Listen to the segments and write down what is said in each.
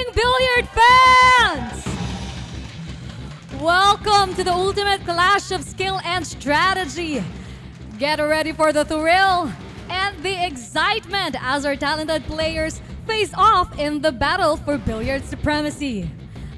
morning, billiard fans! Welcome to the ultimate clash of skill and strategy. Get ready for the thrill and the excitement as our talented players face off in the battle for billiard supremacy.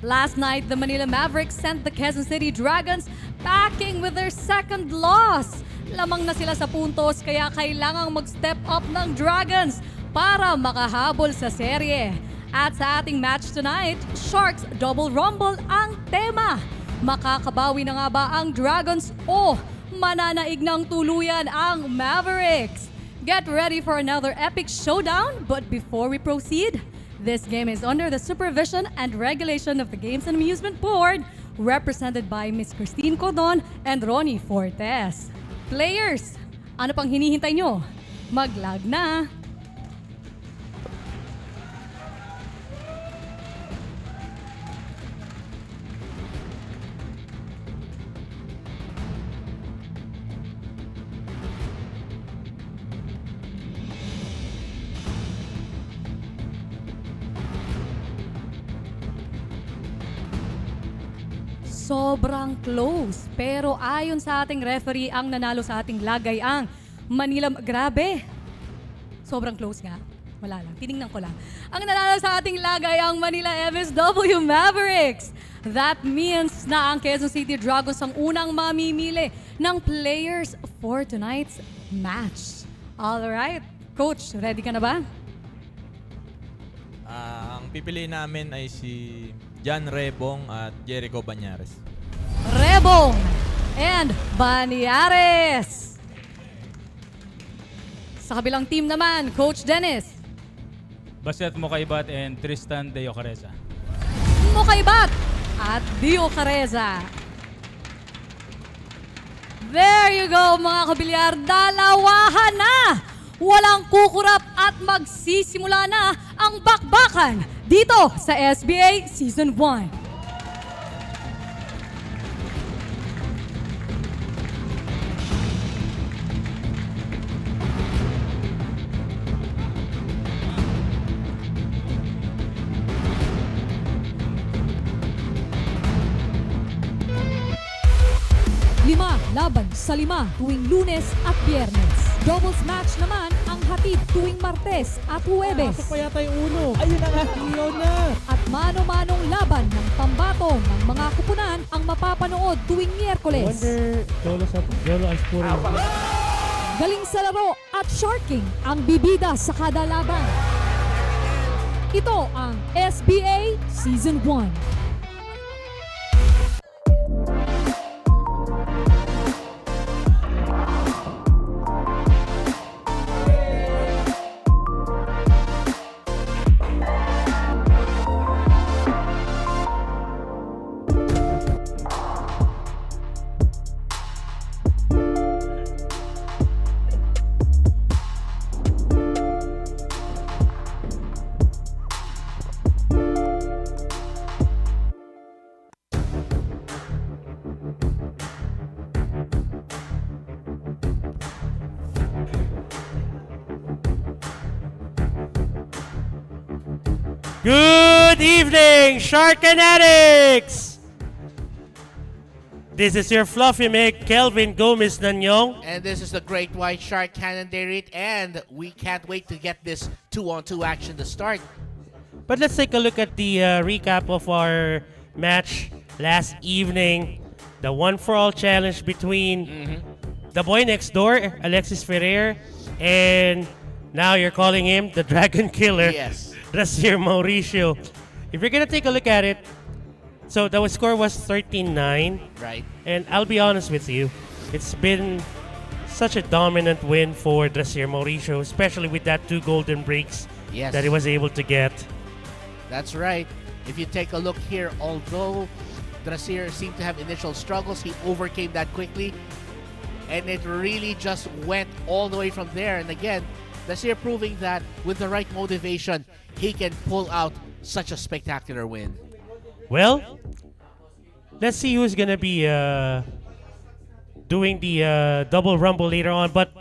Last night, the Manila Mavericks sent the Quezon City Dragons packing with their second loss. Lamang na sila sa puntos kaya kailangang mag-step up ng Dragons para makahabol sa serye. At sa ating match tonight, Sharks Double Rumble ang tema. Makakabawi na nga ba ang Dragons o mananaig ng tuluyan ang Mavericks? Get ready for another epic showdown, but before we proceed, this game is under the supervision and regulation of the Games and Amusement Board, represented by Ms. Christine Codon and Ronnie Fortes. Players, ano pang hinihintay nyo? Mag-lag na! Sobrang close. Pero ayon sa ating referee, ang nanalo sa ating lagay ang Manila... Grabe! Sobrang close nga. Wala lang. Tinignan ko lang. Ang nanalo sa ating lagay ang Manila MSW Mavericks. That means na ang Quezon City Dragons ang unang mamimili ng players for tonight's match. Alright. Coach, ready ka na ba? Ang pipiliin namin ay si John Rebong at Jericho Banyares. Rebong and Banyares. Sa kabilang team naman, Coach Dennis. Baset Mokaibat and Tristan De Yocareza. Mokaibat at Dio Careza. There you go mga kabilyar. Dalawahan na! Walang kukurap at magsisimula na ang bakbakan dito sa SBA Season 1. Lima laban sa lima tuwing Lunes at Biyernes. Doubles match naman ang hatid tuwing Martes at Huwebes. Pasok pa yata yung uno. Ayun na nga, yun na. At mano-manong laban ng pambato ng mga kupunan ang mapapanood tuwing Miyerkules. Wonder, Jolo Aspuro. Galing sa laro at sharking ang bibida sa kada laban. Ito ang SBA Season 1. Good evening, Shark Fanatics! This is your fluffy mate, Kelvin Gomez Nanyong. And this is the Great White Shark Cannon Derrit, and we can't wait to get this 2-on-2 action to start. But let's take a look at the recap of our match last evening. The one-for-all challenge between the boy next door, Alexis Ferrer, and now you're calling him the Dragon Killer. Yes. Drasier Mauricio. If you're gonna take a look at it, so the score was 13-9. Right. And I'll be honest with you, it's been such a dominant win for Drasier Mauricio, especially with that 2 golden breaks Yes. that he was able to get. That's right. If you take a look here, although Drasier seemed to have initial struggles, he overcame that quickly. And it really just went all the way from there. And again, Drasier proving that with the right motivation, he can pull out such a spectacular win. Well, let's see who's gonna be doing the double rumble later on. But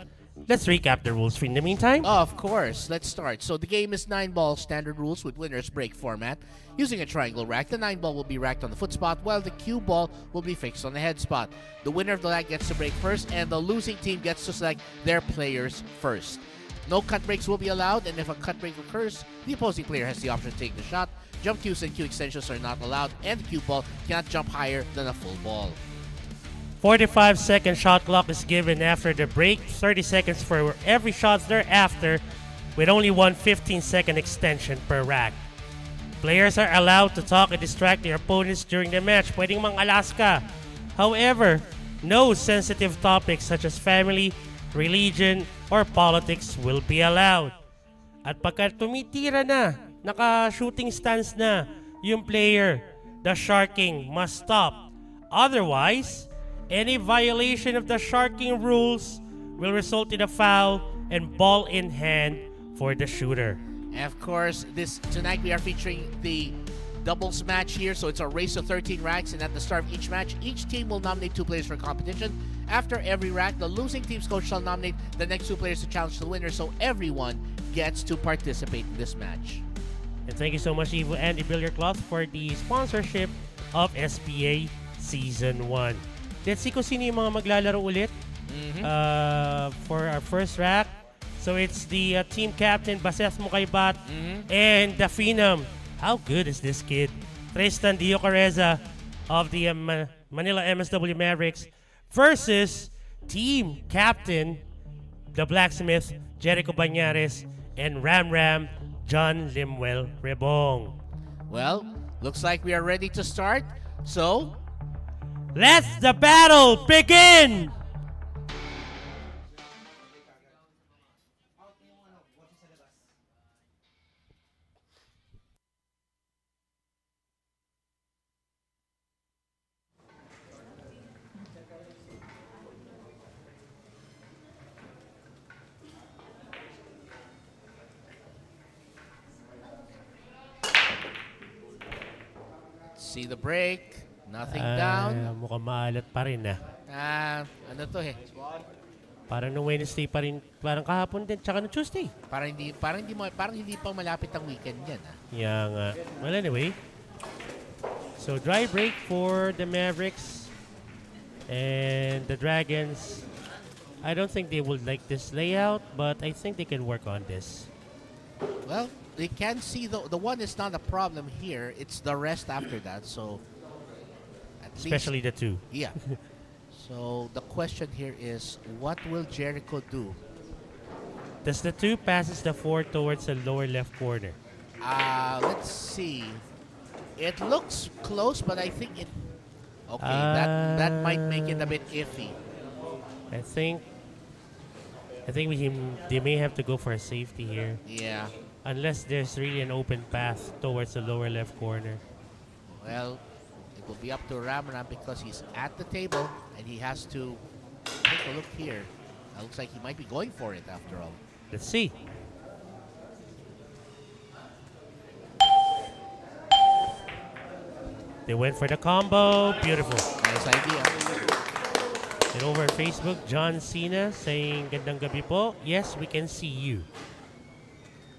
Let's recap the rules in the meantime. Of course, let's start. So the game is 9-ball standard rules with winner's break format. Using a triangle rack, the 9-ball will be racked on the foot spot while the cue ball will be fixed on the head spot. The winner of the rack gets to break first and the losing team gets to select their players first. No cut breaks will be allowed, and if a cut break occurs, the opposing player has the option to take the shot. Jump cues and cue extensions are not allowed, and the cue ball cannot jump higher than a full ball. 45-second shot clock is given after the break, 30 seconds for every shot thereafter, with only one 15-second extension per rack. Players are allowed to talk and distract their opponents during the match, pwedeng mang-Alaska. However, no sensitive topics such as family, religion, or politics will be allowed. At pagka tumitira na, naka-shooting stance na yung player, the sharking must stop. Otherwise, any violation of the sharking rules will result in a foul and ball in hand for the shooter. And of course, tonight we are featuring the doubles match here, so it's a race of 13 racks, and at the start of each match, each team will nominate 2 players for competition. After every rack, the losing team's coach shall nominate the next 2 players to challenge the winner, so everyone gets to participate in this match. And thank you so much, Evo and the Billiard Cloth, for the sponsorship of SPA Season 1. Let's see kung sino yung mga maglalaro ulit for our first rack. So it's the team captain, Baseth Mukaybat, and the Phenom. How good is this kid? Tristan Dio Careza of the Manila MSW Mavericks versus team captain, the Blacksmith, Jericho Banyares, and Ram John Limwell Rebong. Well, looks like we are ready to start. So, let the battle begin! see the break. Nothing down. Mukhang maalat pa rin Ano to Parang no Wednesday pa rin, parang kahapon din, tsaka no Tuesday. Parang hindi pa malapit ang weekend yan Yeah nga. Well, anyway. So, dry break for the Mavericks and the Dragons. I don't think they would like this layout, but I think they can work on this. Well, they can see the one is not a problem here. It's the rest after that. So, especially the 2. Yeah. So the question here is, what will Jericho do? Does the 2 passes the 4 towards the lower left corner? Let's see. It looks close, but I think it. Okay, that might make it a bit iffy. I think they may have to go for a safety here. Yeah. Unless there's really an open path towards the lower left corner. Well, it will be up to Ram because he's at the table and he has to take a look here. It looks like he might be going for it after all. Let's see. They went for the combo. Beautiful. Nice idea. And over on Facebook, John Cena saying, "Gandang gabi po. Yes, we can see you."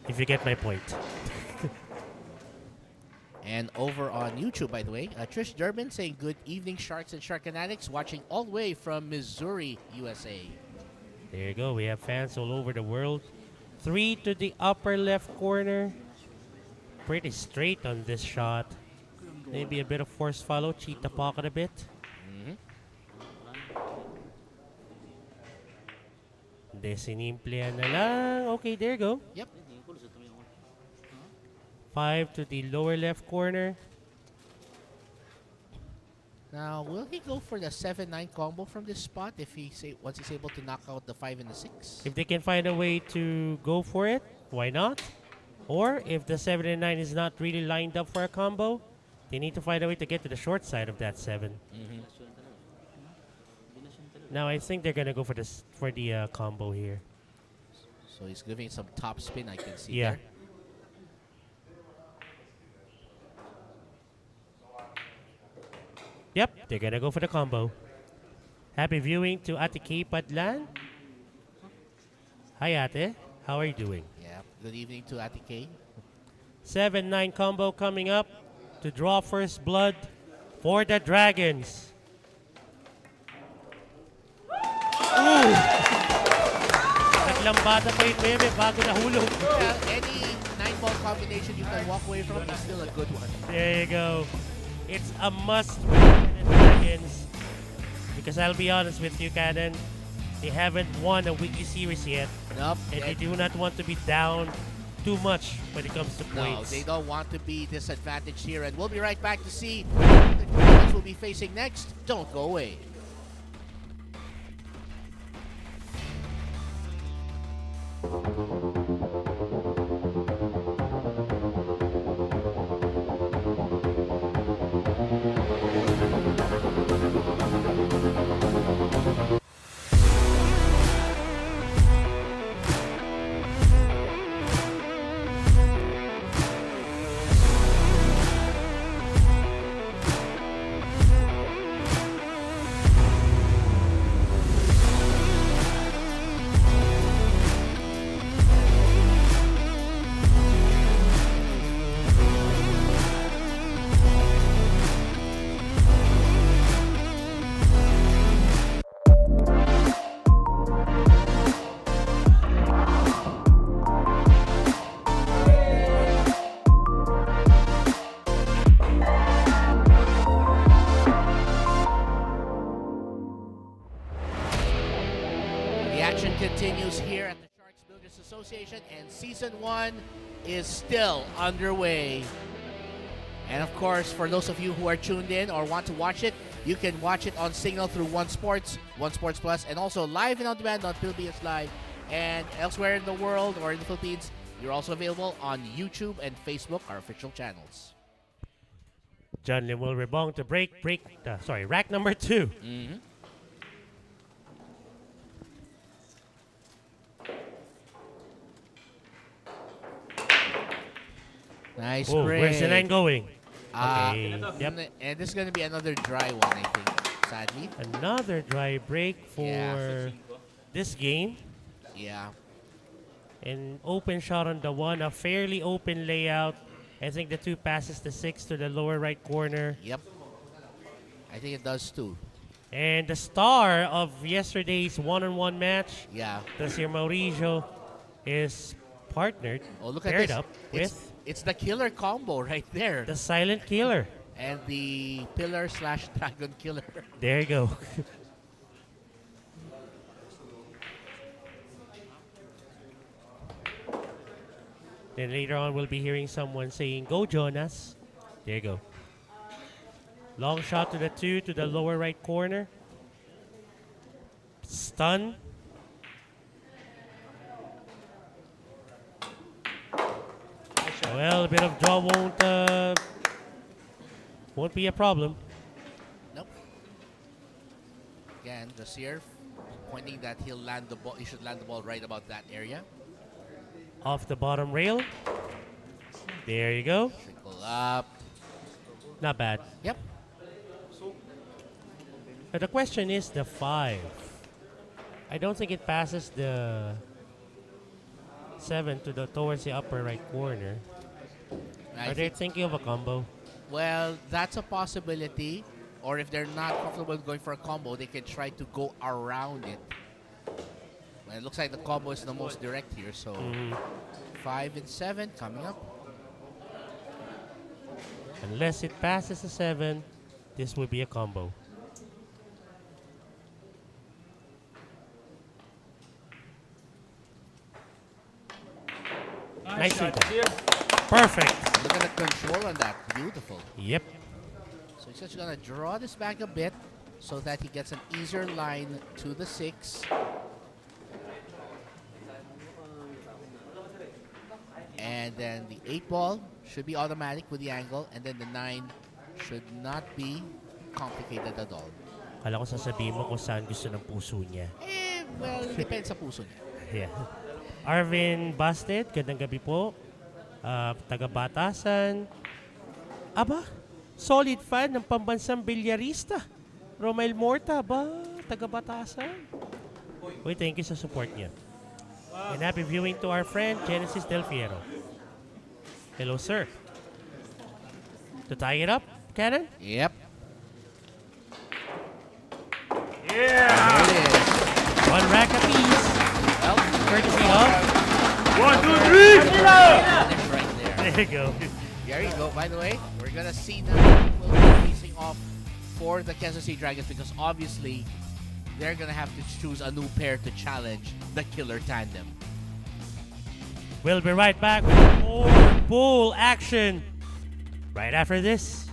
If you get my point. And over on YouTube, by the way, Trish Durbin saying, "Good evening, Sharks and Shark Fanatics, watching all the way from Missouri, USA." There you go. We have fans all over the world. 3 to the upper left corner. Pretty straight on this shot. Maybe a bit of force follow, cheat the pocket a bit. Desinimplean na lang. Okay, there you go. Yep. 5 to the lower left corner. Now, will he go for the 7-9 combo from this spot if once he's able to knock out the 5 and the 6? If they can find a way to go for it, why not? Or if the 7 and 9 is not really lined up for a combo, they need to find a way to get to the short side of that 7. Now I think they're gonna go for the combo here. So he's giving some top spin, I can see Yeah. there. Yep, they're gonna go for the combo. Happy viewing to Ate Kay Padlan. Hi, Ate. How are you doing? Yeah. Good evening to Ate K. 7-9 combo coming up to draw first blood for the Dragons. Ooh! Naglambata pa yung meme bago nahulog. Well, any 9-ball combination you can walk away from is still a good one. There you go. It's a must for the Dragons. Because I'll be honest with you, Cannon, they haven't won a weekly series yet. Nope. And they do not want to be down too much when it comes to No, points. they don't want to be disadvantaged here. And we'll be right back to see who the Dragons will be facing next. Don't go away. The action continues here at the Sharks Billiards Association, and Season 1 is still underway. And of course, for those of you who are tuned in or want to watch it, you can watch it on Signal through One Sports, One Sports Plus, and also live and on demand on Billiards Live. And elsewhere in the world or in the Philippines, you're also available on YouTube and Facebook, our official channels. John Lim will rebong to rack number 2. Nice Oh, break. where's the line going? Uh, Okay. Yep. And this is going to be another dry one, I think, sadly. Another dry break for Yeah. this game. Yeah. An open shot on the 1, a fairly open layout. I think the 2 passes the 6 to the lower right corner. Yep. I think it does too. And the star of yesterday's one-on-one match, Yeah. Tasir Mauricio, is partnered, Oh, look at paired this. up It's, with it's the killer combo right there. the silent killer. And the pillar/dragon killer. There you go. Then later on, we'll be hearing someone saying, "Go, Jonas." There you go. Long shot to the 2 to the lower right corner. Stun. Well, a bit of draw won't be a problem. Nope. Again, Jasir pointing that he'll land the ball. He should land the ball right about that area. Off the bottom rail. There you go. Trickle up. Not bad. Yep. But the question is the 5. I don't think it passes the 7 towards the upper right corner. I Are they think- thinking of a combo? Well, that's a possibility. Or if they're not comfortable going for a combo, they can try to go around it. Well, it looks like the combo is the most direct here. So 5 and 7 coming up. Unless it passes the 7, this would be a combo. Nicely done. Here. Perfect. Look at the control on that. Beautiful. Yep. So he's just going to draw this back a bit so that he gets an easier line to the 6. And then the 8 ball should be automatic with the angle. And then the 9 should not be complicated at all. Kala ko sasabihin mo kung saan gusto ng puso niya. Well, depends sa puso niya. Yeah. Arvin Bastet, gandang gabi po. Taga-Batasan. Aba, solid fan ng pambansang bilyarista. Romel Morta ba? Taga-Batasan. Uy, thank you sa support niya. And happy viewing to our friend Genesis Del Fiero. Hello, sir. To tie it up, Cannon? Yep. Yeah! There it is. One rack apiece. Well, Courtesy of. 1, 2, 3! finish right there. There you go. There you go. By the way, we're gonna see now who will be facing off for the Quezon City Dragons because obviously they're gonna have to choose a new pair to challenge the Killer Tandem. We'll be right back with more pool action right after this.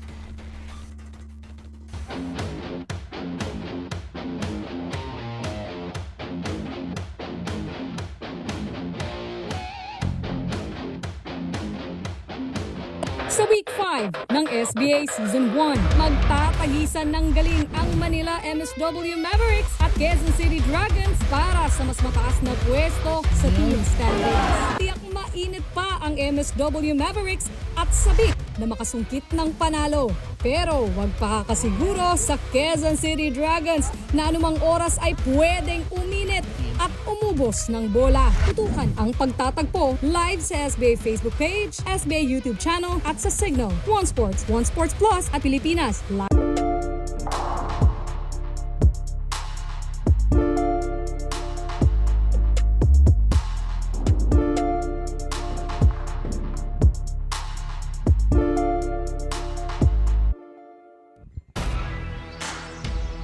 Sa Week 5 ng SBA Season 1, magtatagisan ng galing ang Manila MSW Mavericks at Quezon City Dragons para sa mas mataas na pwesto sa team standings. Tiyak mainit pa ang MSW Mavericks at sabik na makasungkit ng panalo. Pero wag pa kakasiguro sa Quezon City Dragons na anumang oras ay pwedeng uminit at umubos ng bola. Tutukan ang pagtatagpo live sa SBA Facebook page, SBA YouTube channel at sa Signal, One Sports Plus at Pilipinas.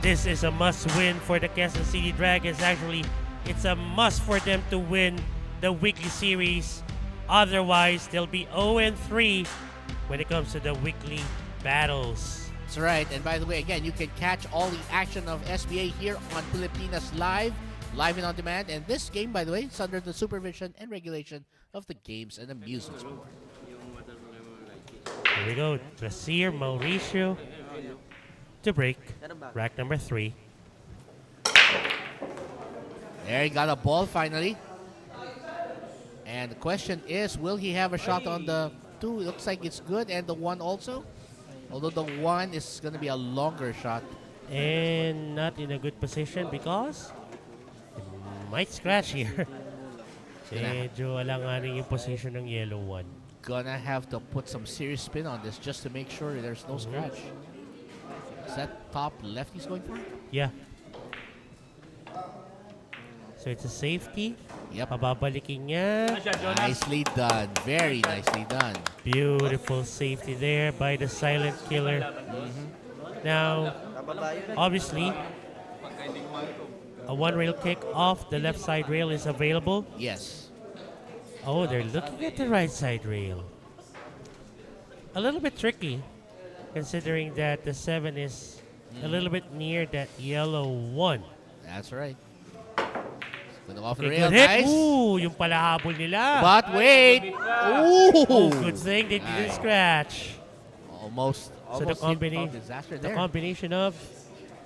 This is a must-win for the Quezon City Dragons. Actually, it's a must for them to win the weekly series. Otherwise, they'll be 0-3 when it comes to the weekly battles. That's right. And by the way, again, you can catch all the action of SBA here on Pilipinas Live and on demand. And this game, by the way, is under the supervision and regulation of the Games and Amusements Board. Here we go. Trasir Mauricio to break rack number 3. There, he got a ball finally. And the question is, will he have a shot on the 2? It looks like it's good. And the 1 also. Although the 1 is going to be a longer shot. And not in a good position because it might scratch here. Medyo alanganin yung position ng yellow 1. Gonna have to put some serious spin on this just to make sure there's no scratch. Is that top left he's going for? Yeah. So it's a safety. Yep. Pababalikin niya. Nicely done. Very nicely done. Beautiful safety there by the silent killer. Now, obviously, a one-rail kick off the left side rail is available. Yes. Oh, they're looking at the right side rail. A little bit tricky, considering that the 7 is a little bit near that yellow 1. That's right. Gonna off the Okay, rail, good hit. nice. Ooh, yung pala habol nila. But wait. Ooh. Good thing they didn't scratch. Almost. So the, Disaster the there. combination of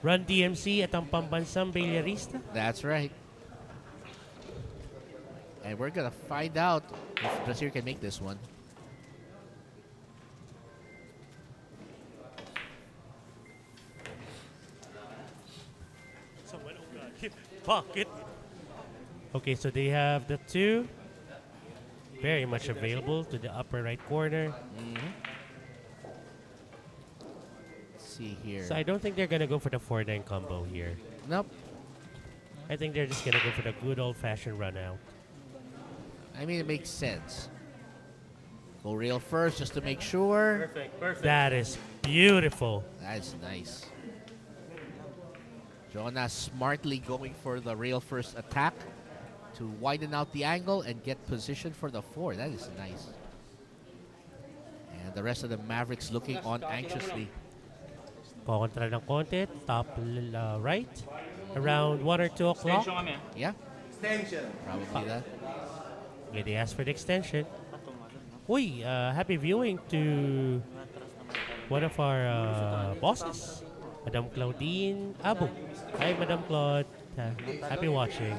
Run DMC at ang pambansang Billiarista. That's right. And we're gonna find out if Brasir can make this one. Pocket. Okay, so they have the 2 very much available to the upper right corner. Let's see here. So I don't think they're gonna go for the 4-9 combo here. Nope. I think they're just gonna go for the good old-fashioned run out. I mean, it makes sense. Go rail first just to make sure. Perfect. That is beautiful. That's nice. Jonas smartly going for the rail first attack to widen out the angle and get position for the 4. That is nice. And the rest of the Mavericks looking on anxiously. Kukontra ng konti, top right, around 1 or 2 o'clock. Yeah? Extension. Probably that. Okay, they asked for the extension. Uy, happy viewing to one of our bosses, Madam Claudine Abu. Hi, Madam Claude. Happy watching.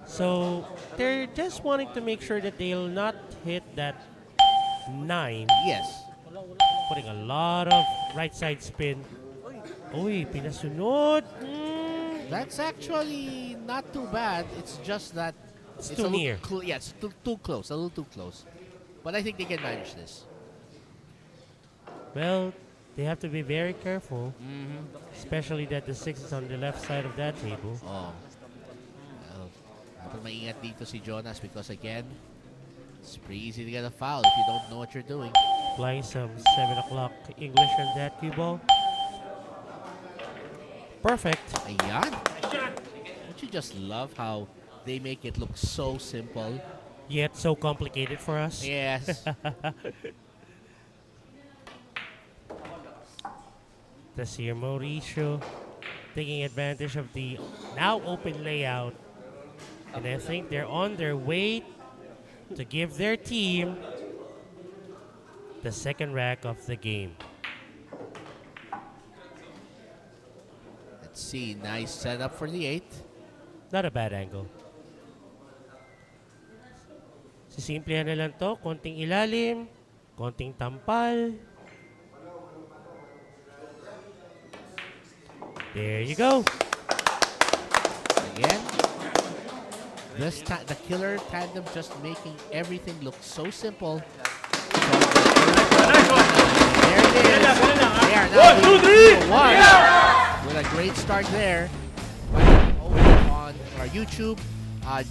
So, they're just wanting to make sure that they'll not hit that 9. Yes. Putting a lot of right side spin. Uy, pinasunod. That's actually not too bad. It's just that It's a too little near. Yeah, it's too close, a little too close. But I think they can manage this. Well, they have to be very careful, Mm-hmm. especially that the 6 is on the left side of that table. Oh. Well, dapat maingat dito si Jonas because again, it's pretty easy to get a foul if you don't know what you're doing. Applying some 7 o'clock English on that cue ball. Perfect. Ayan. Don't you just love how they make it look so simple? Yet so complicated for us. Yes. This here, Mauricio taking advantage of the now open layout. And I think they're on their way to give their team the second rack of the game. Let's see. Nice setup for the 8. Not a bad angle. Sisimplihan na lang to. Konting ilalim, konting tampal. There you go. Again. The killer tandem just making everything look so simple. There it is. They are now leading 2-1. With a great start there. Over on our YouTube,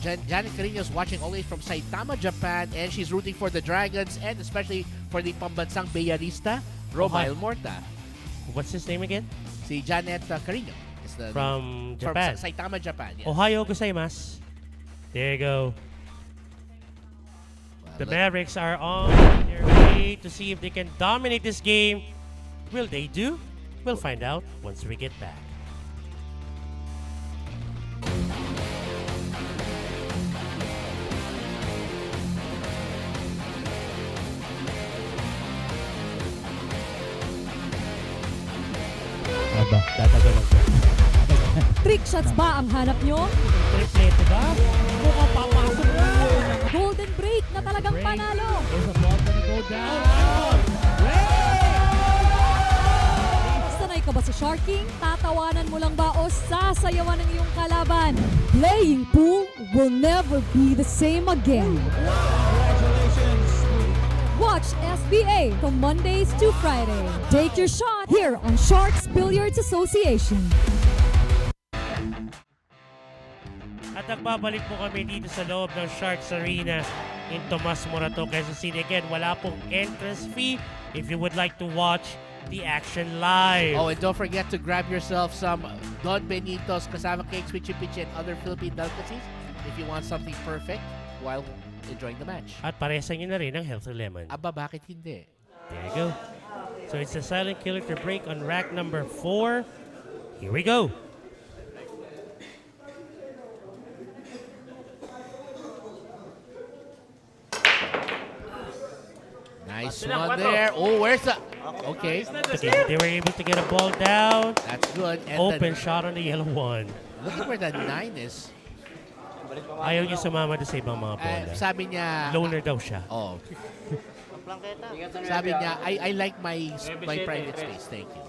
Janet Carino is watching only from Saitama, Japan, and she's rooting for the Dragons and especially for the pambansang Billarista, Romael Morta. What's his name again? Si Janet Carino is the From Japan. From Saitama, Japan. Yes. Ohio gozaimasu. There you go. Well, The let- Mavericks are on their way to see if they can dominate this game. Will they do? We'll find out once we get back. Aba, tatagal ako. Trick shots ba ang hanap nyo? Triplete ba? Mukhang papasok na. Golden break na talagang panalo. There's a ball gonna go down. Sanay ka ba sa sharking? Tatawanan mo lang ba o sasayawan ng iyong kalaban? Playing pool will never be the same again. Watch SBA from Mondays to Friday. Take your shot here on Sharks Billiards Association. At nagbabalik po kami dito sa loob ng Sharks Arena in Tomas, Morato, Quezon City. Again, wala pong entrance fee if you would like to watch the action live. Oh, and don't forget to grab yourself some Don Benitos, kasama cakes, pichi pichi, and other Philippine delicacies if you want something perfect while enjoying the match. At paresan nyo na rin ang Healthy Lemon. Aba, bakit hindi? There you go. So it's a silent killer to break on rack number 4. Here we go. Nice one there. Oh, where's the... Okay, Okay, they were able to get a ball down. that's good. And Open shot on the yellow one. look at where the 9 is. Ayaw niya sumama doon sa ibang mga bola. Sabi niya... Loner daw siya. Oh. Sabi niya, I like my private space. Thank you.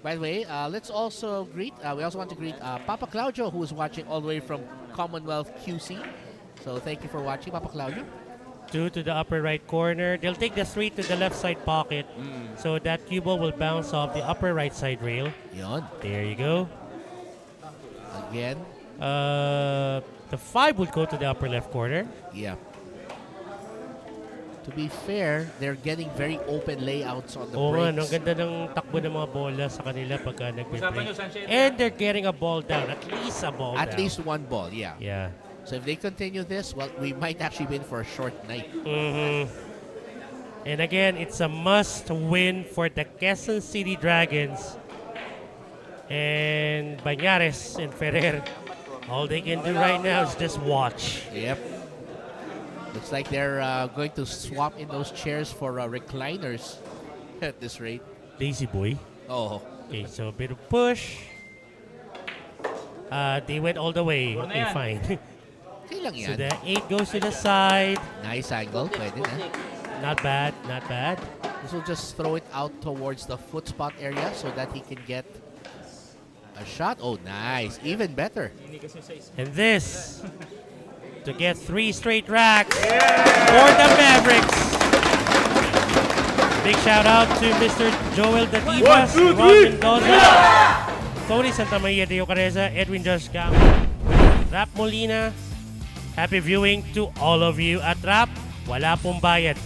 By the way, let's also greet, we also want to greet Papa Claudio, who is watching all the way from Commonwealth QC. So thank you for watching, Papa Claudio. 2 to the upper right corner. They'll take the 3 to the left side pocket. So that cue ball will bounce off the upper right side rail. Yon. There you go. Again. The 5 would go to the upper left corner. Yeah. To be fair, they're getting very open layouts on the Oo nga, no, ang breaks. ganda ng takbo ng mga bola sa kanila pagka nagbe-break. And they're getting a ball down. At least a ball down. At least one ball, yeah. Yeah. So if they continue this, well, we might actually win for a short night. And again, it's a must win for the Quezon City Dragons. And Bañares and Ferrer. All they can do right now is just watch. Yep. Looks like they're going to swap in those chairs for recliners at this rate. Lazy boy. Oh. Okay, so a bit of push. They went all the way. Okay, fine. Okay lang So yan. the 8 goes to the side. Nice angle. Pwede na. Not bad, not bad. This will just throw it out towards the foot spot area so that he can get a shot. Oh, nice. Even better. And this to get 3 straight racks for the Mavericks. Big shout out to Mr. Joel Dadivas, Ron Mendoza, Tony Santamaria de Ocareza, Edwin Josh Gam, Rap Molina. Happy viewing to all of you. At Rap, wala pong bayad.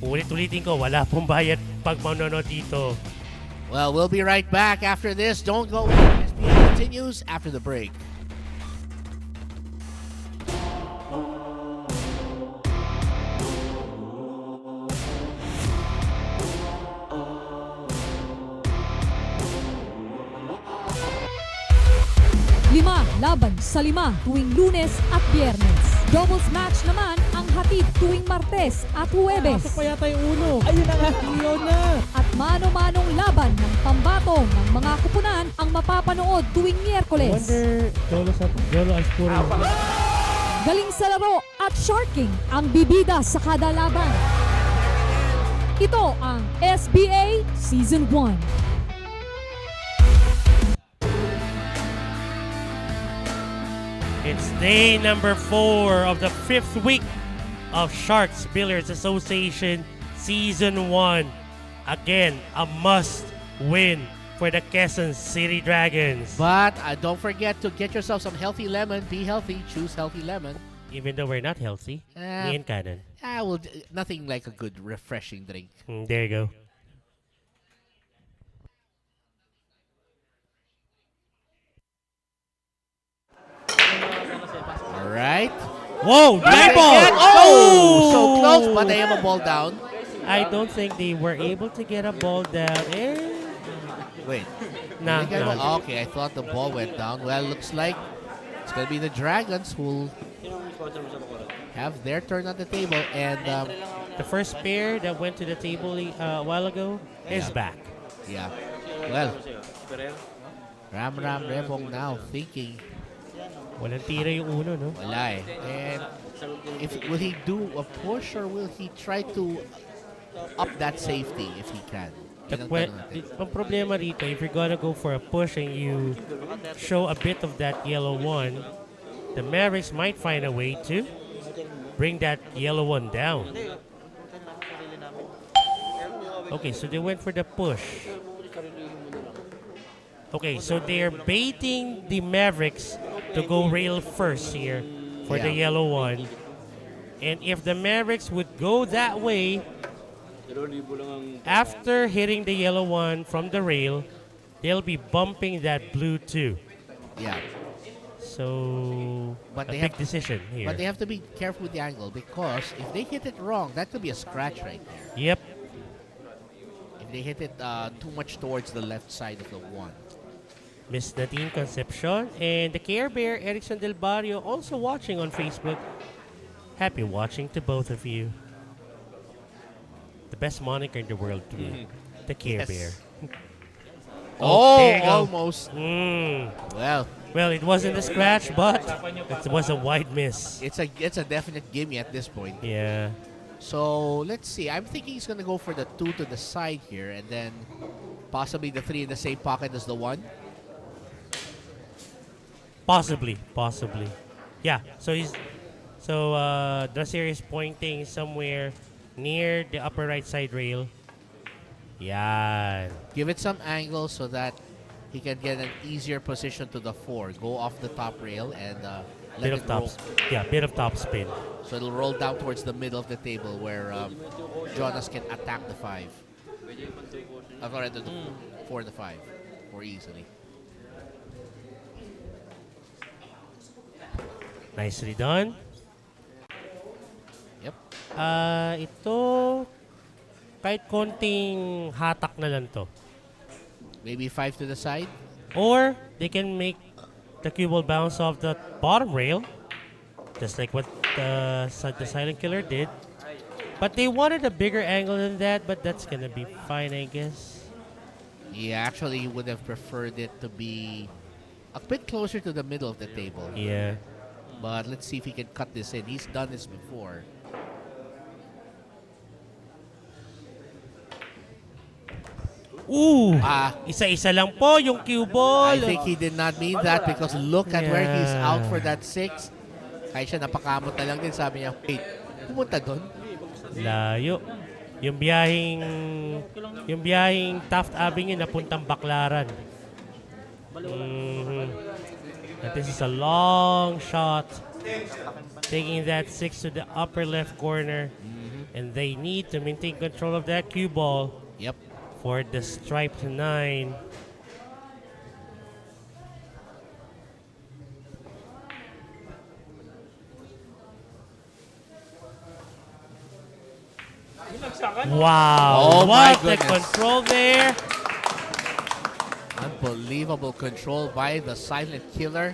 Ulit-ulitin ko, wala pong bayad pag manonood dito. Well, we'll be right back after this. Don't go. SBA continues after the break. Lima laban sa 5 tuwing Lunes at Biyernes. Doubles match naman ang hatid tuwing Martes at Huwebes. Pasok pa yata yung uno. Ayun na nga. Yun na. At mano-manong laban ng pambato ng mga kupunan ang mapapanood tuwing Miyerkules. Jolo Aspuro. Galing sa laro at sharking ang bibida sa kada laban. Ito ang SBA Season 1. It's day number 4 of the 5th week of Sharks Billiards Association Season 1. Again, a must-win for the Quezon City Dragons. But don't forget to get yourself some healthy lemon. Be healthy. Choose healthy lemon. Even though we're not healthy, me and Cannon. Nothing like a good refreshing drink. There you go. All right. Whoa, Play ball! Oh! So close, but they have a ball down. I don't think they were able to get a ball down. Wait. Nah, They got a nah. ball- Okay, I thought the ball went down. Well, looks like it's going to be the Dragons who will have their turn on the table. And, The first pair that went to the table a while ago is back. yeah. Well, Ram Rebong now thinking, Walang tira yung uno, no? wala eh. And will he do a push or will he try to up that safety if he can? Yun ang tanong natin. Ang problema rito, if you're gonna go for a push and you show a bit of that yellow one, the Mavericks might find a way to bring that yellow one down. Okay, so they went for the push. Okay, so they're baiting the Mavericks to go rail first here for the Yeah. yellow one. And if the Mavericks would go that way, after hitting the yellow one from the rail, they'll be bumping that blue too. Yeah. So, But a they big have- decision here. But they have to be careful with the angle because if they hit it wrong, that could be a scratch right there. Yep. If they hit it too much towards the left side of the one. Miss Nadine Concepcion and the Care Bear Erickson Del Barrio also watching on Facebook. Happy watching to both of you. The best moniker in the world to me. The Care Yes. Bear. Oh, there you go. almost. Mm. Well, It wasn't a scratch, but it was a wide miss. it's a definite gimme at this point. Yeah. So let's see. I'm thinking he's gonna go for the 2 to the side here, and then possibly the 3 in the same pocket as the 1. Possibly. Yeah. So Drasier is pointing somewhere near the upper right side rail. Yeah. Give it some angle so that he can get an easier position to the 4. Go off the top rail and let it roll. Bit of top spin. So it'll roll down towards the middle of the table where Jonas can attack the 5. Sorry, the 4 and the 5 more easily. Nicely done. Yep. Ito, kahit konting hatak na lang to. Maybe 5 to the side. Or they can make the cue ball bounce off the bottom rail, just like what the Silent Killer did. But they wanted a bigger angle than that, but that's gonna be fine, I guess. Yeah, actually, he would have preferred it to be a bit closer to the middle of the table. Yeah. But let's see if he can cut this in. He's done this before. Ooh! Ah. Isa-isa lang po yung cue ball. I think he did not mean that because look at where he's Yeah. out for that 6. Kahit siya napakamot na lang din, sabi niya, wait, pumunta doon? Layo. Yung biyahing Taft Avenue napuntang Baclaran. And this is a long shot. Taking that 6 to the upper left corner. And they need to maintain control of that cue ball. Yep. For the striped 9. Wow, Oh my what the goodness. control there. Unbelievable control by the silent killer.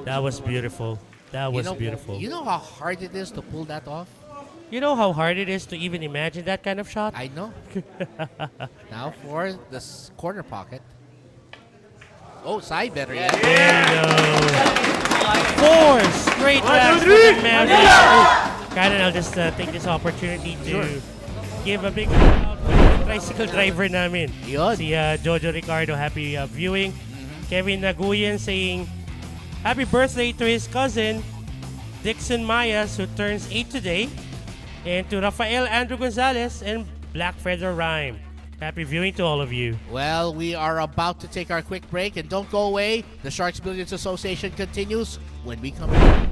That was beautiful. That was you know, beautiful. You know how hard it is to pull that off? You know how hard it is to even imagine that kind of shot? I know. Now for this corner pocket. Oh, side better yet. There you go. 4 straight rounds for the Mavericks. Cannon, I'll just take this opportunity to give a big shout out to the tricycle driver namin. Yun. Si Jojo Ricardo, happy viewing. Kevin Naguyen saying, happy birthday to his cousin, Dixon Mayas, who turns 8 today. And to Rafael Andrew Gonzalez and Black Feather Rhyme. Happy viewing to all of you. Well, we are about to take our quick break, and don't go away. The Sharks Billiards Association continues when we come back.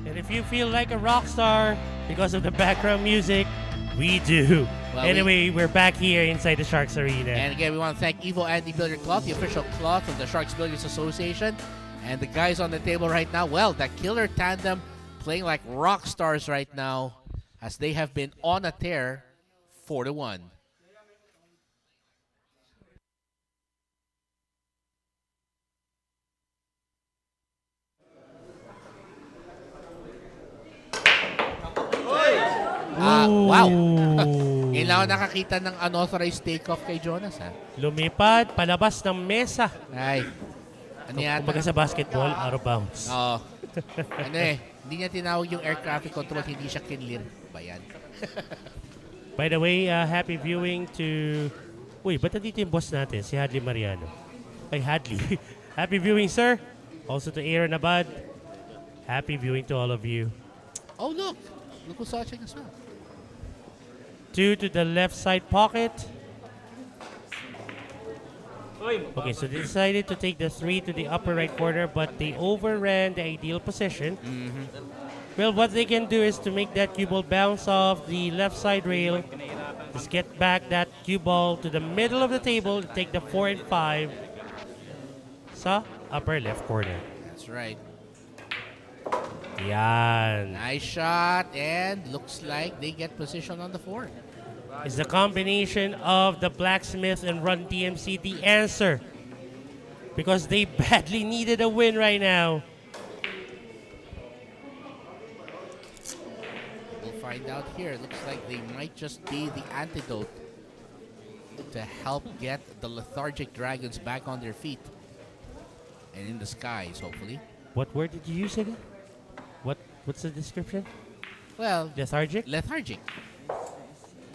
And if you feel like a rock star because of the background music, we do. Well, anyway, we're back here inside the Sharks Arena. And again, we want to thank Evo Andy Billiard Cloth, the official cloth of the Sharks Billiards Association. And the guys on the table right now, well, that killer tandem playing like rock stars right now as they have been on a tear 4-1. Wow. Ngayon lang ako nakakita ng unauthorized takeoff kay Jonas, ha? Lumipad, palabas ng mesa. Ay. Ano yata? Kumbaga sa basketball, out of bounds. Oo. Ano eh, hindi niya tinawag yung air traffic control, hindi siya kinlir. Ba yan? By the way, happy viewing to... Uy, ba't nandito yung boss natin, si Hadley Mariano? Ay, Hadley. Happy viewing, sir. Also to Aaron Abad. Happy viewing to all of you. Oh, look. Look who's watching as well. 2 to the left side pocket. Okay, so they decided to take the 3 to the upper right corner, but they overran the ideal position. Well, what they can do is to make that cue ball bounce off the left side rail. Just get back that cue ball to the middle of the table to take the 4 and 5 sa upper left corner. That's right. Yan. Nice shot, and looks like they get position on the 4. Is the combination of the Blacksmith and Run DMC the answer? Because they badly needed a win right now. We'll find out here. Looks like they might just be the antidote to help get the lethargic Dragons back on their feet and in the skies, hopefully. What word did you use again? What's the description? Well, Lethargic? lethargic.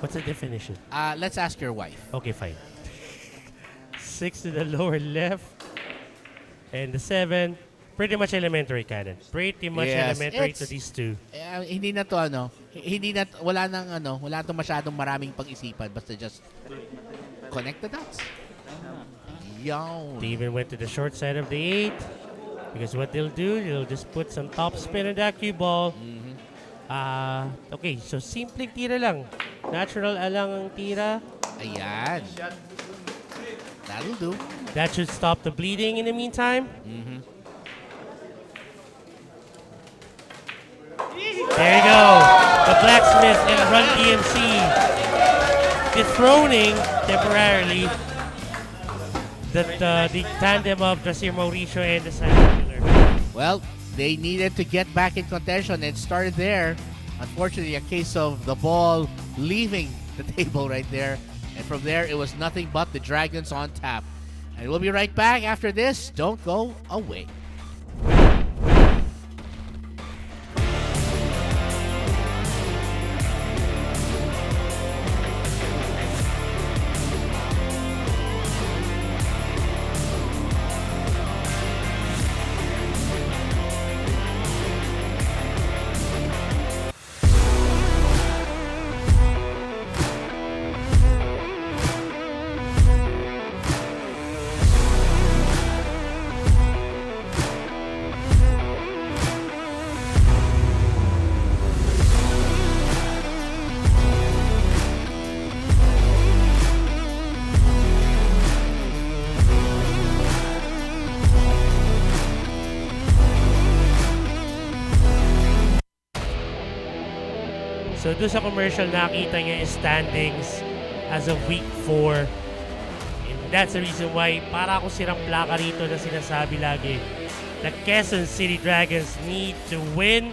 What's the definition? Let's ask your wife. Okay, fine. 6 to the lower left. And the 7. Pretty much elementary, Cannon. Pretty much Yes, elementary to it's- these two. Hindi na to wala to masyadong maraming pag-isipan, basta just connect the dots. Yawn. They even went to the short side of the 8. Because what they'll do, they'll just put some top spin on that cue ball. Okay, so simpleng tira lang. Natural lang ang tira. Ayan. That'll do. That should stop the bleeding in the meantime. There you go. The Blacksmith and Run DMC dethroning temporarily the tandem of Drasir Mauricio and the Silent Killer. Well, they needed to get back in contention and started there. Unfortunately, a case of the ball leaving the table right there. And from there, it was nothing but the Dragons on tap. And we'll be right back after this. Don't go away. So doon sa commercial, nakita niya yung standings as of week 4. And that's the reason why para ako sirang plaka rito na sinasabi lagi. The Quezon City Dragons need to win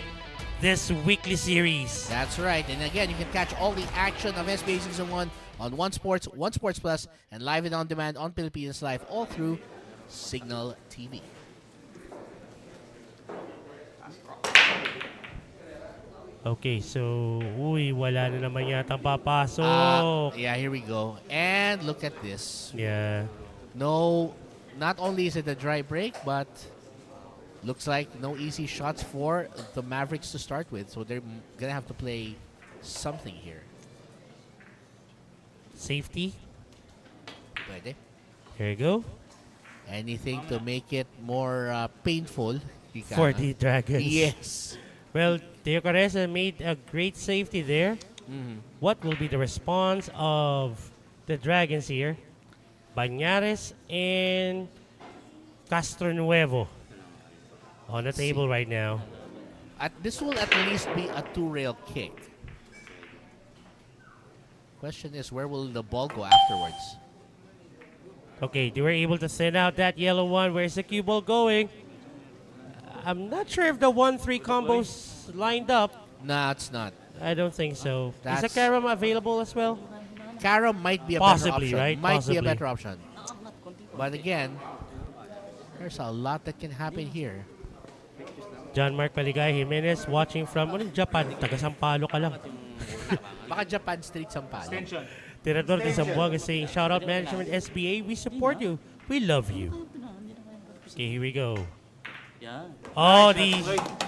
this weekly series. That's right. And again, you can catch all the action of SBA Season 1 on One Sports, One Sports Plus, and live and on demand on Pilipinas Live, all through Signal TV. Okay, so, wala na naman yata papasok. Yeah, here we go. And look at this. Yeah. No, not only is it a dry break, but looks like no easy shots for the Mavericks to start with. So they're going to have to play something here. Safety. Pwede. Here you go. Anything to make it more painful. For the Dragons. Yes. Well, Teo Careza made a great safety there. What will be the response of the Dragons here? Bañares and Castronuevo on the table right now. This will at least be a two-rail kick. Question is, where will the ball go afterwards? Okay, they were able to send out that yellow one. Where's the cue ball going? I'm not sure if the 1-3 combos lined up. No, it's not. I don't think so. Is That's- the Karam available as well? Karam might be a Possibly, better option. right? Might be a Possibly. better option. But again, there's a lot that can happen here. John Mark Paligay Jimenez watching from Japan. Taga Sampalo ka lang. Baka Japan Street Sampalo. Tirador de Zamboanga saying, shout out management SBA. We support you. We love you. Okay, here we go. Oh, the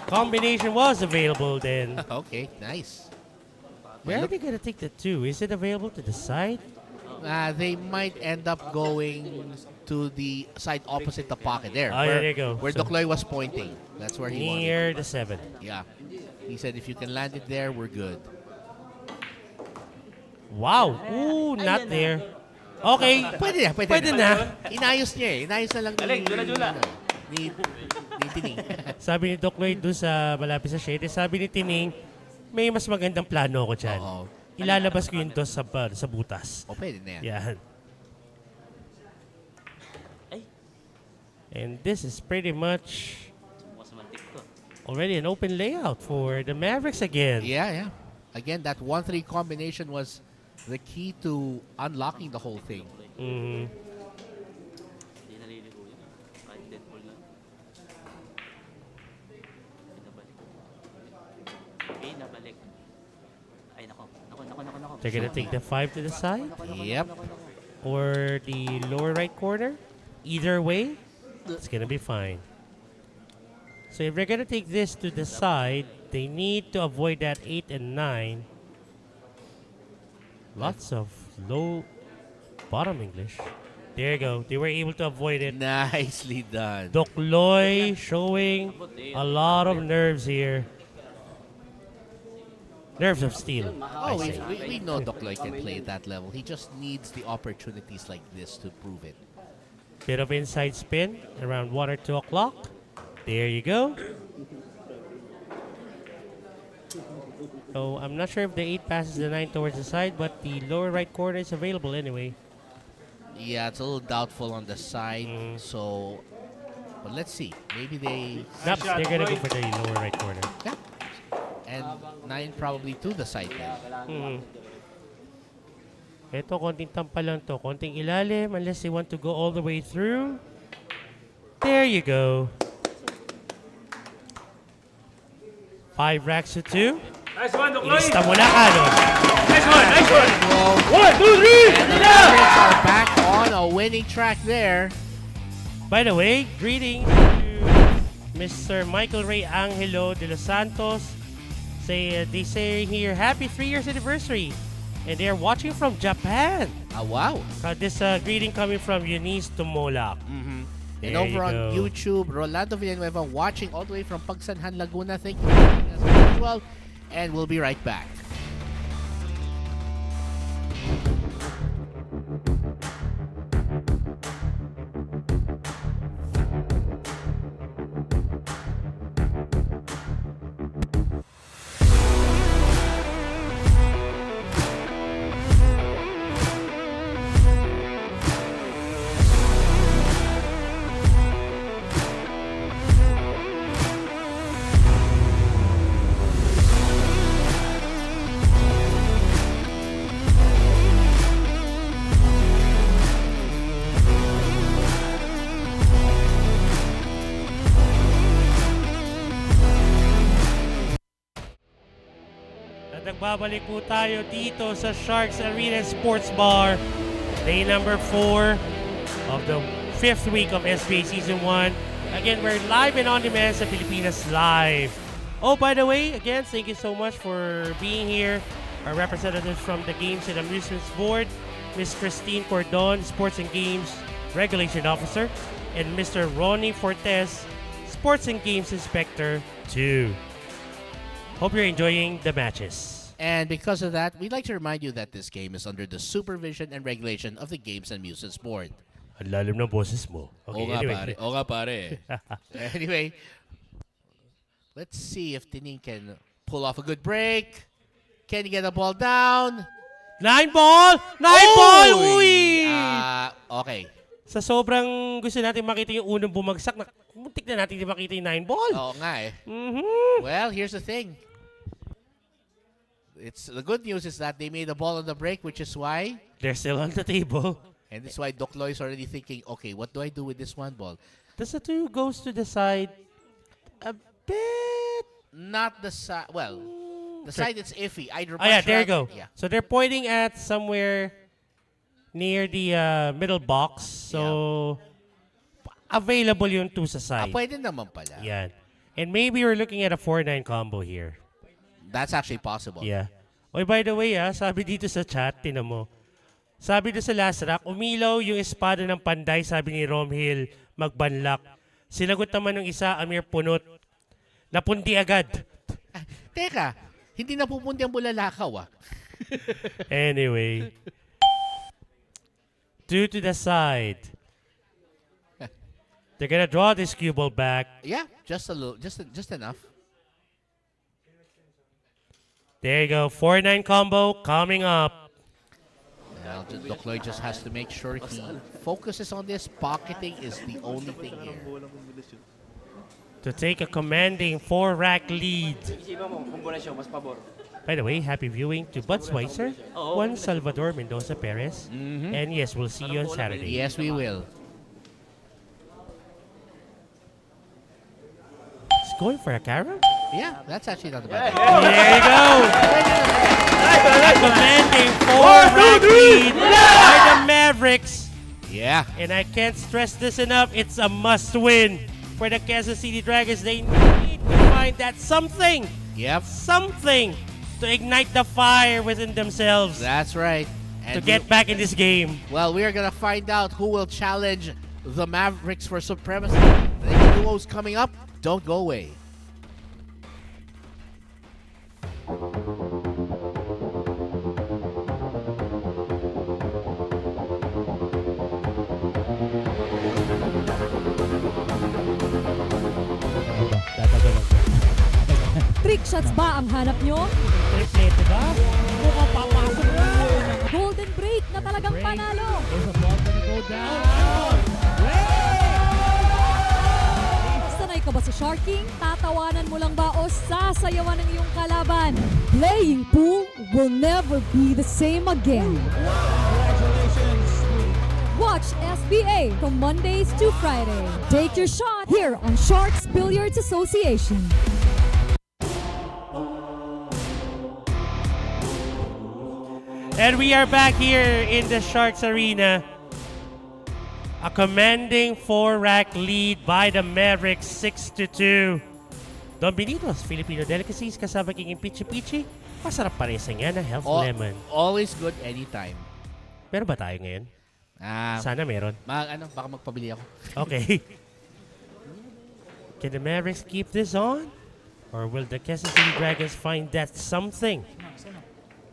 combination was available then. Okay, nice. Where are they going to take the 2? Is it available to the side? They might end up going to the side opposite the pocket there. Oh, there you go. Where So- Dokloy was pointing. That's where he wanted. Near the 7. Yeah. He said if you can land it there, we're good. Wow. Ooh, not there. Okay. Pwede na. Inayos niya eh. Inayos na lang ni Tining. Sabi ni Doc Lloyd doon sa malapit sa shade, sabi ni Tining, may mas magandang plano ako dyan. Oo. Ilalabas ko yung dos sa butas. O, pwede na yan. Yan. And this is pretty much already an open layout for the Mavericks again. Yeah. Again, that 1-3 combination was the key to unlocking the whole thing. Mhm. They're gonna take the 5 to the side Yep. or the lower right corner. Either way, it's gonna be fine. So if they're gonna take this to the side, they need to avoid that 8 and 9. Lots of low bottom English. There you go. They were able to avoid it. Nicely done. Doc Loy showing a lot of nerves here. Nerves of steel. I Oh, say. we know Dokloy can play at that level. He just needs the opportunities like this to prove it. Bit of inside spin around 1 or 2 o'clock. There you go. So I'm not sure if the 8 passes the 9 towards the side, but the lower right corner is available anyway. Yeah, it's a little doubtful on the side. So, but let's see. Maybe they... Nope, they're gonna go for the lower right corner. Yeah. And 9 probably to the side then. Ito, konting tampa lang to. Konting ilalim, unless they want to go all the way through. There you go. 5 racks to 2. Nice one, Dokloy. Ilista mo na, Canon. Nice one, nice one. Well, 1, 2, 3. and the Mavericks are back on a winning track there. By the way, greetings to Mr. Michael Ray Angelo de los Santos. They say here, happy 3 years anniversary. And they're watching from Japan. Ah, wow. This greeting coming from Eunice Tumolak. And There over you on go. YouTube, Rolando Villanueva watching all the way from Pagsanhan, Laguna. Thank you for joining us as well. And we'll be right back. At nagbabalik po tayo dito sa Sharks Arena Sports Bar. Day number 4 of the 5th week of SBA Season 1. Again, we're live and on demand sa Pilipinas Live. Oh, by the way, again, thank you so much for being here. Our representatives from the Games and Amusements Board, Ms. Christine Cordon, Sports and Games Regulation Officer, and Mr. Ronnie Fortes, Sports and Games Inspector 2. Hope you're enjoying the matches. And because of that, we'd like to remind you that this game is under the supervision and regulation of the Games and Amusements Board. Ang lalim ng boses mo. Okay, anyway. Oo nga, pare. Anyway, let's see if Tining can pull off a good break. Can he get the ball down? 9 ball! 9 ball! Uy! Okay. Sa sobrang gusto natin makita yung unang bumagsak, muntik na natin di makita yung 9 ball. Oo nga eh. Mm-hmm. Well, here's the thing. The good news is that they made the ball on the break, which is why... They're still on the table. And that's why Dokloy is already thinking, okay, what do I do with this one ball? Does the 2 goes to the side a bit? Not the side. Well, the side it's iffy. I'd Oh yeah, there you go. Yeah. So they're pointing at somewhere near the middle box. So available yung 2 sa side. Pwede naman pala. Yan. And maybe we're looking at a 4-9 combo here. That's actually possible. Yeah. Oy, by the way, sabi dito sa chat, tinan mo. Sabi doon sa last rack, umilaw yung espada ng Panday, sabi ni Romhill, magbanlak. Sinagot naman ng isa, Amir Punot. Napundi agad. Teka, hindi napupunti ang bulalakaw Anyway. 2 to the side. They're gonna draw this cue ball back. Yeah, just a little, just enough. There you go, 4-9 combo coming up. Well, Dokloy just has to make sure he focuses on this. Pocketing is the only thing here. To take a commanding 4-rack lead. By the way, happy viewing to Bud Schweitzer, Juan Salvador Mendoza Perez. And yes, we'll see you on Saturday. Yes, we will. He's going for a carom? Yeah, that's actually not a bad. There you go! Commanding 4-rack lead by the Mavericks. Yeah. And I can't stress this enough, it's a must-win for the Kansas City Dragons. They need to find that something, something to ignite the fire within themselves. That's right. And to get back in this game. Well, we are going to find out who will challenge the Mavericks for supremacy. The next duo's coming up. Don't go away. shots ba ang hanap nyo? Triplete ba? Mukhang papasok na. Golden break na talagang panalo. Is the ball gonna go down? Sanay ka ba sa sharking? Tatawanan mo lang ba o sasayawan ng iyong kalaban? Playing pool will never be the same again. Congratulations. Watch SBA from Mondays to Friday. Take your shot here on Sharks Billiards Association. And we are back here in the Sharks Arena. A commanding 4-rack lead by the Mavericks, 6-2. Don Benitos, Filipino Delicacies, kasama king Pichi Pichi. Masarap pa rin sa nga na health lemon. Always good anytime. Meron ba tayo ngayon? Sana meron. Baka magpabili ako. Okay. Can the Mavericks keep this on? Or will the Quezon City Dragons find that something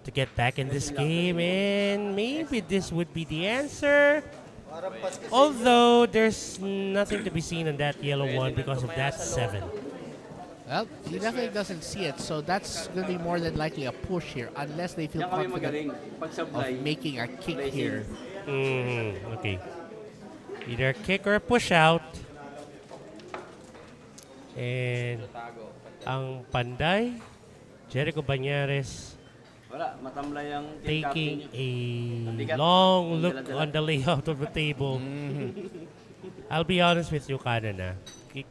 to get back in this game? And maybe this would be the answer. Although there's nothing to be seen on that yellow one because of that 7. Well, he definitely doesn't see it, so that's going to be more than likely a push here, unless they feel confident of making a kick here. Okay. Either a kick or a push out. And ang panday, Jericho Banyares taking a long look on the layout of the table. I'll be honest with you, Kanana.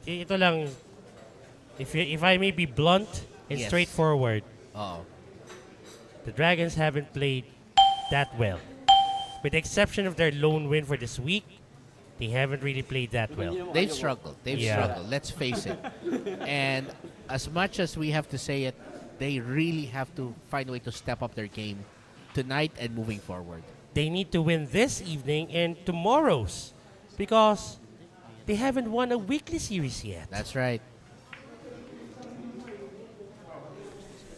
Ito lang, if I may be blunt and Yes. straightforward, the Dragons haven't played that well. With the exception of their lone win for this week, they haven't really played that well. They've struggled. They've Yeah. struggled. Let's face it. And as much as we have to say it, they really have to find a way to step up their game tonight and moving forward. They need to win this evening and tomorrow's because they haven't won a weekly series yet. That's right.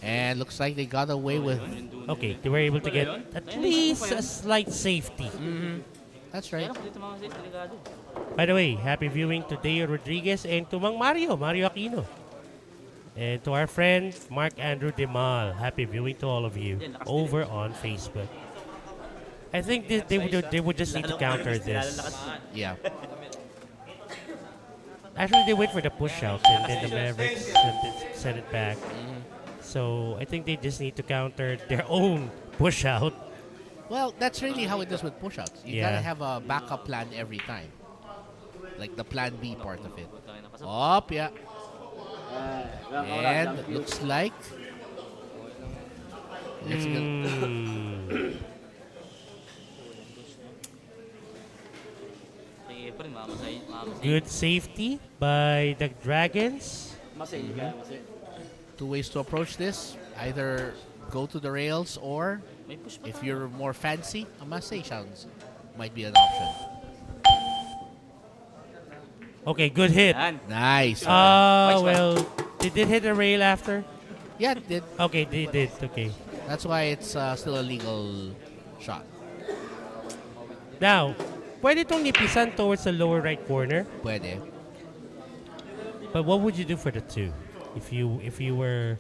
And looks like they got away with... Okay, they were able to get at least a slight safety. That's right. By the way, happy viewing to Deo Rodriguez and to Mang Mario Aquino. And to our friend, Mark Andrew Demal. Happy viewing to all of you over on Facebook. I think they would just need to counter this. Yeah. Actually, they wait for the push out and then the Mavericks sent it back. So I think they just need to counter their own push out. Well, that's really how it is with push-outs. You Yeah. gotta have a backup plan every time. Like the plan B part of it. Up, yeah. And looks like... It's gonna- Good safety by the Dragons. Two ways to approach this. Either go to the rails or, if you're more fancy, a Masay challenge might be an option. Okay, good hit. Nice. Well, they did hit a rail after. Yeah, it did. Okay, they did. Okay. That's why it's still a legal shot. Now, pwede itong nipisan towards the lower right corner. Pwede. But what would you do for the 2 if you were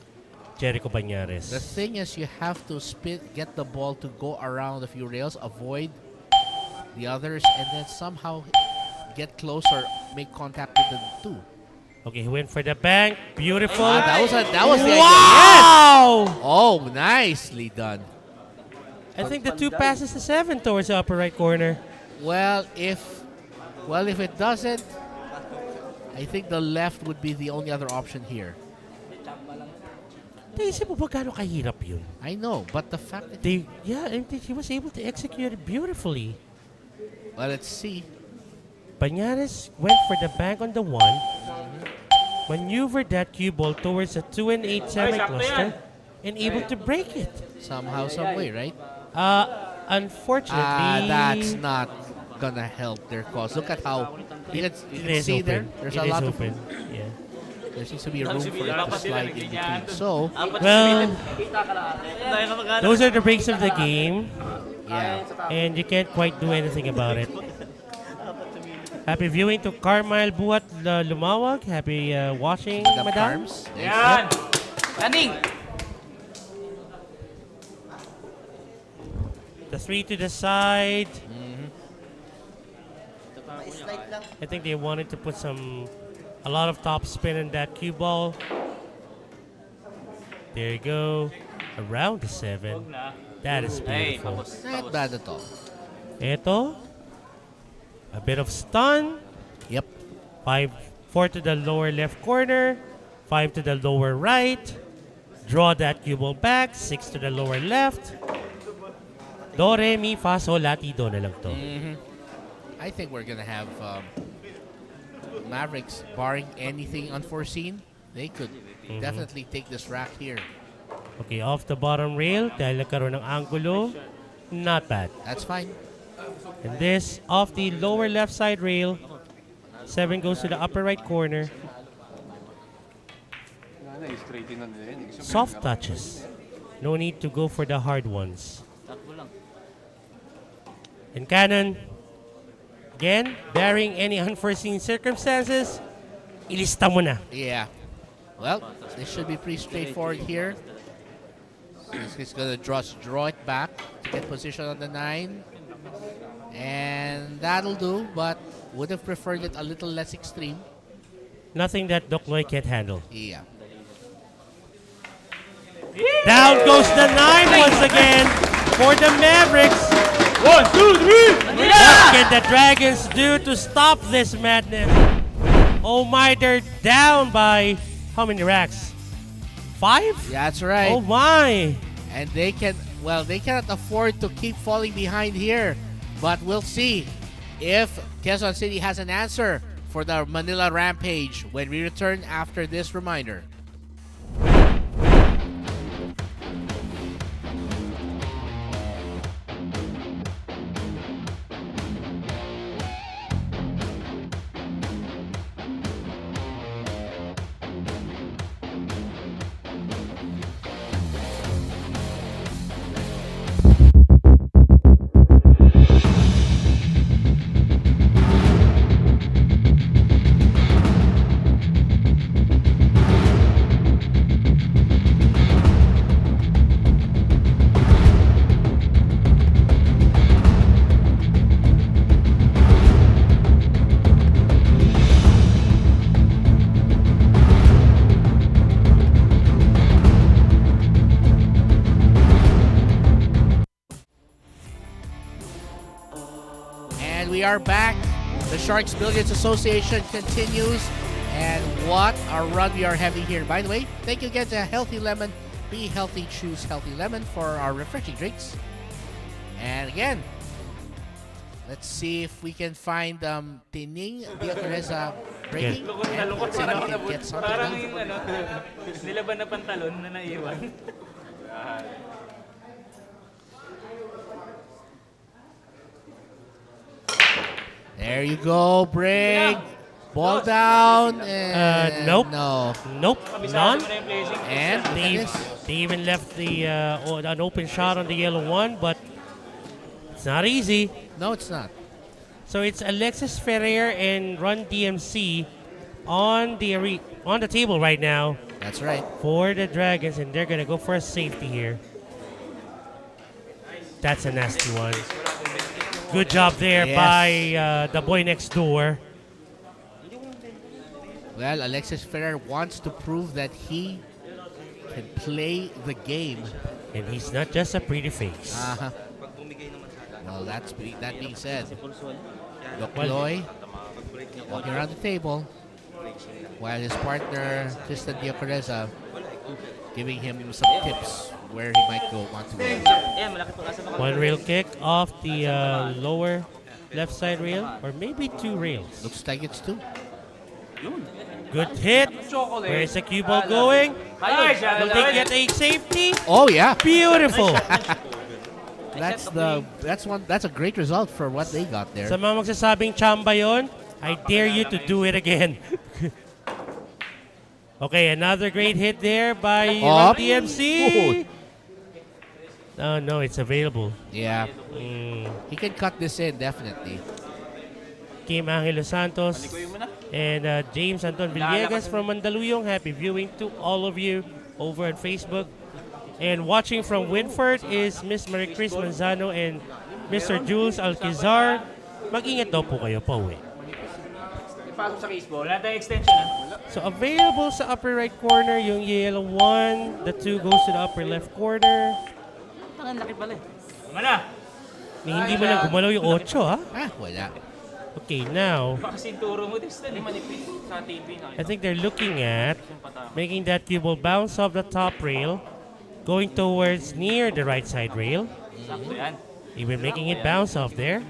Jericho Banyares? The thing is, you have to get the ball to go around a few rails, avoid the others, and then somehow get closer, make contact with the 2. Okay, he went for the bank. Beautiful. That was the idea. Wow! Yes! Oh, nicely done. I think the 2 passes the 7 towards the upper right corner. Well, if it doesn't, I think the left would be the only other option here. Naisip mo ba gaano kahirap yun? I know, but the fact that... He was able to execute it beautifully. Well, let's see. Banyares went for the bank on the 1, maneuvered that cue ball towards a 2 and 8 semi-cluster, and able to break it. Somehow, some way, right? Unfortunately, That's not gonna help their cause. Look at how you it can is see open. there. There's It a is lot open. Yeah. There seems to be room for it to slide in between. So, Well, those are the breaks of the game, yeah. and you can't quite do anything about it. Happy viewing to Carmile Buat Lumawag. Happy watching, The madam. arms. Landing! The 3 to the side. I think they wanted to put a lot of top spin in that cue ball. There you go. Around the 7. That is Hey, beautiful. tapos. Not bad at all. Ito. A bit of stun. Yep. 4 to the lower left corner. 5 to the lower right. Draw that cue ball back. 6 to the lower left. Do, re, mi, fa, sol, la, ti, do na lang to. I think we're gonna have Mavericks, barring anything unforeseen, they could definitely take this rack here. Okay, off the bottom rail dahil nagkaroon ng angulo. Not bad. That's fine. And this off the lower left side rail. 7 goes to the upper right corner. Soft touches. No need to go for the hard ones. And Cannon, again, barring any unforeseen circumstances, ilista mo na. Yeah. Well, this should be pretty straightforward here. He's gonna draw it back to get position on the 9. And that'll do, but would have preferred it a little less extreme. Nothing that Doc Noy can't handle. Yeah. Down goes the 9 once again for the Mavericks. 1, 2, 3! What can the Dragons do to stop this madness? Oh my, they're down by how many racks? 5? That's right. Oh my. And they cannot afford to keep falling behind here. But we'll see if Quezon City has an answer for the Manila Rampage when we return after this reminder. And we are back. The Sharks Billiards Association continues. And what a run we are having here. By the way, thank you again to Healthy Lemon. Be healthy, choose Healthy Lemon for our refreshing drinks. And again, let's see if we can find Tining Diacoreza breaking. And let's see if we can get something Parang done. yung nilaban na pantalon na naiwan. There you go, break. Ball down. And Nope. No. Nope, none. Kabisado mo na yung placing. And look at They, this. they even left an open shot on the yellow one, but it's not easy. No, it's not. So it's Alexis Ferrer and Run DMC on the table right now That's right. for the Dragons, and they're gonna go for a safety here. That's a nasty one. Good job there Yes. by the boy next door. Well, Alexis Ferrer wants to prove that he can play the game. And he's not just a pretty face. Uh-huh. Well, that being said, Lokloy walking around the table while his partner, Tristan Diacoreza, giving him some tips where he might want to go. One rail kick off the lower left side rail, or maybe 2 rails. Looks like it's two. Good hit. Where is the cue ball going? Will they get a safety? Oh yeah, Beautiful. that's a great result for what they got there. Sa mga magsasabing chamba yon, I dare you to do it again. Okay, another great hit there by Up. DMC. Oh no, it's available. Yeah, Mm. he can cut this in definitely. Kim Angelo Santos and James Anton Villegas from Mandaluyong. Happy viewing to all of you. over on Facebook. And watching from Winford is Miss Marie Chris Manzano and Mr. Jules Alcazar. Mag-ingat daw po kayo pa uwi. Pasok sa case ball. Wala tayong extension, ha? So available sa upper right corner yung yellow 1. The 2 goes to the upper left corner. Ang laki pala eh. Tama na. Hindi mo lang gumalaw yung 8, ha? Wala. Okay, now, Kasi turo mo, Tristan. Manipis sa TV. I think they're looking at making that cue ball bounce off the top rail, going towards near the right side rail. Sakto yan. Even making it bounce off there.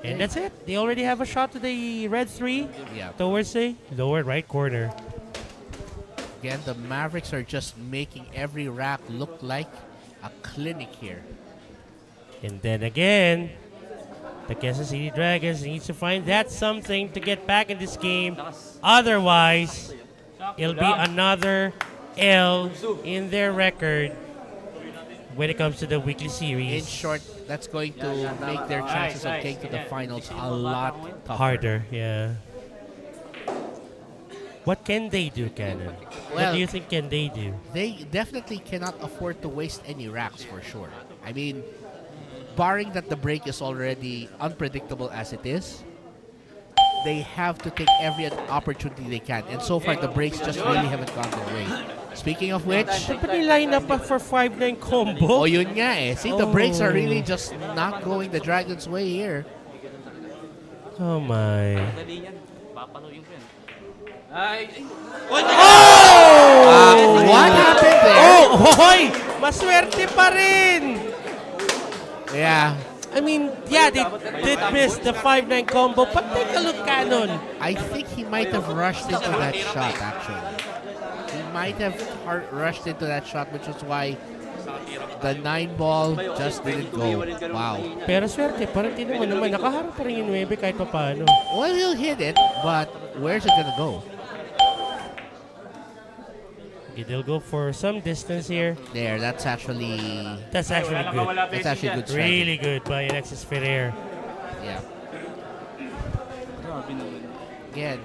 And that's it. They already have a shot to the red 3 towards the lower right corner. Again, the Mavericks are just making every rack look like a clinic here. And then again, the Kansas City Dragons needs to find that something to get back in this game. Otherwise, it'll be another L in their record when it comes to the weekly series. In short, that's going to make their chances of getting to the finals a lot tougher. Harder, yeah. What can they do, Cannon? What Well, do you think can they do? They definitely cannot afford to waste any racks for sure. I mean, barring that the break is already unpredictable as it is, they have to take every opportunity they can. And so far, the breaks just really haven't gone their way. Speaking of which, Dapat line up for 5-9 combo. oh yun nga eh. See, the breaks are really just not going the Dragons' way here. Oh my. What happened there? Oh, hoy! Maswerte pa rin! Yeah, I mean, yeah, they did miss the 5-9 combo, but take a look, Cannon. I think he might have rushed into that shot, actually. He might have rushed into that shot, which is why the 9-ball just didn't go. Wow. Pero swerte, parang tinan mo naman, nakaharap pa rin yung 9 kahit pa paano. Well, he'll hit it, but where's it gonna go? Okay, they'll go for some distance here. There, that's actually good. That's actually good striking. Really good by Alexis Ferrer. Yeah. Again,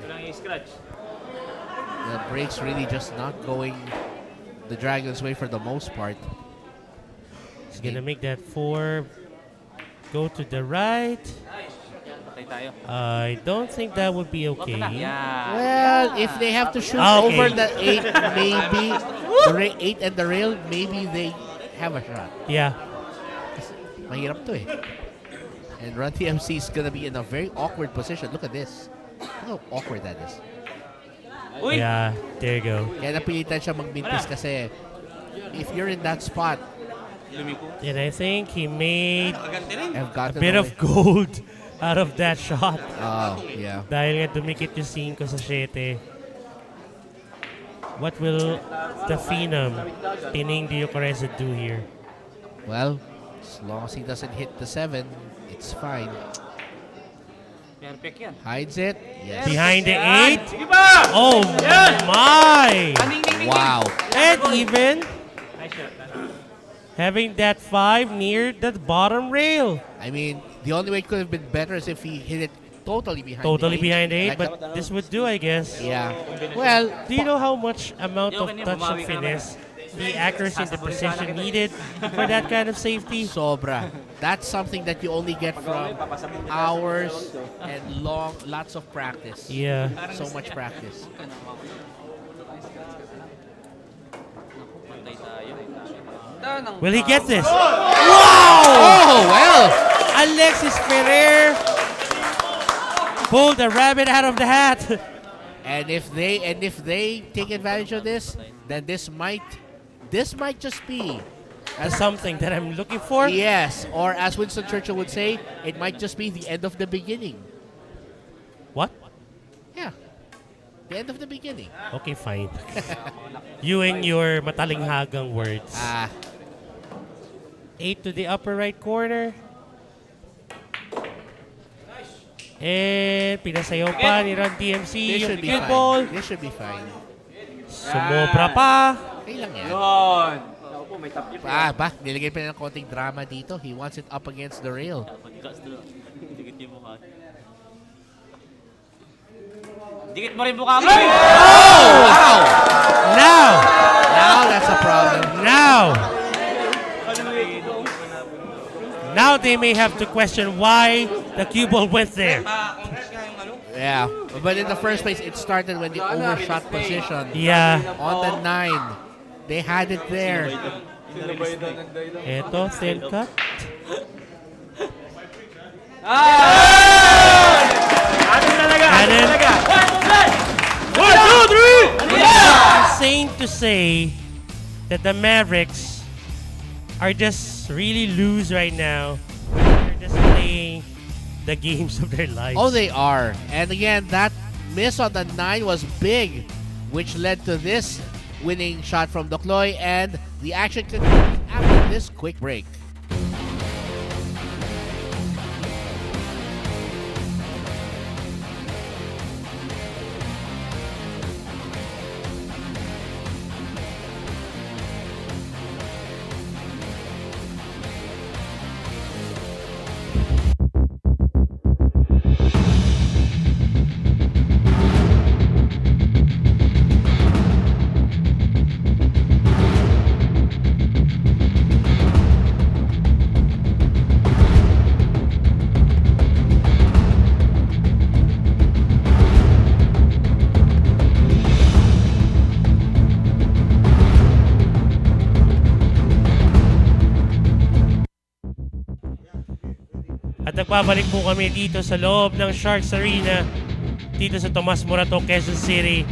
the breaks really just not going the Dragons' way for the most part. He's gonna make that 4 go to the right. I don't think that would be okay. Well, if they have to shoot Okay. over the 8, maybe the 8 and the rail, maybe they have a shot. Yeah. Mahirap to eh. And Run TMC is gonna be in a very awkward position. Look at this. Look how awkward that is. Yeah, there you go. Kaya napilitan siya magmintis kasi if you're in that spot, And I think he made have a gotten bit away. of gold out of that shot. Oh, yeah. Dahil nga dumikit yung 5 sa 7. What will the Phenom, Pining Diocoreza, do here? Well, as long as he doesn't hit the 7, it's fine. Perfect yan. Hides it. Yes. Behind the 8? Sige pa! Oh my! Wow. And even having that 5 near the bottom rail. I mean, the only way it could have been better is if he hit it totally behind Totally the 8. behind the 8, Like but this would do, I guess. yeah. Well, Do you know how much amount of touch of finesse, the accuracy and the precision needed for that kind of safety? sobra. That's something that you only get from hours and lots of practice. Yeah. So much practice. Will he get this? Oh, well. Alexis Ferrer pulled the rabbit out of the hat. And if they take advantage of this, then this might just be Something that I'm looking for. yes, or as Winston Churchill would say, it might just be the end of the beginning. What? Yeah. The end of the beginning. Okay, fine. You and your matalinghagang words. 8 to the upper right corner. And pinasayaw pa ni Run TMC This yung should be cue ball. fine. This should be fine. Sumobra pa. Okay lang yan. Yun! Ako po, may tap yun. Nilagay pa ng konting drama dito. He wants it up against the rail. Dikit mo rin mukha mo! Wow! Now, Now that's a problem. Now they may have to question why the cue ball went there. Yeah, but in the first place, it started when they overshot position. Yeah. On the 9. They had it there. Eto, thin cut. And then, 1, 2, 3! Insane to say that the Mavericks are just really loose right now. They're just playing the games of their lives. Oh, they are. And again, that miss on the 9 was big, which led to this winning shot from Dokloy, and the action continues after this quick break. At nagbabalik po kami dito sa loob ng Sharks Arena, dito sa Tomas, Morato, Quezon City.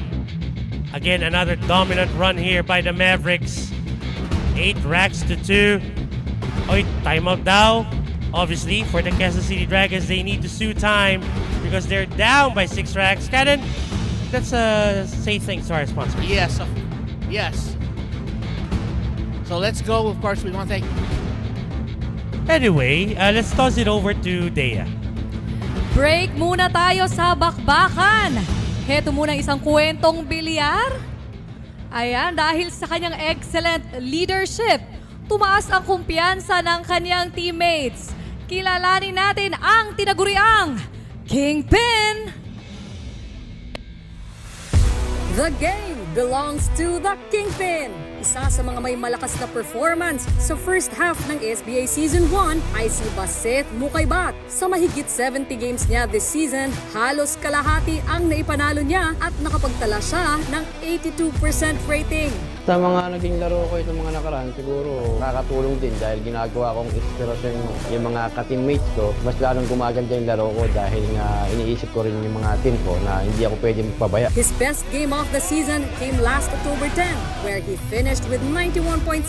Again, another dominant run here by the Mavericks. 8 racks to 2. Oy, timeout daw. Obviously, for the Quezon City Dragons, they need to sue time because they're down by 6 racks. Cannon, let's say thanks to our sponsor. Yes, yes. So let's go. Of course, we want to thank. Anyway, let's toss it over to Dea. Break muna tayo sa bakbakan. Heto muna isang kwentong bilyar. Ayan, dahil sa kanyang excellent leadership, tumaas ang kumpiyansa ng kanyang teammates. Kilalanin natin ang tinaguriang Kingpin. The game belongs to the Kingpin. Isa sa mga may malakas na performance sa first half ng SBA Season 1 ay si Baset Mukaybat. Sa mahigit 70 games niya this season, halos kalahati ang naipanalo niya at nakapagtala siya ng 82% rating. Sa mga naging laro ko itong mga nakaraan, siguro nakakatulong din dahil ginagawa kong inspirasyon yung mga ka-teammates ko. Mas lalong gumaganda yung laro ko dahil nga iniisip ko rin yung mga team ko na hindi ako pwede magpabaya. His best game of the season came last October 10, where he finished with 91.6%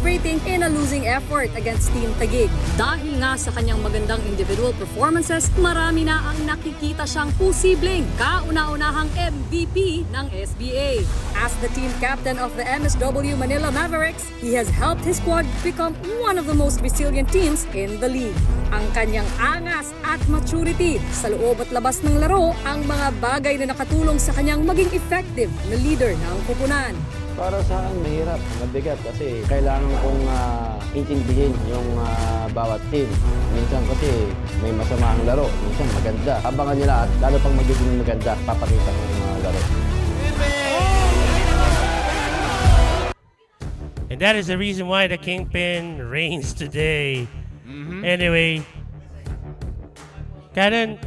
rating in a losing effort against Team Taguig. Dahil nga sa kanyang magandang individual performances, marami na ang nakikita siyang posibleng kauna-unahang MVP ng SBA. As the team captain of the MSW Manila Mavericks, he has helped his squad become one of the most resilient teams in the league. Ang kanyang angas at maturity sa loob at labas ng laro ang mga bagay na nakatulong sa kanyang maging effective na leader ng koponan. Para sa akin, mahirap, mabigat kasi kailangan kong intindihin yung bawat team. Minsan kasi may masama ang laro, minsan maganda. Abangan nila at lalo pang magiging maganda, papakita ko yung laro. And that is the reason why the Kingpin reigns today. Anyway, Cannon,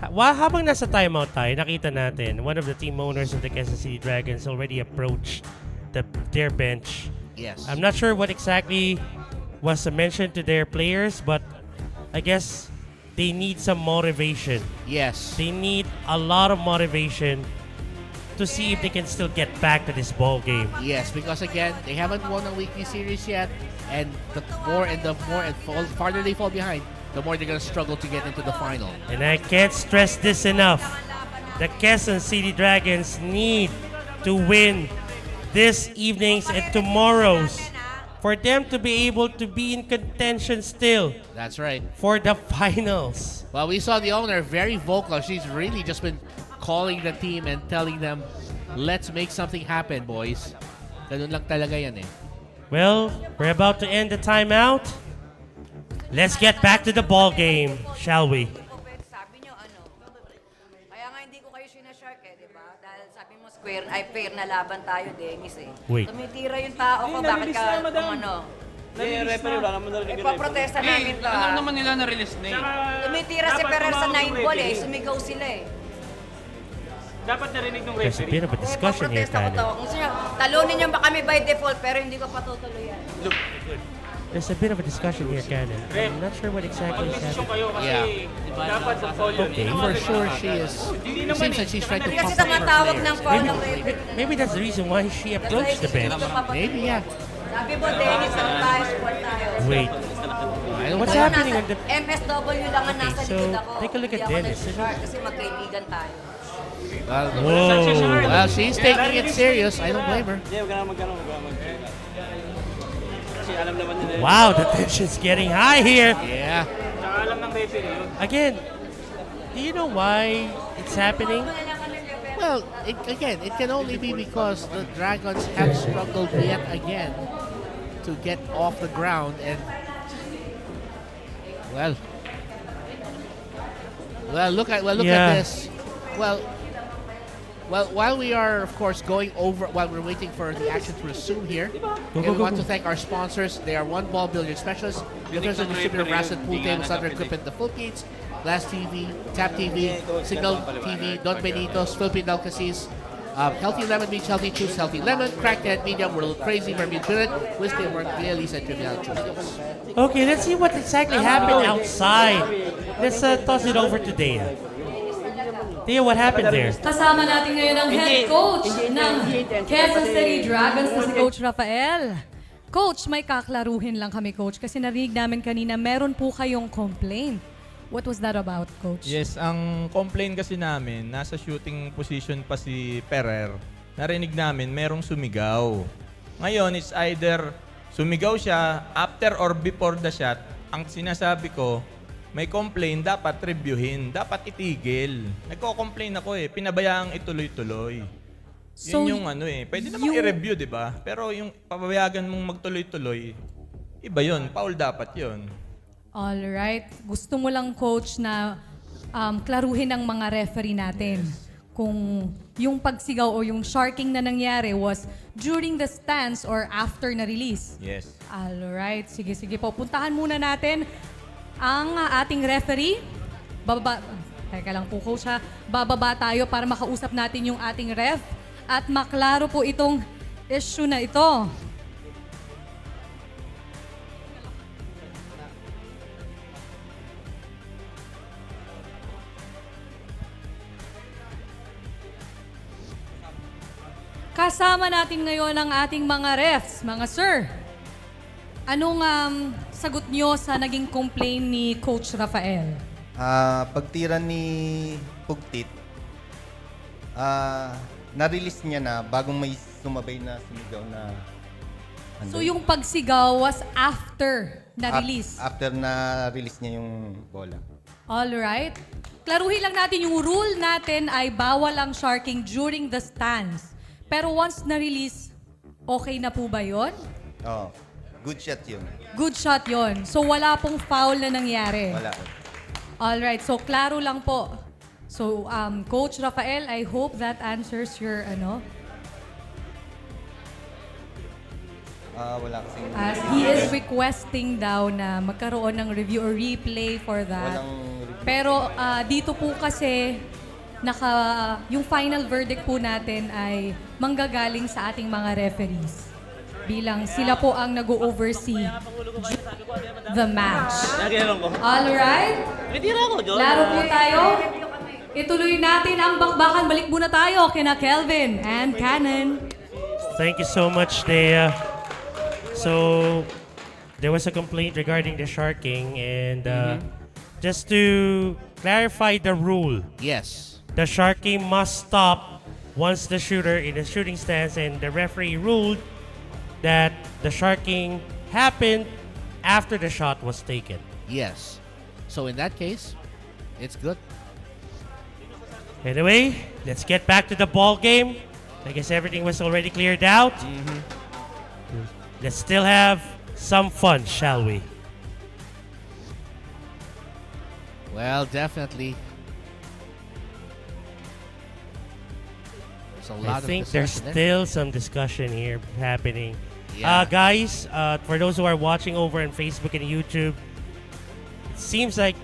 habang nasa timeout tayo, nakita natin, one of the team owners of the Quezon City Dragons already approached their bench. Yes. I'm not sure what exactly was mentioned to their players, but I guess they need some motivation. Yes. They need a lot of motivation to see if they can still get back to this ball game. Yes, because again, they haven't won a weekly series yet, and the more and farther they fall behind, the more they're gonna struggle to get into the final. And I can't stress this enough. The Quezon City Dragons need to win this evening's and tomorrow's for them to be able to be in contention still That's right. for the finals. Well, we saw the owner very vocal. She's really just been calling the team and telling them, let's make something happen, boys. Ganun lang talaga yan eh. Well, we're about to end the timeout. Let's get back to the ball game, shall we? Sabi nyo ano, kaya nga hindi ko kayo sinashark eh, di ba? Dahil sabi mo fair na laban tayo, Dennis eh. Wait. Tumitira yung tao ko, bakit ka kung ano? Ipaprotesta namin to Alam ha. naman nila na-release na eh. Tumitira si Ferrer sa 9 ball eh, sumigaw sila eh. Dapat narinig ng There's a bit of a discussion here, Ipaprotesta ko to. Cannon. Kung sino, talunin niyo ba kami by default pero hindi ko patutuloy yan. There's a bit of a discussion here, Cannon. I'm not sure what exactly is Mag-desisyon happening. kayo kasi Yeah. dapat sa foul yun. Okay. For sure, she is. It seems like she's trying to Kasi pump up her tumatawag ng players. foul Maybe, ng referee. maybe that's the reason why she approached the bench. Maybe, yeah. Sabi mo, Dennis, ano tayo, squad tayo. Wait, I don't what's blame her. happening on the... MSW lang ang nasa so, likod ako. take a look at Hindi ako Dennis. nag-shark kasi magkaibigan tayo. Whoa. Well, she's taking it serious. I don't blame her. Wow, the tension's getting high here. Yeah. Tsaka alam ng referee yun. Again, do you know why it's happening? Well, again, it can only be because the Dragons have struggled yet again to get off the ground and look at Yeah. this. Well, while we are of course going over while we're waiting for the action to resume here, we want to thank our sponsors. They are One Ball Billiard Specialists, the official distributor of Raset Pool Tables under equipment in the Philippines, Glass TV, Tap TV, Signal TV, Don Benito's, Philippine Delicacies, Healthy Lemon Beach, Healthy Juice, Healthy Lemon, Crackhead Medium, World Crazy, Bermuda Billet, Whiskey, Clear Lisa, Trivial Juice. Okay, let's see what exactly happened outside. Let's toss it over to Dea. Dea, what happened there? Kasama natin ngayon ang head coach ng Quezon City Dragons na si Coach Rafael. Coach, may kaklaruhin lang kami, Coach, kasi narinig namin kanina meron po kayong complaint. What was that about, Coach? Yes, ang complaint kasi namin, nasa shooting position pa si Ferrer. Narinig namin, merong sumigaw. Ngayon, it's either sumigaw siya after or before the shot. Ang sinasabi ko, may complaint, dapat reviewin, dapat itigil. Nagko-complain ako pinabayaang ituloy-tuloy. So, Yun yung pwede namang i-review, di ba? Pero yung pabayagan mong magtuloy-tuloy, iba yun, foul dapat yun. Alright. Gusto mo lang, Coach, na klaruhin ng mga referee natin kung yung pagsigaw o yung sharking na nangyari was during the stance or after na release. Yes. Alright. Sige po. Puntahan muna natin ang ating referee. Teka lang po, Coach, ha. Bababa tayo para makausap natin yung ating ref at maklaro po itong issue na ito. Kasama natin ngayon ang ating mga refs, mga sir. Anong sagot nyo sa naging complaint ni Coach Rafael? Pagtira ni Pugtit, na-release niya na bagong may sumabay na sumigaw na... So yung pagsigaw was after na-release? After na-release niya yung bola. Alright. Klaruhin lang natin yung rule natin ay bawal ang sharking during the stance. Pero once na-release, okay na po ba yun? Oh, good shot yun. Good shot yon. So wala pong foul na nangyari? Wala. Alright, so klaro lang po. So, Coach Rafael, I hope that answers your Wala kasing... As he is requesting daw na magkaroon ng review or replay for that. Walang review. Pero dito po kasi, yung final verdict po natin ay manggagaling sa ating mga referees. Bilang sila po ang nag-oversee the match. Alright? Laro po tayo. Ituloy natin ang bakbakan. Balik muna tayo kina Kelvin and Cannon. Thank you so much, Dea. So, there was a complaint regarding the sharking, and just to clarify the rule, Yes. the sharking must stop once the shooter in the shooting stance, and the referee ruled that the sharking happened after the shot was taken. Yes. So in that case, it's good. Anyway, let's get back to the ball game. I guess everything was already cleared out. Let's still have some fun, shall we? Well, definitely. There's a I lot of think there's discussion there. still some discussion here happening. Yeah. Guys, for those who are watching over on Facebook and YouTube, it seems like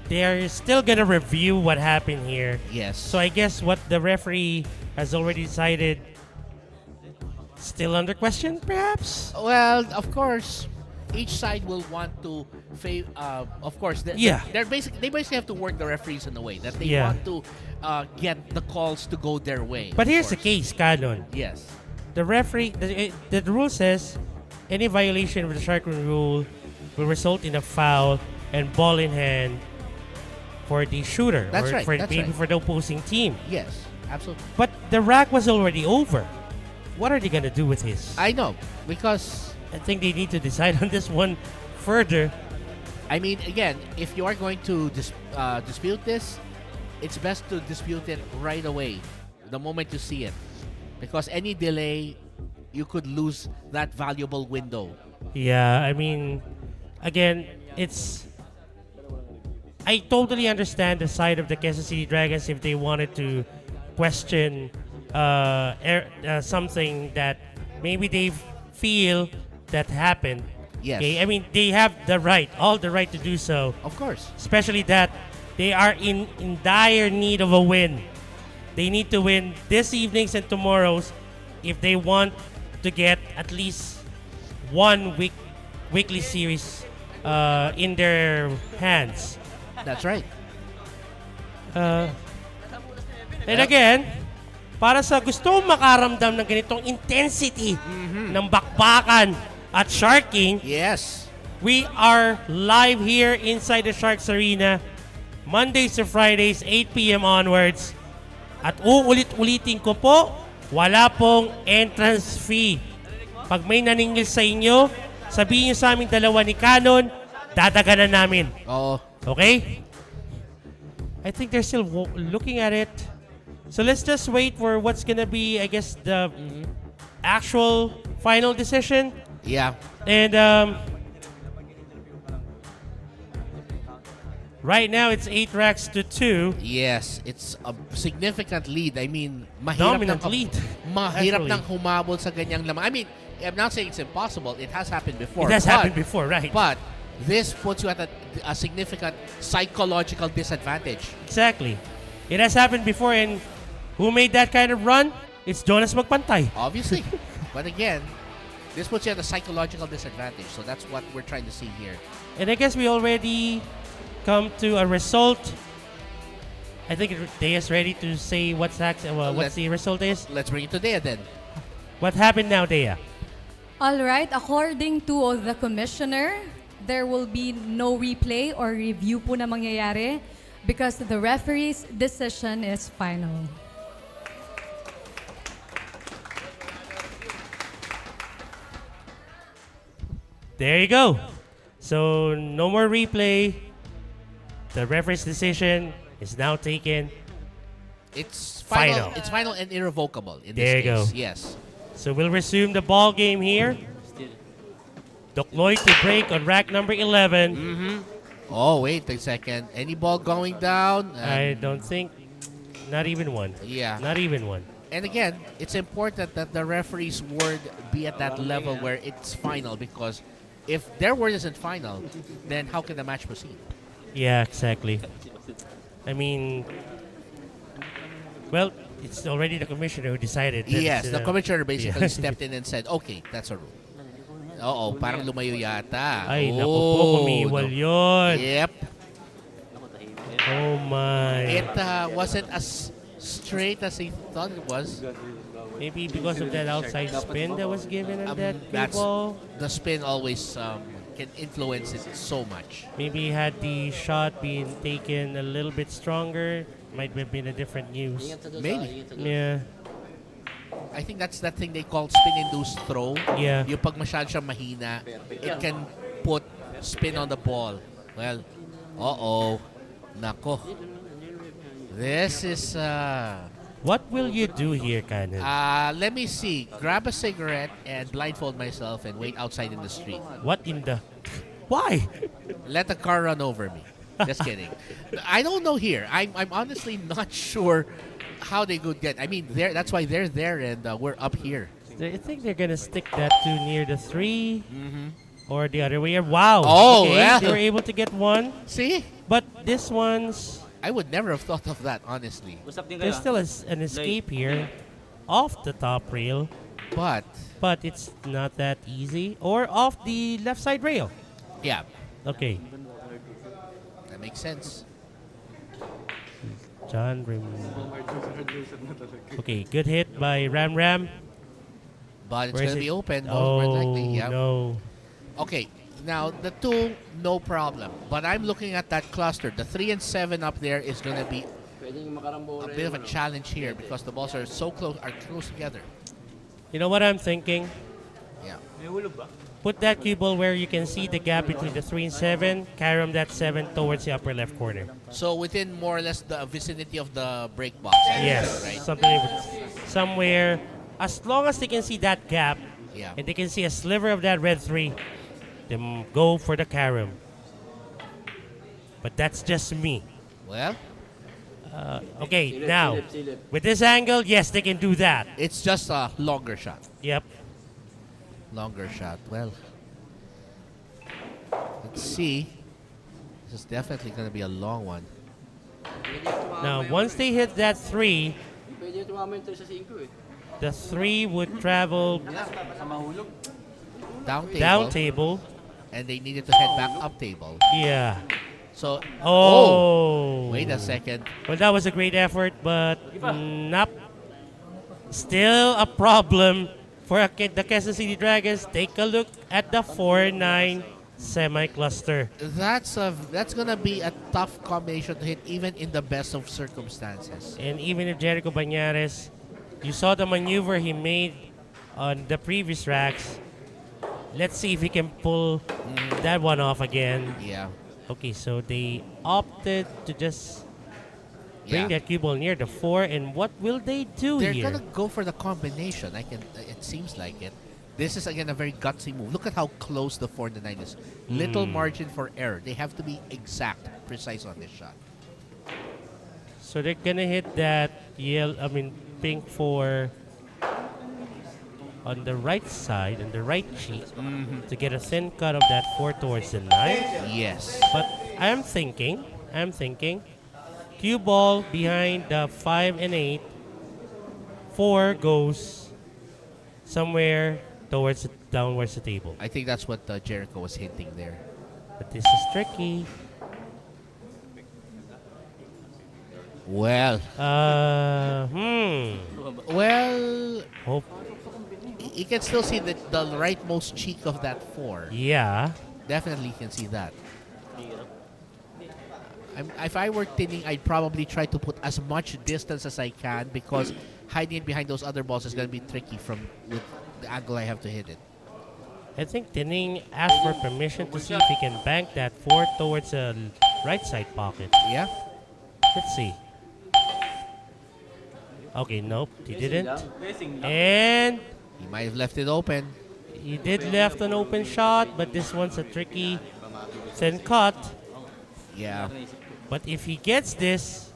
they're still gonna review what happened here. Yes. So I guess what the referee has already decided still under question, perhaps? Well, of course, each side will want to of course, Yeah. they basically have to work the referees in a way that they Yeah. want to get the calls to go their way. But of here's the course. case, Canon. Yes. The referee, the rule says any violation of the strike rule will result in a foul and ball in hand for the shooter. That's or right, For, that's maybe right. for the opposing team. Yes. Absolutely. But the rack was already over. What are they gonna do with this? I know, because I think they need to decide on this one further. I mean, again, if you are going to dispute this, it's best to dispute it right away, the moment you see it, because any delay, you could lose that valuable window. Yeah, I mean, again, I totally understand the side of the Kansas City Dragons if they wanted to question something that maybe they feel that happened. Yes. Okay, I mean, they have all the right to do so, Of course. especially that they are in dire need of a win. They need to win this evening's and tomorrow's if they want to get at least one weekly series in their hands. That's right. And again, para sa gustong makaramdam ng ganitong intensity ng bakbakan at sharking, Yes. we are live here inside the Sharks Arena, Mondays to Fridays, 8 p.m. onwards. At uulit-ulitin ko po, wala pong entrance fee. Pag may naningil sa inyo, sabihin nyo sa aming dalawa ni Canon, dadaganan namin. Oh, Okay? I think they're still looking at it. So let's just wait for what's gonna be, I guess, the actual final decision. yeah. And right now it's 8 racks to 2. Yes, it's a significant lead. I mean, Dominant lead, Mahirap actually. nang humabol sa ganyang lamang. I mean, I'm not saying it's impossible. It has happened before. It has but- happened before, right? But this puts you at a significant psychological disadvantage. Exactly. It has happened before, and who made that kind of run? It's Jonas Magpantay. Obviously. But again, this puts you at a psychological disadvantage. So that's what we're trying to see here. And I guess we already come to a result. I think Dea's ready to say what's the result is. Let's bring it to Dea then. What happened now, Dea? All right, according to the commissioner, there will be no replay or review po na mangyayari because the referee's decision is final. There you go. So no more replay. The referee's decision is now taken. It's Final. final. It's final and irrevocable in There this you case. go. Yes. So we'll resume the ball game here. Dokloy to break on rack number 11. Oh, wait a second. Any ball going down? I don't think. Not even one. Yeah. Not even one. And again, it's important that the referee's word be at that level where it's final, because if their word isn't final, then how can the match proceed? Yeah, exactly. I mean, well, it's already the commissioner who decided. that, Yes, the commissioner basically yeah. stepped in and said, okay, that's a rule. Oo, parang lumayo yata. Ay, naku po, Oh, kumiwal no. yun. Yep. Oh my. It wasn't as straight as he thought it was. Maybe because of that outside spin that was given on that cue That's ball. the spin always can influence it so much. Maybe had the shot been taken a little bit stronger, might have been a different news. Maybe. Yeah. I think that's that thing they call spin-induced throw. Yeah. Yung pag masyado siyang mahina, it can put spin on the ball. Well, nako. This is What will you do here, Canon? let me see. Grab a cigarette and blindfold myself and wait outside in the street. What in the... Why? Let the car run over me. Just kidding. I don't know here. I'm honestly not sure how they could get. I mean, that's why they're there and we're up here. I think they're gonna stick that to near the 3 or the other way. Wow. Oh, okay. yeah. They were able to get one, See? but this one's I would never have thought of that, honestly. there's still an escape here off the top rail, But, but it's not that easy. Or off the left side rail. yeah, Okay. that makes sense. John Okay, good hit by Ram. But it's Where is going to be it? open, most likely. Yeah. No. Okay, now the 2, no problem. But I'm looking at that cluster. The 3 and 7 up there is going to be a bit of a challenge here because the balls are so close, together. You know what I'm thinking? Yeah. Put that cue ball where you can see the gap between the 3 and 7. Carom that 7 towards the upper left corner. So within more or less the vicinity of the break box. Yes, Right. something somewhere. As long as they can see that gap Yeah. and they can see a sliver of that red 3, then go for the carom. But that's just me. Well, Okay, now with this angle, yes, they can do that. it's just a longer shot. Yep. Longer shot. Well, let's see. This is definitely going to be a long one. Now, once they hit that 3, the 3 would travel down table. And they needed to head back up table. Yeah. So, Oh. wait a second. Well, that was a great effort, but nope. Still a problem for the Quezon City Dragons. Take a look at the 4-9 semi-cluster. That's gonna be a tough combination to hit even in the best of circumstances. And even if Jericho Banyares, you saw the maneuver he made on the previous racks. Let's see if he can pull that one off again. Yeah. Okay, so they opted to just bring Yeah. that cue ball near the 4, and what will they do They're here? gonna go for the combination. It seems like it. This is again a very gutsy move. Look at how close the 4 and the 9 is. Little margin for error. They have to be exact, precise on this shot. So they're gonna hit that pink 4 on the right side, on the right cheek, to get a thin cut of that 4 towards the 9. Yes. But I'm thinking, cue ball behind the 5 and 8, 4 goes somewhere downwards the table. I think that's what Jericho was hinting there. But this is tricky. Well, well, Hope. you can still see the rightmost cheek of that 4. Yeah. Definitely can see that. If I were thinning, I'd probably try to put as much distance as I can because hiding it behind those other balls is going to be tricky with the angle I have to hit it. I think Tining asked for permission to see if he can bank that 4 towards the right side pocket. Yeah? Let's see. Okay, nope, he didn't. And He might have left it open. he did left an open shot, but this one's a tricky thin cut. Yeah. But if he gets this,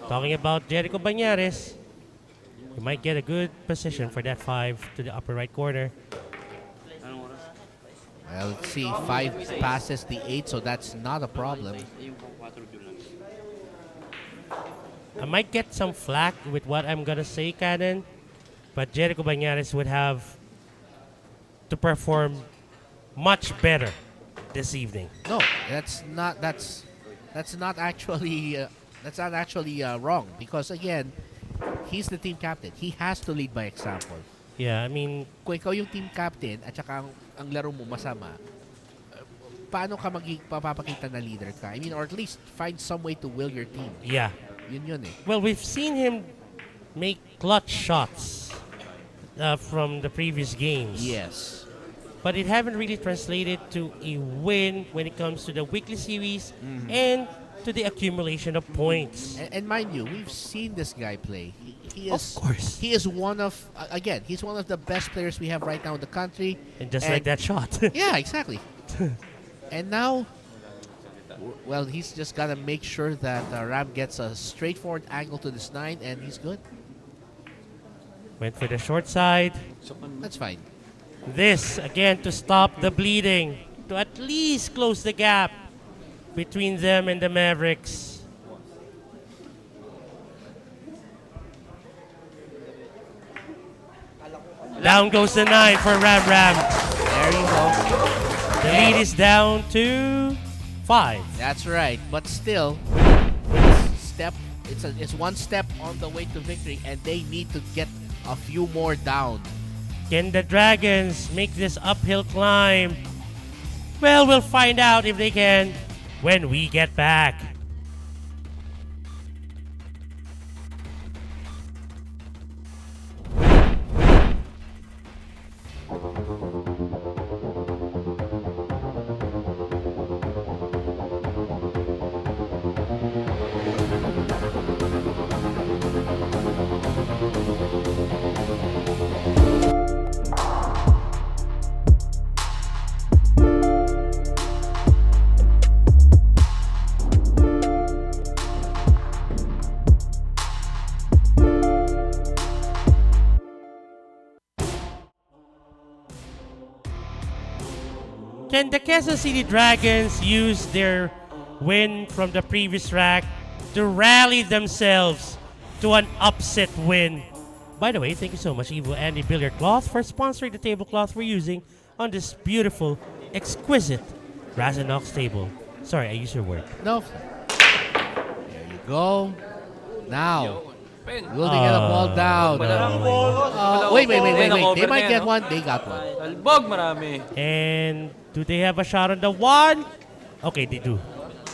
talking about Jericho Banyares, he might get a good position for that 5 to the upper right corner. Well, let's see. 5 passes the 8, so that's not a problem. I might get some flack with what I'm gonna say, Cannon, but Jericho Banyares would have to perform much better this evening. No, that's not actually wrong because again, he's the team captain. He has to lead by example. Yeah, I mean, Kung ikaw yung team captain at saka ang laro mo masama, paano ka papapakita na leader ka? I mean, or at least find some way to will your team. yeah. Yun eh. Well, we've seen him make clutch shots from the previous games. Yes. But it haven't really translated to a win when it comes to the weekly series and to the accumulation of points. And mind you, we've seen this guy play. He is, Of course. He is one of, again, he's one of the best players we have right now in the country. And just like that shot. Yeah, exactly. And now, Well, he's just got to make sure that Ram gets a straightforward angle to this 9, and he's good. Went for the short side. That's fine. This, again, to stop the bleeding. To at least close the gap between them and the Mavericks. Down goes the 9 for Ram Ram. There you go. The lead is down to 5. That's right. But still, it's one step on the way to victory, and they need to get a few more down. Can the Dragons make this uphill climb? Well, we'll find out if they can when we get back. Can the Quezon City Dragons use their win from the previous rack to rally themselves to an upset win? By the way, thank you so much, Evo Andy Billiard Cloth, for sponsoring the tablecloth we're using on this beautiful, exquisite Razanox table. Sorry, I used your word. No. There you go. Now, will they get a ball down? Wait. They might get one. They got one. Albog marami. And do they have a shot on the 1? Okay, they do.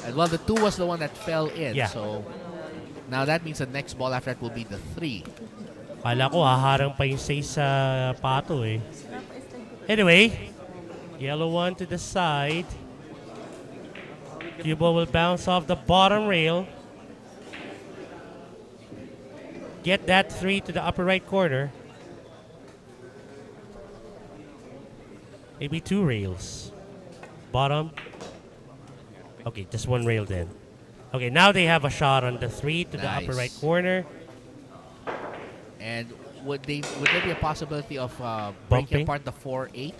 And well, the 2 was the one that fell in. Yeah. So now that means the next ball after that will be the 3. Kala ko haharang pa yung 6 sa pato eh. Anyway, yellow 1 to the side. Cue ball will bounce off the bottom rail. Get that 3 to the upper right corner. Maybe 2 rails. Bottom. Okay, just 1 rail then. Okay, now they have a shot on the 3 to the upper right corner. And would there be a possibility of Bumping? breaking apart the 4-8?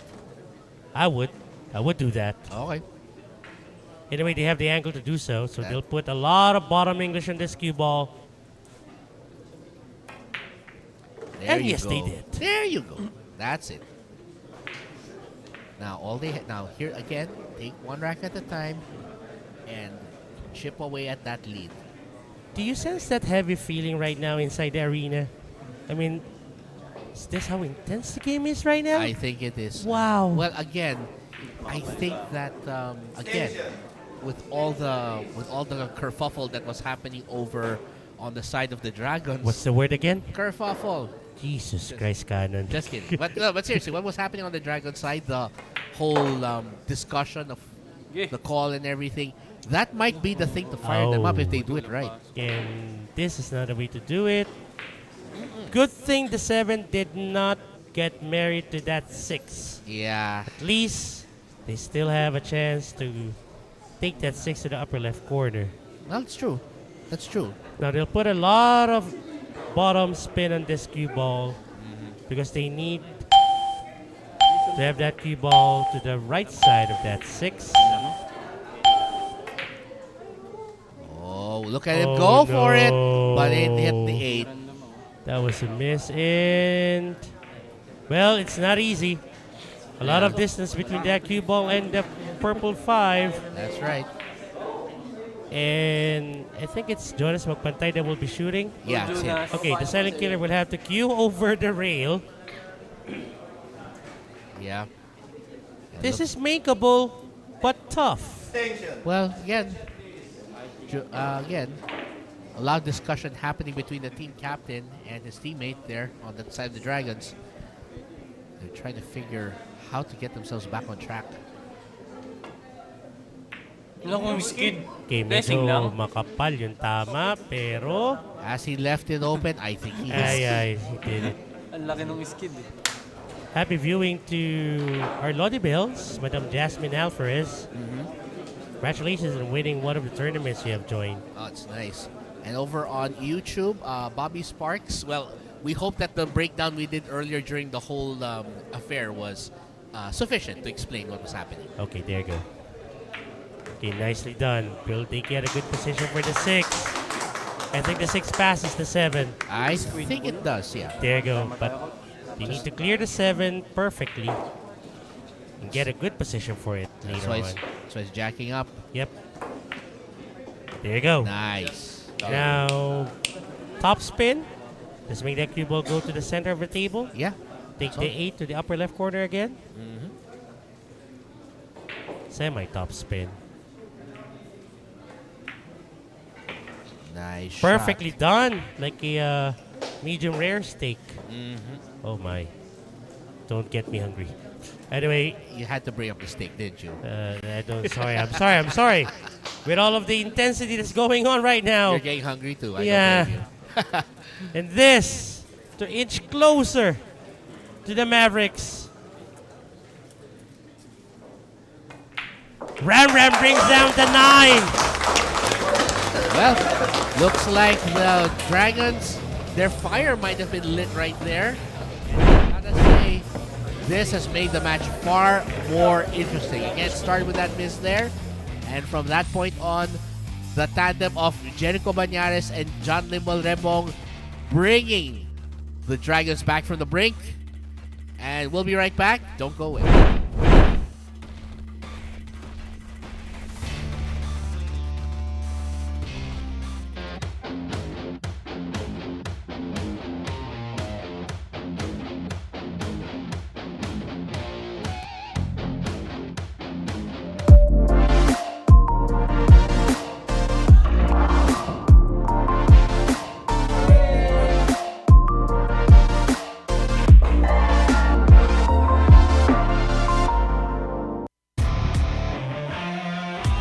I would do that. Okay. Anyway, they have the angle to do so, so they'll put a lot of bottom English on this cue ball. There And you yes, go. they did. There you go. That's it. Now now here again, take 1 rack at a time and chip away at that lead. Do you sense that heavy feeling right now inside the arena? I mean, is this how intense the game is right now? I think it is. Wow. Well, again, I think that again, with all the kerfuffle that was happening over on the side of the Dragons. What's the word again? Kerfuffle. Jesus Christ, Canon. Just kidding. But seriously, what was happening on the Dragon side? The whole discussion of the call and everything. That might be the thing to fire them up if they do it right. And this is not a way to do it. Good thing the 7 did not get married to that 6. Yeah. At least they still have a chance to take that 6 to the upper left corner. Well, it's true. That's true. Now they'll put a lot of bottom spin on this cue ball because they need to have that cue ball to the right side of that 6. Oh, look at him go for it, but it hit the 8. That was a miss, and well, it's not easy. A lot of distance between that cue ball and the purple 5. That's right. And I think it's Jonas Magpantay that will be shooting. Yeah, it's him. Okay, the silent killer will have to cue over the rail. Yeah. This is makeable, but tough. Well, again, a lot of discussion happening between the team captain and his teammate there on the side of the Dragons. They're trying to figure how to get themselves back on track. Okay, medyo makapal yung tama, pero as he left it open, I think he he did it. Ang laki ng skid. Happy viewing to our Lodi Bells, Madam Jasmine Alvarez. Congratulations on winning one of the tournaments you have joined. Oh, it's nice. And over on YouTube, Bobby Sparks, well, we hope that the breakdown we did earlier during the whole affair was sufficient to explain what was happening. Okay, there you go. Okay, nicely done. Bill Dickey had a good position for the 6. I think the 6 passes the 7. I think it does, yeah. There you go. But you need to clear the 7 perfectly and get a good position for it later on. So he's jacking up. Yep. There you go. Nice. Now, top spin. Let's make that cue ball go to the center of the table. Yeah. Take the 8 to the upper left corner again. Semi-top spin. Nice Perfectly shot. done. Like a medium rare steak. Oh my. Don't get me hungry. Anyway, You had to bring up the steak, didn't you? I don't. Sorry, I'm sorry. With all of the intensity that's going on right now. You're getting hungry too. I Yeah. don't blame you. And this to inch closer to the Mavericks. Ram brings down the 9. Well, looks like the Dragons, their fire might have been lit right there. Gotta say, this has made the match far more interesting. Again, started with that miss there. And from that point on, the tandem of Jericho Banyares and John Limbal Rembong bringing the Dragons back from the brink. And we'll be right back. Don't go away.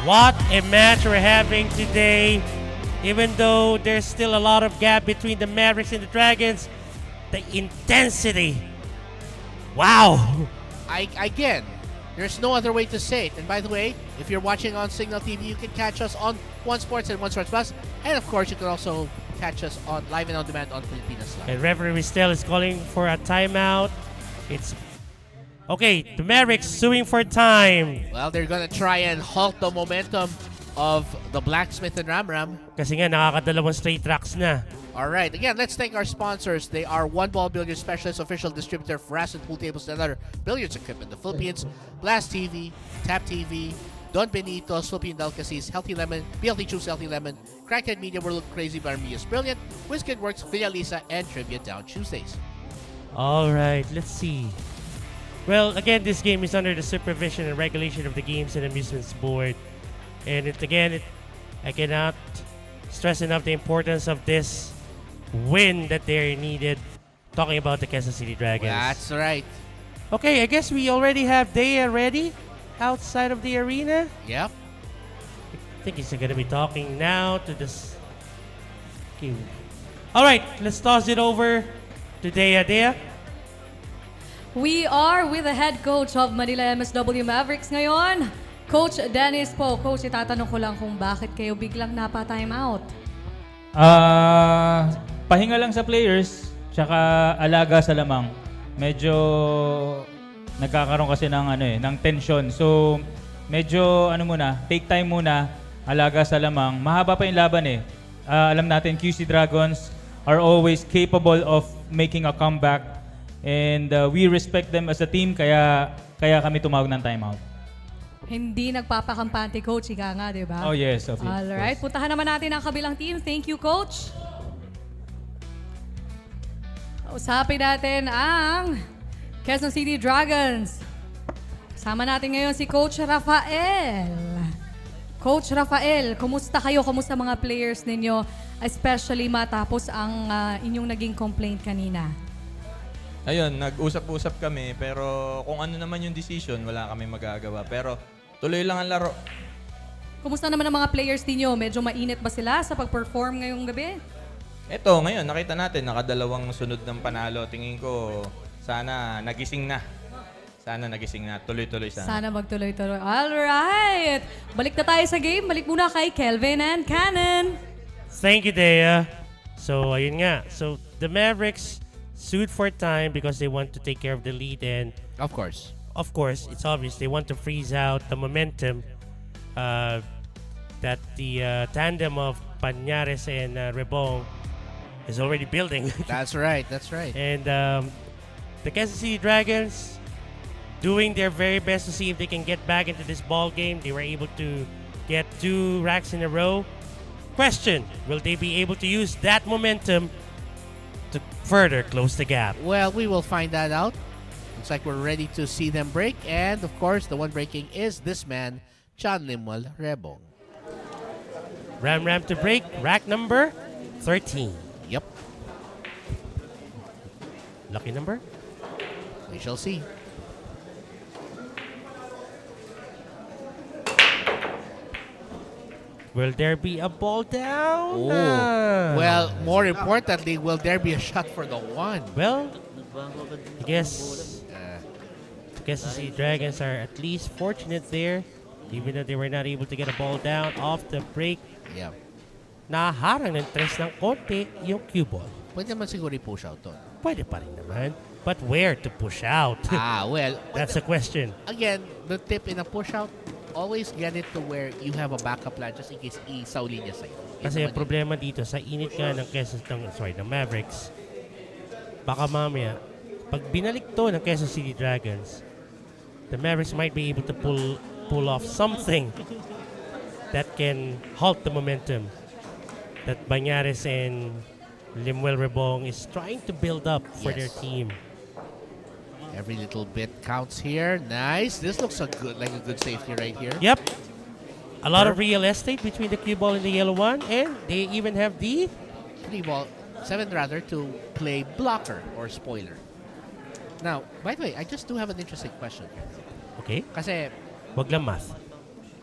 What a match we're having today. Even though there's still a lot of gap between the Mavericks and the Dragons, the intensity. Wow. Again, there's no other way to say it. And by the way, if you're watching on Signal TV, you can catch us on One Sports and One Sports Plus. And of course, you can also catch us on live and on demand on Pilipinas Live. And referee Ristel is calling for a timeout. It's okay. The Mavericks suing for time. Well, they're gonna try and halt the momentum of the Blacksmith and Ramram. Kasi nga nakakadalawang straight tracks na. All right, again, let's thank our sponsors. They are One Ball Billiards Specialist, official distributor for brass and pool tables and other billiards equipment in the Philippines. Blast TV, Tap TV, Don Benito's Philippine Delicacies, Healthy Lemon, BLT Choose Healthy Lemon, Crackhead Media World Crazy Barmia's Brilliant, Whisket Works, Villa Lisa, and Trivia Down Tuesdays. All right, let's see. Well, again, this game is under the supervision and regulation of the Games and Amusements Board. And I cannot stress enough the importance of this win that they needed. Talking about the Quezon City Dragons. That's right. Okay, I guess we already have Dea ready outside of the arena. Yep. I think he's going to be talking now to this. Okay. All right, let's toss it over to Dea. Dea? We are with the head coach of Manila MSW Mavericks ngayon. Coach Dennis po. Coach, itatanong ko lang kung bakit kayo biglang napa-time out. Pahinga lang sa players, tsaka alaga sa lamang. Medyo nagkakaroon kasi ng tension. So, medyo take time muna, alaga sa lamang. Mahaba pa yung laban eh. Alam natin, QC Dragons are always capable of making a comeback. And we respect them as a team, kaya kami tumawag ng timeout. Hindi nagpapakampante, Coach. Ika nga, di ba? Oh yes, of course. Alright, puntahan naman natin ang kabilang team. Thank you, Coach. Usapin natin ang Quezon City Dragons. Kasama natin ngayon si Coach Rafael. Coach Rafael, kumusta kayo? Kumusta mga players ninyo? Especially matapos ang inyong naging complaint kanina. Ayun, nag-usap-usap kami, pero kung ano naman yung decision, wala kami magagawa. Pero tuloy lang ang laro. Kumusta naman ang mga players ninyo? Medyo mainit ba sila sa pag-perform ngayong gabi? Eto, ngayon, nakita natin, nakadalawang sunod ng panalo. Tingin ko, sana nagising na Sana nagising na. Tuloy-tuloy sana. Sana magtuloy-tuloy. Alright! Balik na tayo sa game. Balik muna kay Kelvin and Cannon. Thank you, Dea. So, ayun nga. So, the Mavericks sued for time because they want to take care of the lead, and Of course. of course, it's obvious they want to freeze out the momentum that the tandem of Pañares and Rebong is already building. That's right. That's right. And the Kansas City Dragons doing their very best to see if they can get back into this ball game. They were able to get 2 racks in a row. Question, will they be able to use that momentum to further close the gap? Well, we will find that out. Looks like we're ready to see them break. And of course, the one breaking is this man, John Limuel Rebong. Ram to break, rack number 13. Yep. Lucky number? We shall see. Will there be a ball down? Well, more importantly, will there be a shot for the one? Well, I guess the Kansas City Dragons are at least fortunate there, even though they were not able to get a ball down off the break. Yeah. Naharang ng tres ng konti yung cue ball. Pwede naman siguro i-push out doon. Pwede pa rin naman. But where to push out? Well, That's a question. again, the tip in a push out, always get it to where you have a backup plan just in case isauli niya sa'yo. Kasi ang problema dito, sa init nga ng ng Mavericks, baka mamaya, pag binalik to ng Quezon City Dragons, the Mavericks might be able to pull off something that can halt the momentum that Bañares and Limuel Rebong is trying to build up for their Yes. team. Every little bit counts here. Nice. This looks like a good safety right here. Yep. A lot of real estate between the cue ball and the yellow one, and they even have the 7 rather, to play blocker or spoiler. Now, by the way, I just do have an interesting question here. okay. Kasi, Wag lang math.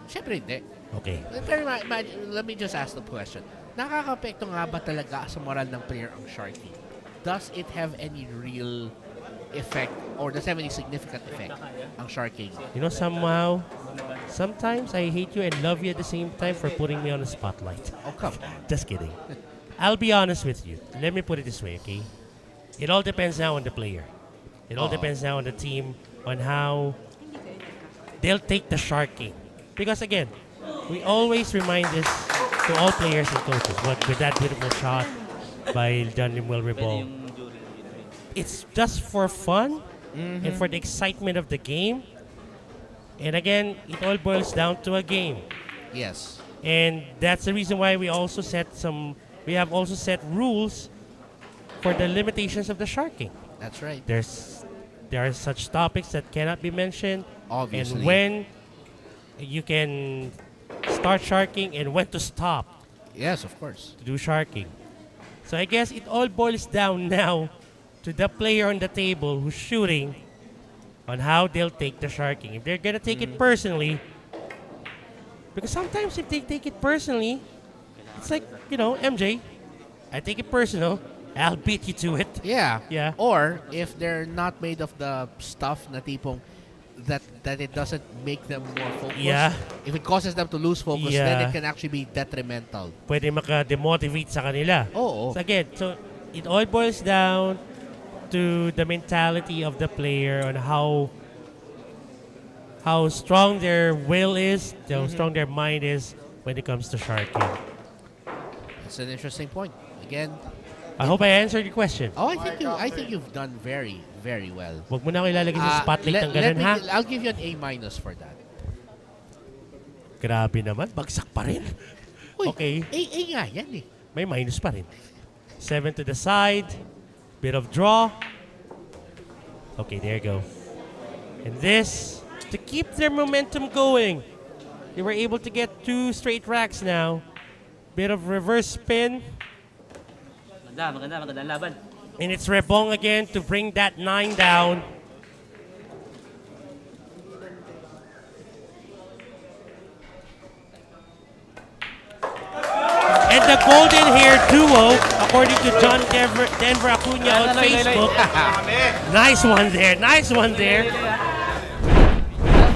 syempre hindi. Okay. Pero let me just ask the question. Nakaka-apekto nga ba talaga sa moral ng player ang sharking? Does it have any real effect or does it have any significant effect ang sharking? You know, sometimes I hate you and love you at the same time for putting me on the spotlight. Oh, come on. Just kidding. I'll be honest with you. Let me put it this way, okay? It all depends now on the player. It all depends now on the team, on how they'll take the sharking. Because again, we always remind this to all players and coaches. With that beautiful shot by John Limuel Rebong, it's just for fun and for the excitement of the game. And again, it all boils down to a game. Yes. And that's the reason why we have also set rules for the limitations of the sharking. That's right. There are such topics that cannot be mentioned, Obviously. and when you can start sharking and when to stop Yes, of course. to do sharking. So I guess it all boils down now to the player on the table who's shooting on how they'll take the sharking. If they're gonna take it personally, because sometimes if they take it personally, it's like, MJ, I take it personal, I'll beat you to it. Yeah. Yeah. Or if they're not made of the stuff na tipong that it doesn't make them more focused. Yeah. If it causes them to lose focus, Yeah. then it can actually be detrimental. Pwede maka-demotivate sa kanila. Oo. So again, it all boils down to the mentality of the player on how strong their will is, how strong their mind is when it comes to sharking. That's an interesting point. Again, I hope I answered your question. I think you've done very, very well. Huwag mo na ako ilalagay sa spotlight ng ganun, ha? I'll give you an A- for that. Grabe naman, bagsak pa rin. Uy, Okay. A nga yan eh. May minus pa rin. 7 to the side. Bit of draw. Okay, there you go. And this, to keep their momentum going, they were able to get 2 straight racks now. Bit of reverse spin. Maganda laban. And it's Rebong again to bring that 9 down. And the golden hair duo, according to John Denver Acuna on Facebook. Nice one there.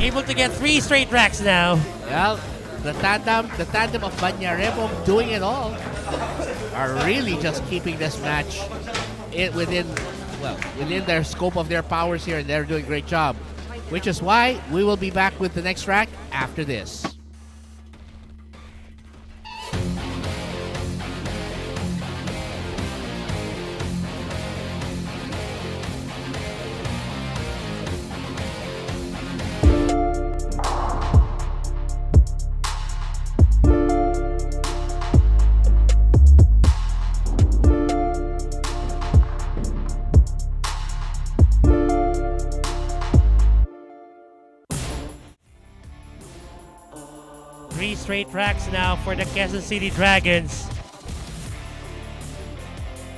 able to get 3 straight racks now. Well, the tandem of Banyarebong doing it all are really just keeping this match within their scope of their powers here, and they're doing a great job. Which is why we will be back with the next rack after this. Straight racks now for the Quezon City Dragons.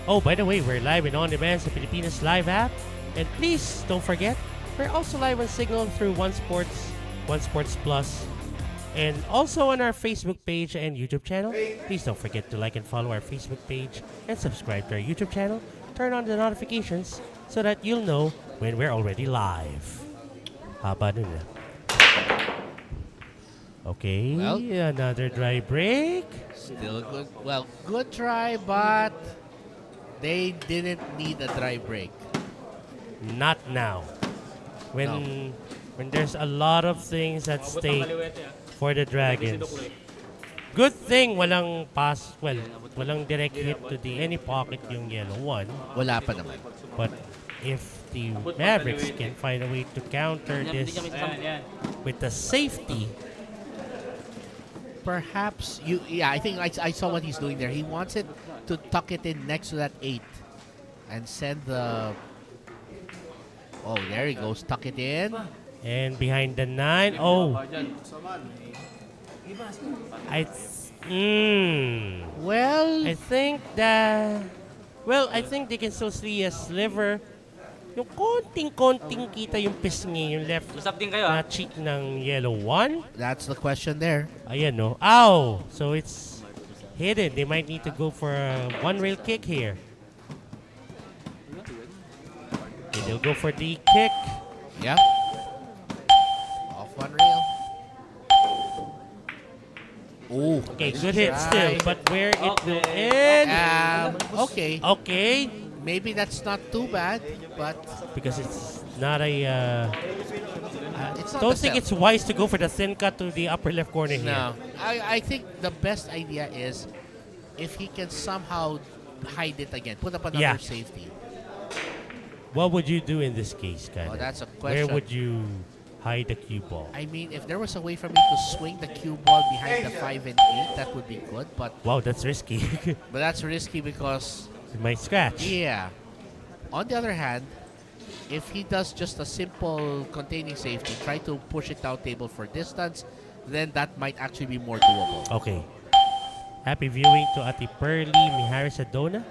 Oh, by the way, we're live and on demand sa Pilipinas Live app. And please don't forget, we're also live on Signal through One Sports Plus, and also on our Facebook page and YouTube channel. Please don't forget to like and follow our Facebook page and subscribe to our YouTube channel. Turn on the notifications so that you'll know when we're already live. Haba nun na. Okay, Well, another dry break. Still good. Well, good try, but they didn't need a dry break. Not now. When there's a lot of things at stake for the Dragons. Good thing walang pass, walang direct hit to any pocket yung yellow one. Wala pa naman. But if the Mavericks can find a way to counter this with the safety, perhaps I think I saw what he's doing there. He wants it to tuck it in next to that 8 and send the. Oh, there he goes. Tuck it in. and behind the 9. Oh, Well, I think that. Well, I think they can still see a sliver. Yung konting-konting kita yung pisngi, yung left na cheek ng yellow one. that's the question there. Ayan, no? Ow! So it's hidden. They might need to go for a one-rail kick here. Okay, they'll go for the kick. Yeah. Off one rail. Ooh. Okay, good hit still, but where it will end? Okay. Okay, Maybe that's not too bad, but because it's not a. it's not Don't the think sell. it's wise to go for the thin cut to the upper left corner here. No. I think the best idea is if he can somehow hide it again, put up another safety. What would you do in this case, guys? Oh, that's a Where question. would you hide the cue ball? I mean, if there was a way for me to swing the cue ball behind the 5 and 8, that would be good. But Wow, that's risky. that's risky because, It might scratch. yeah. On the other hand, if he does just a simple containing safety, try to push it down table for distance, then that might actually be more doable. Okay. Happy viewing to Ate Pearly Miharis Adona.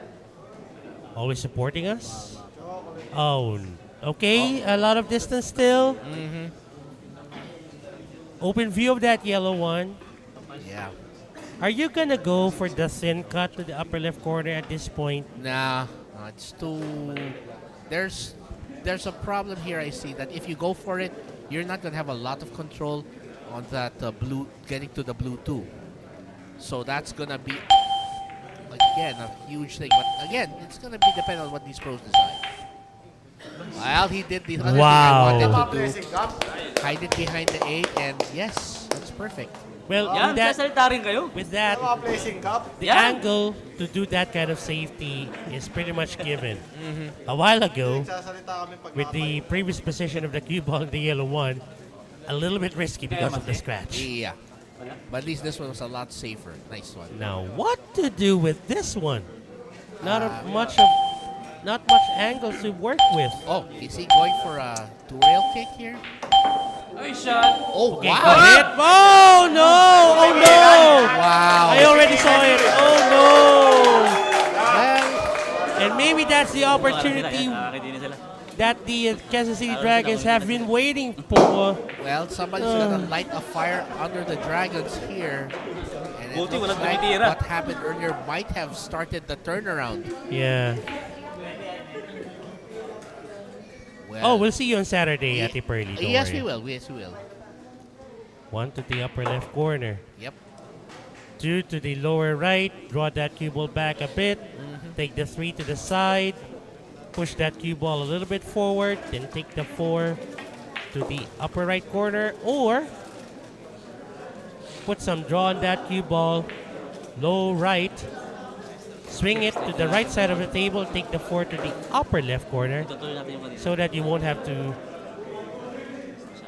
Always supporting us. Oh, okay. A lot of distance still. Mm-hmm. Open view of that yellow one. Yeah. Are you gonna go for the thin cut to the upper left corner at this point? Nah, it's too. There's a problem here. I see that if you go for it, you're not gonna have a lot of control on that blue, getting to the blue 2. So that's gonna be again a huge thing. But again, it's gonna be dependent on what these pros decide. Well, he did the other Wow. thing I wanted to do. Hide it behind the 8, and yes, that's perfect. Well, Yan, sasalita rin kayo. with that, the angle to do that kind of safety is pretty much given. A while ago, with the previous position of the cue ball in the yellow one, a little bit risky because of the scratch. Yeah. But at least this one was a lot safer. Nice one. Now, what to do with this one? Not much angle to work with. Oh, is he going for a 2-rail kick here? Ay, shot. Oh, Okay, wow. good hit. Oh no! Oh no! Wow. I already saw it. Oh no! Well, And maybe that's the opportunity that the Kansas City Dragons have been waiting for. well, somebody's gonna light a fire under the Dragons here. And it Buti looks walang like tumitira. what happened earlier might have started the turnaround. Yeah. Well, Oh, we'll see you on Saturday, Ate Pearly. Don't yes, worry. we will. Yes, we will. 1 to the upper left corner. Yep. 2 to the lower right. Draw that cue ball back a bit. Take the 3 to the side. Push that cue ball a little bit forward. Then take the 4 to the upper right corner. Or put some draw on that cue ball. Low right. Swing it to the right side of the table. Take the 4 to the upper left corner. So that you won't have to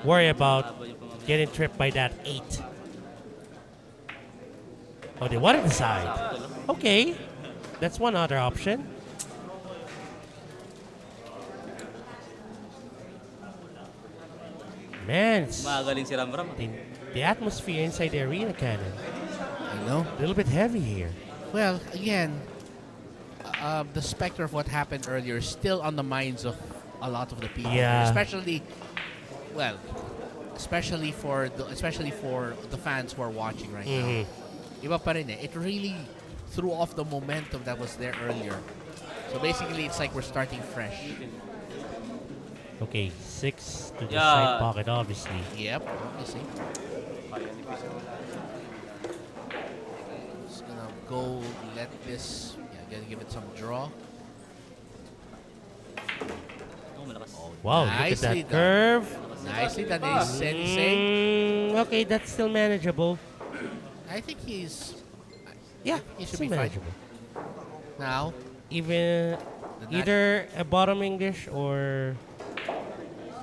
worry about getting tripped by that 8. Oh, they wanted the side. Okay. That's one other option. Man, it's Magaling si Ramram. the atmosphere inside the arena, Cannon. I know. A little bit heavy here. Well, again, the specter of what happened earlier is still on the minds of a lot of the people. Yeah. Especially for the fans who are watching right now. Iba pa rin eh. It really threw off the momentum that was there earlier. So basically, it's like we're starting fresh. Okay, 6 to the Yeah. side pocket, obviously. Yep, obviously. Just gonna go let this. Yeah, gonna give it some draw. Wow, look at Nicely that done. curve. Nicely done, Sensei. Okay, that's still manageable. I think he's. Yeah, he should still be fine. manageable. Now, Even The either a bottom English or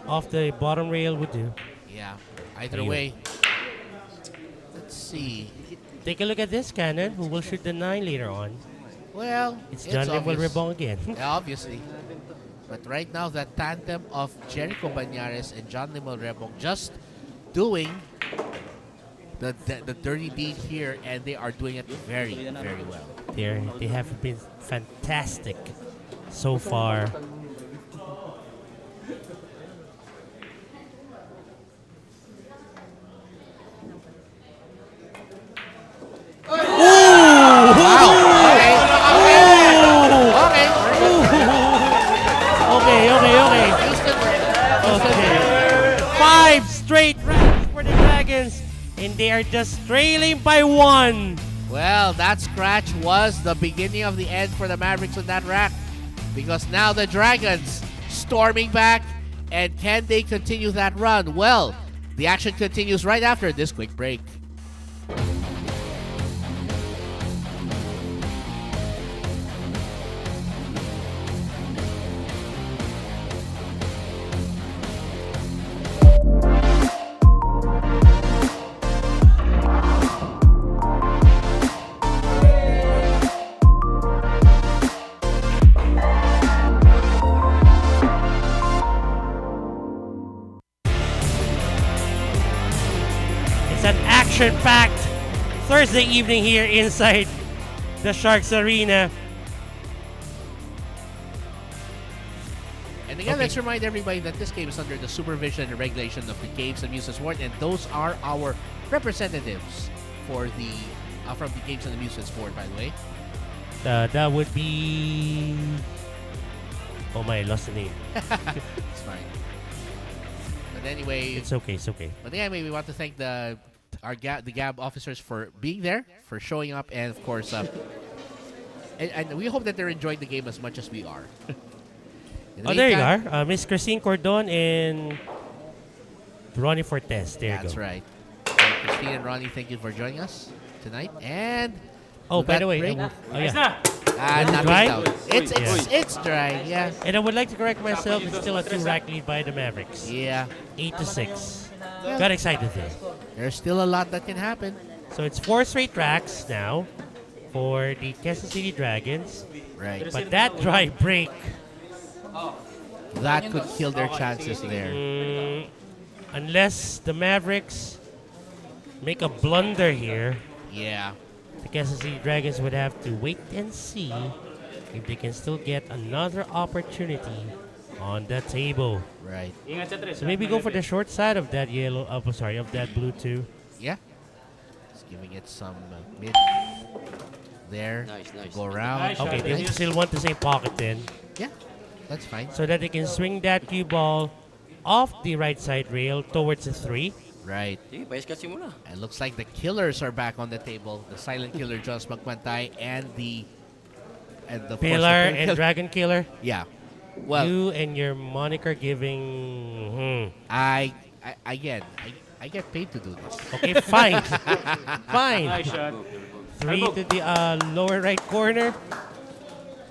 off the bottom rail would do. yeah, either Ayun. way. Let's see. Take a look at this Cannon, who will shoot the 9 later on. Well, It's John Limwell obvious. Rebong again. Yeah, obviously. But right now, the tandem of Jericho Banyares and John Limel Rebong just doing the dirty deed here, and they are doing it very, very well. They have been fantastic so far. Okay. Okay. Houston, Okay. 5 straight rounds for the Dragons, and they are just trailing by 1. well, that scratch was the beginning of the end for the Mavericks on that rack, because now the Dragons storming back, and can they continue that run? Well, the action continues right after this quick break. It's an action-packed Thursday evening here inside the Sharks Arena. And again, Okay. let's remind everybody that this game is under the supervision and regulation of the Games and Amusements Board, and those are our representatives for the from the Games and Amusements Board, by the way. That would be... Oh my, I lost the name. It's fine. But anyway, It's okay. but anyway, we want to thank the GAB officers for being there, for showing up, and of course, and we hope that they're enjoying the game as much as we are. In the Oh, there you meantime- are. Miss Christine Cordon and Ronnie Fortes. There you go. That's right. So Christine and Ronnie, thank you for joining us tonight. And Oh, with by that the way, break- yeah. nothing dry? down. It's dry. Yeah. And I would like to correct myself. It's still a 2-rack lead by the Mavericks. Yeah. 8-6. Got excited there. There's still a lot that can happen. So it's 4 straight racks now for the Quezon City Dragons. Right. But that dry break, That could kill their chances there. unless the Mavericks make a blunder here, Yeah. the Quezon City Dragons would have to wait and see if they can still get another opportunity on the table. Right. So maybe go for the short side of that yellow, of that blue too. Yeah. Just giving it some mid there. Go around. Okay, they Nice. still want the same pocket then, Yeah. That's fine. so that they can swing that cue ball off the right side rail towards the 3. Right. Sige, paiskatsin mo na. And looks like the killers are back on the table. The silent killer, Jones Magpantay, and the of course, the Pillar Pillar and Killer. Dragon Killer. Yeah. Well, You and your moniker giving... I get paid to do this. Okay, fine. Fine. Nice shot. 3 to the lower right corner.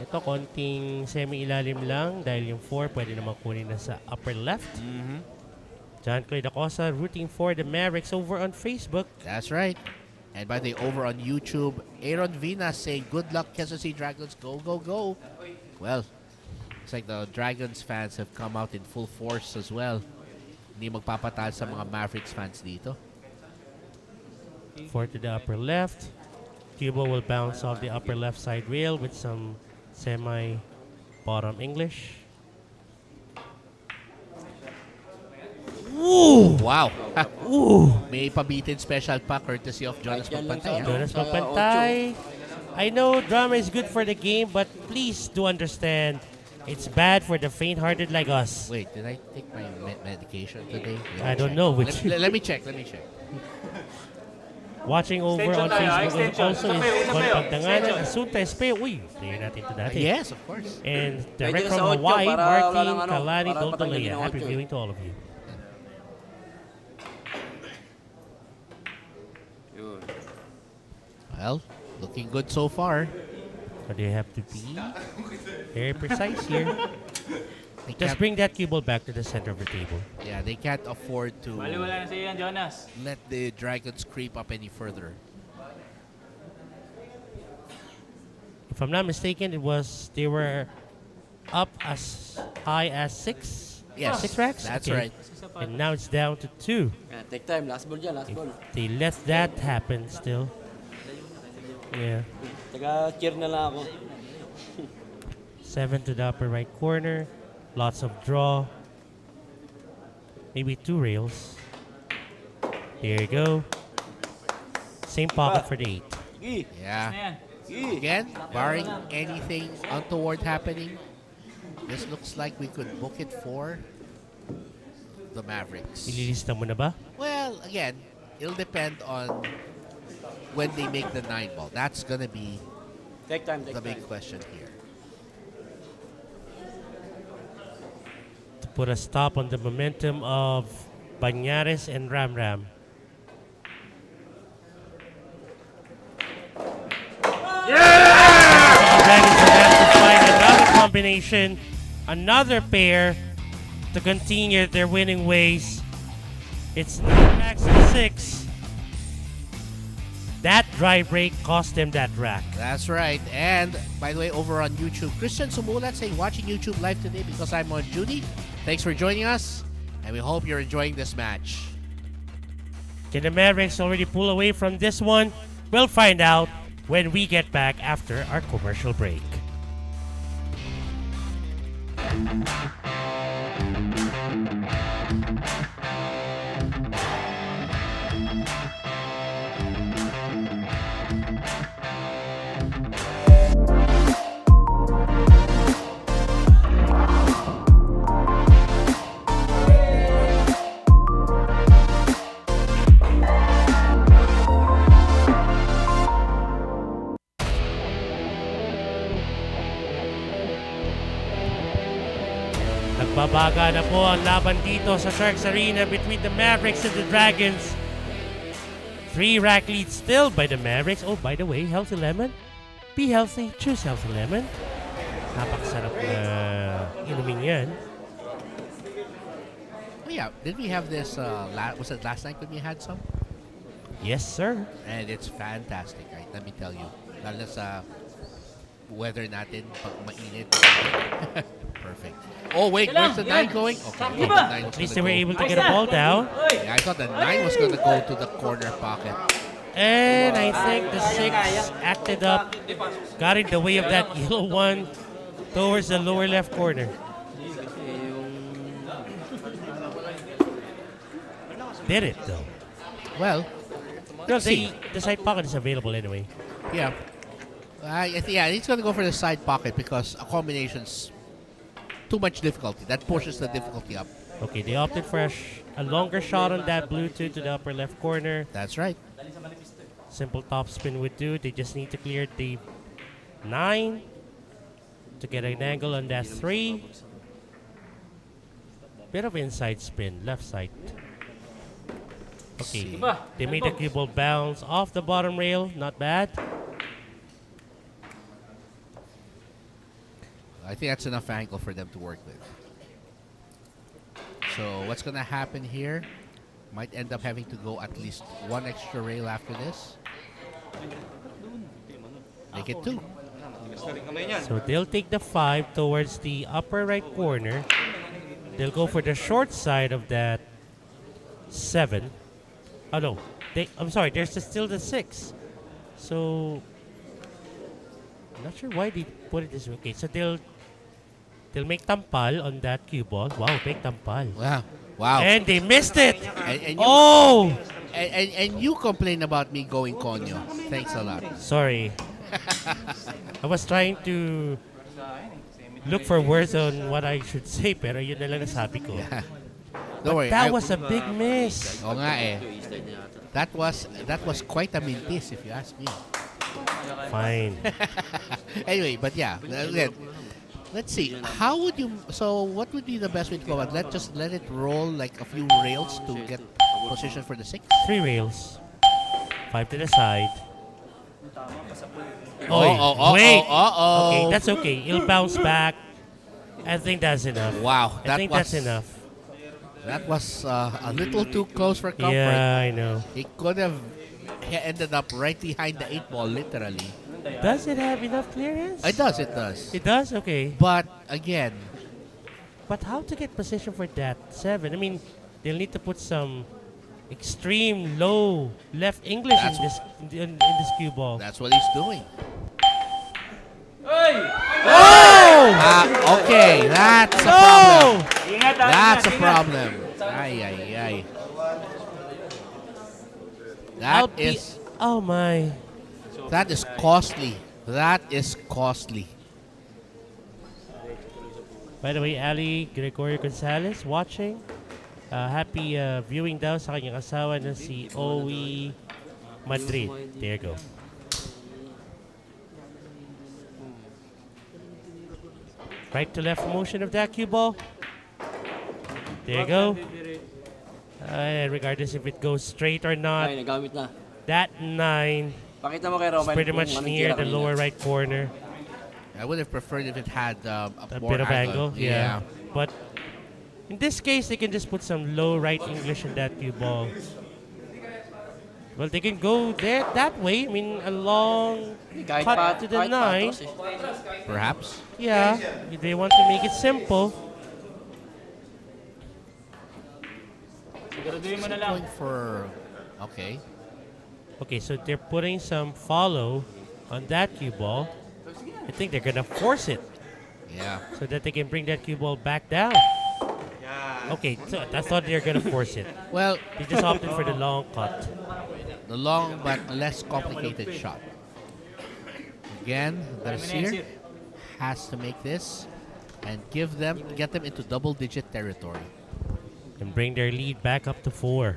Ito, konting semi-ilalim lang dahil yung 4 pwede naman kunin na sa upper left. John Clay Dacosa rooting for the Mavericks over on Facebook. That's right. And by the way, over on YouTube, Aaron Vina saying, "Good luck, Quezon City Dragons. Go, go, go." Well, looks like the Dragons fans have come out in full force as well. Hindi magpapatal sa mga Mavericks fans dito. 4 to the upper left. Cubo will bounce off the upper left side rail with some semi-bottom English. Ooh! Wow! Ooh! May pabitin special pa courtesy of Jonas Magpantay. Jonas Magpantay. I know drama is good for the game, but please do understand it's bad for the faint-hearted like us. Wait, did I take my medication today? I don't know which. Let me check. Watching over on Facebook also is Juan Pagdanganan, Asunta Espe. Uy, player natin ito dati. Yes, of course. And direct Pwede na from sa audio Hawaii, para Martin wala nang Kalani para Doltalea. patanggalin ang Happy audio. viewing to all of you. Yun. Well, looking good so far. But they have to be very precise here. They Just can't, bring that cue ball back to the center of the table. yeah, they can't afford to Wala na sa iyo yan, Jonas. let the Dragons creep up any further. If I'm not mistaken, they were up as high as 6. Yes, 6 racks? that's Okay. right. And now it's down to 2. Take time. Last ball dyan, last ball. They let that happen still. Yeah. Taga-cheer na lang ako. 7 to the upper right corner. Lots of draw. Maybe 2 rails. There you go. Same pocket for the 8. Sige. Yeah. Na yan. Sige. Again, barring anything untoward happening, this looks like we could book it for the Mavericks. Ililista mo na ba? Well, again, it'll depend on when they make the 9 ball. That's gonna be Take time, take the time. big question here. To put a stop on the momentum of Banyares and Ram Ram. The Dragons will have to find another combination, another pair to continue their winning ways. It's 9 racks and 6. That dry break cost them that rack. That's right. And by the way, over on YouTube, Christian Sumulat saying watching YouTube live today because I'm on duty. Thanks for joining us, and we hope you're enjoying this match. Can the Mavericks already pull away from this one? We'll find out when we get back after our commercial break. Nagbabaga na po ang laban dito sa Sharks Arena between the Mavericks and the Dragons. 3 rack lead still by the Mavericks. Oh, by the way, Healthy Lemon. Be healthy. Choose Healthy Lemon. Napakasarap na inumin yan. Oh yeah, did we have this? Was it last night when we had some? Yes, sir. And it's fantastic, right? Let me tell you. Lalo na sa weather natin pag mainit. Perfect. Oh wait, where's the 9 going? Okay, the 9 was At least gonna they were go. able to get a ball down. Yeah, I thought the 9 was going to go to the corner pocket. And I think the 6 acted up, got in the way of that yellow one towards the lower left corner. Did it though? Well, No, the side pocket is available anyway. yeah. Yeah, he's going to go for the side pocket because a combination's too much difficulty. That pushes the difficulty up. Okay, they opted for a longer shot on that blue two to the upper left corner. That's right. Simple top spin would do. They just need to clear the 9 to get an angle on that 3. Bit of inside spin, left side. Okay, they made the cue ball bounce off the bottom rail. Not bad. I think that's enough angle for them to work with. So what's going to happen here? Might end up having to go at least one extra rail after this. Make it 2. So they'll take the 5 towards the upper right corner. They'll go for the short side of that 7. Oh no, I'm sorry, there's still the 6. So I'm not sure why they put it this way. Okay, so they'll make tampal on that cue ball. Wow, big tampal. Wow. And they missed it. And you complain about me going konyo. Thanks a lot. Sorry. I was trying to look for words on what I should say, pero yun na lang nasabi ko. Don't worry. That was a big miss. Oo nga eh. That was quite a mintis if you ask me. Fine. Anyway, but yeah, let's see. How would you? So, what would be the best way to go about? Let it roll like a few rails to get position for the 6. 3 rails. 5 to the side. Wait. Okay, that's okay. He'll bounce back. I think that's enough. Wow, I think that's enough. That was a little too close for comfort. Yeah, I know. He could have ended up right behind the 8 ball, literally. Does it have enough clearance? It does. It does. It does? Okay. But again, But how to get position for that 7? I mean, they'll need to put some extreme low left English in this cue ball. that's what he's doing. Oh! Okay, that's a problem. That's a problem. Ay. Oh my. That is costly. That is costly. By the way, Ali Gregorio Gonzalez watching. Happy viewing daw sa kanyang asawa na si Owie Madrid. There you go. Right to left motion of that cue ball. There you go. Regardless if it goes straight or not, Ay, nagamit na. that 9 Pakita mo kay is Roman pretty kung much anong near tira the kanina. lower right corner. I would have preferred if it had a A bit of angle, yeah. But in this case, they can just put some low right English in that cue ball. Well, they can go there that way. I mean, a long Kahit cut to the kahit 9. patros eh. Perhaps. Yeah, if they want to make it simple. Siguraduhin mo na lang. Going for okay. Okay, so they're putting some follow on that cue ball. I think they're gonna force it Yeah. so that they can bring that cue ball back down. Okay, so I thought they were gonna force it. Well, They just opted for the long cut. the long but less complicated shot. Again, Darcier has to make this and get them into double-digit territory. And bring their lead back up to 4.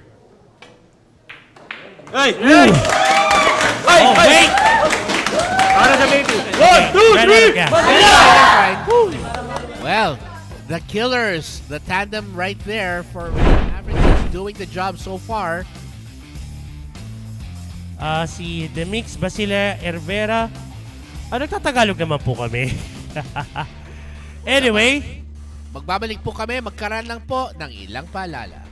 Hey! Oh, wait! Para sa baby. Ran out of gas. Well, the killers, the tandem right there for Mavericks doing the job so far. Si Demix Basile Hervera. Nagtatagalog naman po kami. Anyway, Magbabalik po kami, magkaroon lang po ng ilang paalala.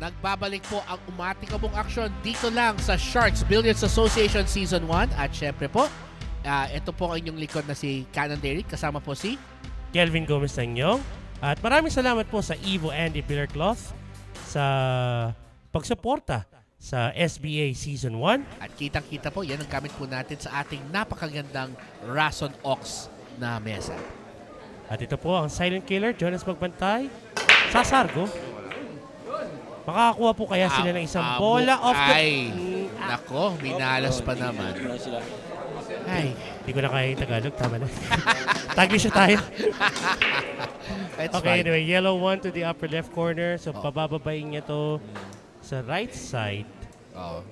Nagbabalik po ang umatikabong aksyon dito lang sa Sharks Billiards Association Season 1. At syempre po, ito po ang inyong likod na si Canon Derrick. Kasama po si Kelvin Gomez Tangyong. At maraming salamat po sa Evo Andy Billiard Cloth sa pagsuporta sa SBA Season 1. At kitang-kita po, yan ang gamit po natin sa ating napakagandang Rason Ox na mesa. At ito po ang Silent Killer, Jonas magbantay. Sasargo. Makakakuha po kaya sila ng isang bola off the... Ay, nako, minalas pa naman. Wala sila. Ay, Hindi ko na kaya yung Tagalog, tama na. Taglish na tayo. it's Okay, fine. anyway, yellow one to the upper left corner. So, pabababayin niya to sa right side. Oh.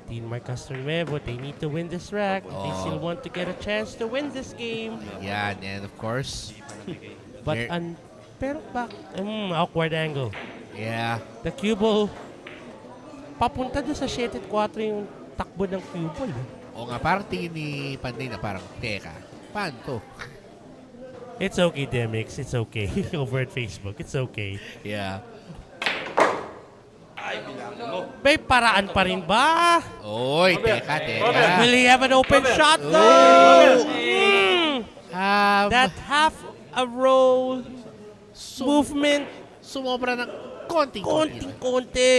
Team Mark Castronuevo, they need to win this rack. They still want to get a chance to win this game. Yan, and of course, But, There- pero awkward angle. yeah. The cue ball, papunta doon sa 7-4 yung takbo ng cue ball. O nga, parang tingin ni Panday na parang, teka, paano to? It's okay, Demix. It's okay. Over at Facebook. It's okay. Yeah. May paraan pa rin ba? Oy, teka. Will he have an open shot though? That half a roll movement, Sumobra ng konting-konti. konting-konti.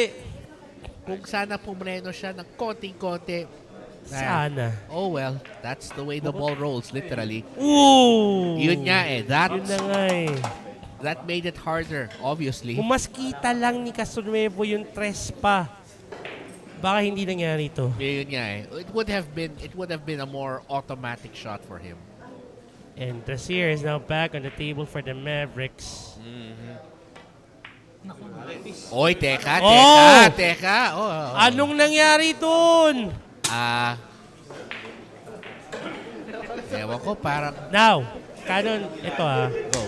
Kung sana pumreno siya ng konting-konti. Sana. Oh well, that's the way the ball rolls, literally. Ooh! Yun nga eh, Yun na nga eh. that made it harder, obviously. Kung mas kita lang ni Castronuevo yung tres pa, baka hindi nangyari ito. Yun nga eh. It would have been a more automatic shot for him. And Drasier is now back on the table for the Mavericks. Oy, teka. Oh. Anong nangyari dun? Ewan ko, parang Now, Canon, ito go.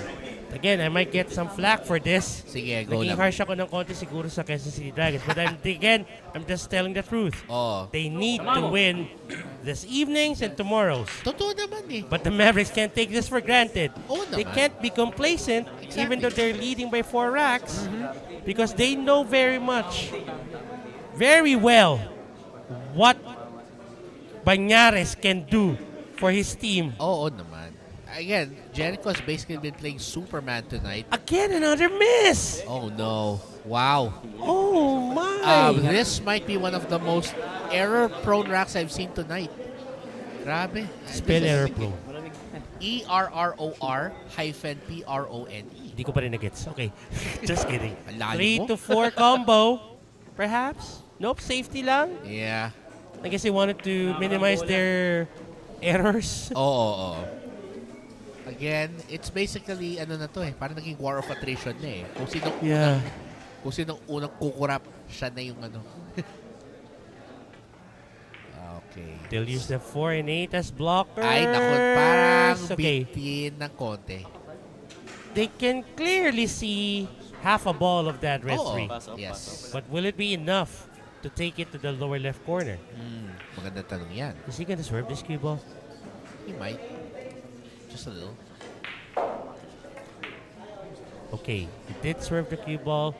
Again, I might get some flack for this. Sige, go Naging lang. harsh ako ng konti siguro sa Quezon City Dragons. But I'm just telling the truth. Oh. They need to win this evening's and tomorrow's. Totoo naman eh. But the Mavericks can't take this for granted. Oo They naman. can't be complacent even Exactly. though they're leading by 4 racks because they know very well what Banyares can do for his team. Oo naman. Again, Jericho's basically been playing Superman tonight. Again, another miss. Oh no. Wow. Oh my. This might be one of the most error-prone racks I've seen tonight. Grabe. Spell error pro. ERROR-PRONE. Hindi ko pa rin nagets. Okay. Just kidding. Ang lalim 3 mo. to 4 combo. Perhaps. Nope, safety lang. Yeah. I guess they wanted to minimize their errors. Oo. Again, it's basically, ano na to eh, parang naging war of attrition na eh. Kung sinong unang kukurap, siya na yung ano. Okay. They'll use the 4 and 8 as blockers. Ay, naku, parang Okay. bitin ng konti. They can clearly see half a ball of that red Oo. 3. Yes. But will it be enough to take it to the lower left corner? Magandang tanong yan. Is he gonna swerve this cue ball? He might. Just a little. Okay, he did swerve the cue ball.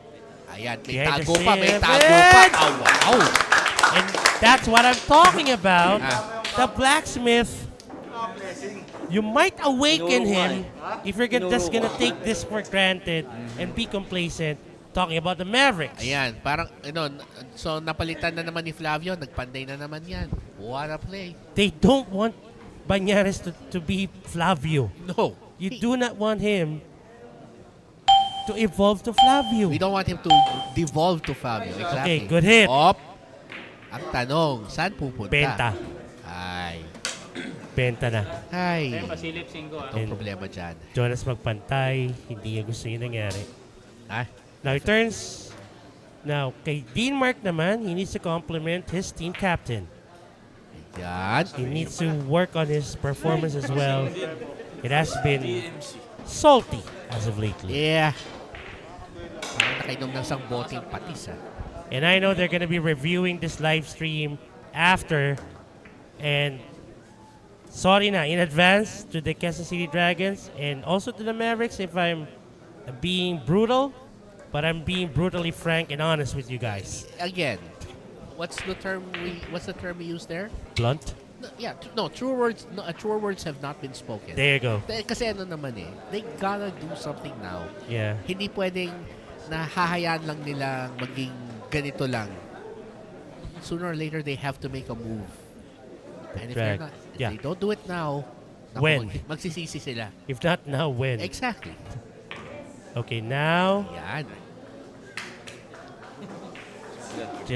Ayan, may Behind the tago pa, may seven. tago pa. Oh, wow. And that's what I'm talking about. Ah. The blacksmith. You might awaken him if you're just gonna take this for granted and be complacent. Talking about the Mavericks. Ayan, parang, so napalitan na naman ni Flavio, nagpanday na naman yan. What a play. They don't want Banyares to be Flavio. No. You do not want him to evolve to Flavio. We don't want him to devolve to Fabio. Okay, Exactly. good hit. Op. Ang tanong, saan pupunta? Benta. Ay. Benta na. Ay. Pasilip 5 Itong problema dyan. Jonas magpantay. Hindi niya gusto yung nangyari. Ah, Now, he turns. Now, kay Dean Mark naman, he needs to compliment his team captain. yan. He needs to work on his performance as well. It has been salty as of lately. Yeah. Parang nakainom ng isang boteng patis, ah. And I know they're going to be reviewing this live stream after. And sorry na in advance to the Quezon City Dragons and also to the Mavericks if I'm being brutal. But I'm being brutally frank and honest with you guys. Again, what's the term we use there? Blunt? True words. No, truer words have not been spoken. There you go. Kasi ano naman eh, they gotta do something now. Yeah. Hindi pwedeng na hahayaan lang nilang maging ganito lang, sooner or later they have to make a move. And if, Correct. if Yeah. they don't do it now, naku, When? Magsisisi sila. If not now, when? Exactly. Okay, now Yan.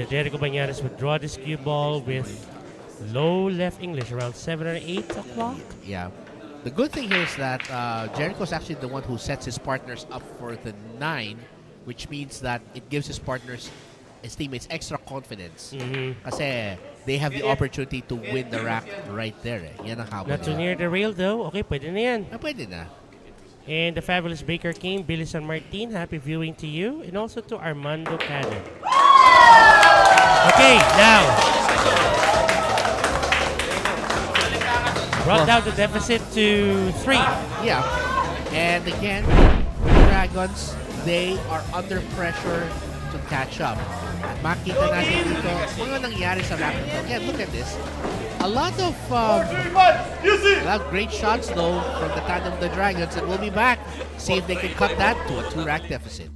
Jericho Banyares would draw this cue ball with low left English around 7 or 8 o'clock. Yeah. The good thing here is that Jericho's actually the one who sets his partners up for the 9, which means that it gives his partners, his teammates, extra confidence. Kasi they have the opportunity to win the rack right there. Yan ang habol Not too nila. near the rail though. Okay, pwede na yan. Pwede na. And the fabulous Baker King, Billy San Martin, happy viewing to you. And also to Armando Cannon. Okay, now. Brought down the deficit to 3. Yeah. And again, the Dragons, they are under pressure to catch up. At makita natin dito, mga nangyari sa rack nito. Again, look at this. A lot of great shots though from the tandem of the Dragons, and we'll be back. See if they can cut that to a 2-rack deficit.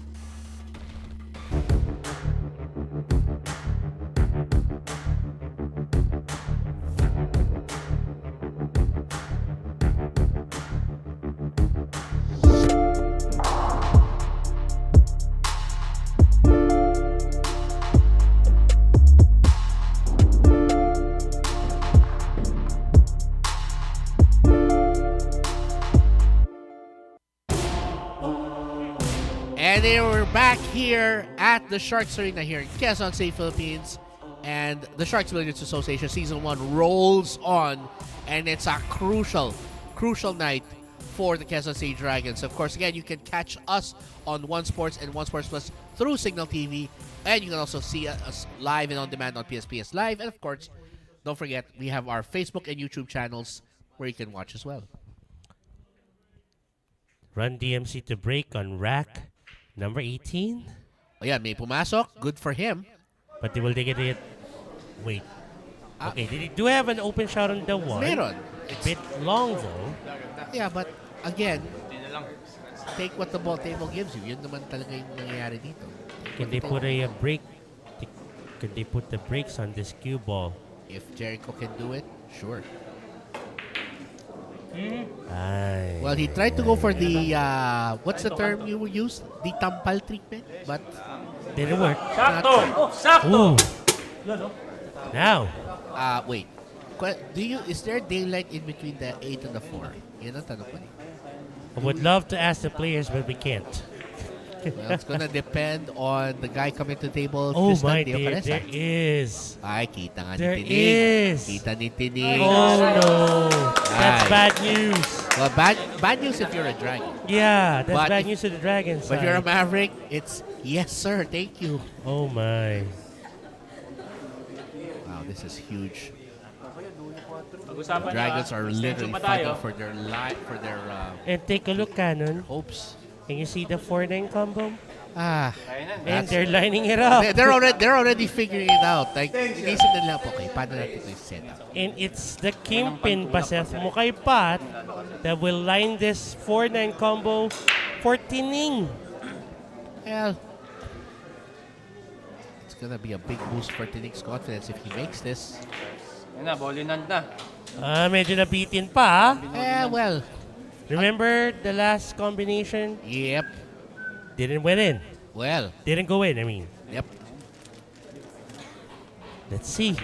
And they were back here at the Sharks Arena here in Quezon City, Philippines. And the Sharks Billiards Association Season 1 rolls on. And it's a crucial night for the Quezon City Dragons. Of course, again, you can catch us on One Sports and One Sports Plus through Signal TV. And you can also see us live and on demand on PSPS Live. And of course, don't forget, we have our Facebook and YouTube channels where you can watch as well. Run DMC to break on rack number 18. Oh yeah, may pumasok. Good for him. But they will take it. Wait. Okay, did he do have an open shot on the one? Meron. A bit long though. Yeah, but again, take what the ball table gives you. Yun naman talaga yung nangyayari dito. Can they put a break? Can they put the brakes on this cue ball? If Jericho can do it, sure. Ay. Well, he tried to go for the, what's the term you used? The tampal treatment, but Didn't work. Sakto! Ooh. Now. wait. Is there daylight in between the 8 and the 4? Yan ang tanong ko. I would love to ask the players, but we can't. Well, it's gonna depend on the guy coming to the table. Oh Tristan my De dear, Ocaresa. there is. Ay, kita nga There ni Tinig. is. Kita ni Tinig. Oh no. That's Ay. bad news. Well, bad news if you're a Dragon. Yeah, that's But bad if- news to the Dragons. But if you're a Maverick, it's yes, sir. Thank you. Oh my. Wow, this is huge. Pag-usapan Dragons nyo, are extension literally pa tayo. fighting for their life, for their And take a look, Cannon. hopes. Can you see the 4-9 combo? Ah, And they're lining it up. they're already figuring it out. Like, inisip nila, okay, paano natin ito set up? And it's the Kingpin pa, Seth Mukaypat, that will line this 4-9 combo for Tining. Well, it's gonna be a big boost for Tinig's confidence if he makes this. Yan na, bolinant na. Medyo nabitin pa. Well, Remember the last combination? yep. Didn't win in. Well, Didn't go in, I mean. yep. Let's see.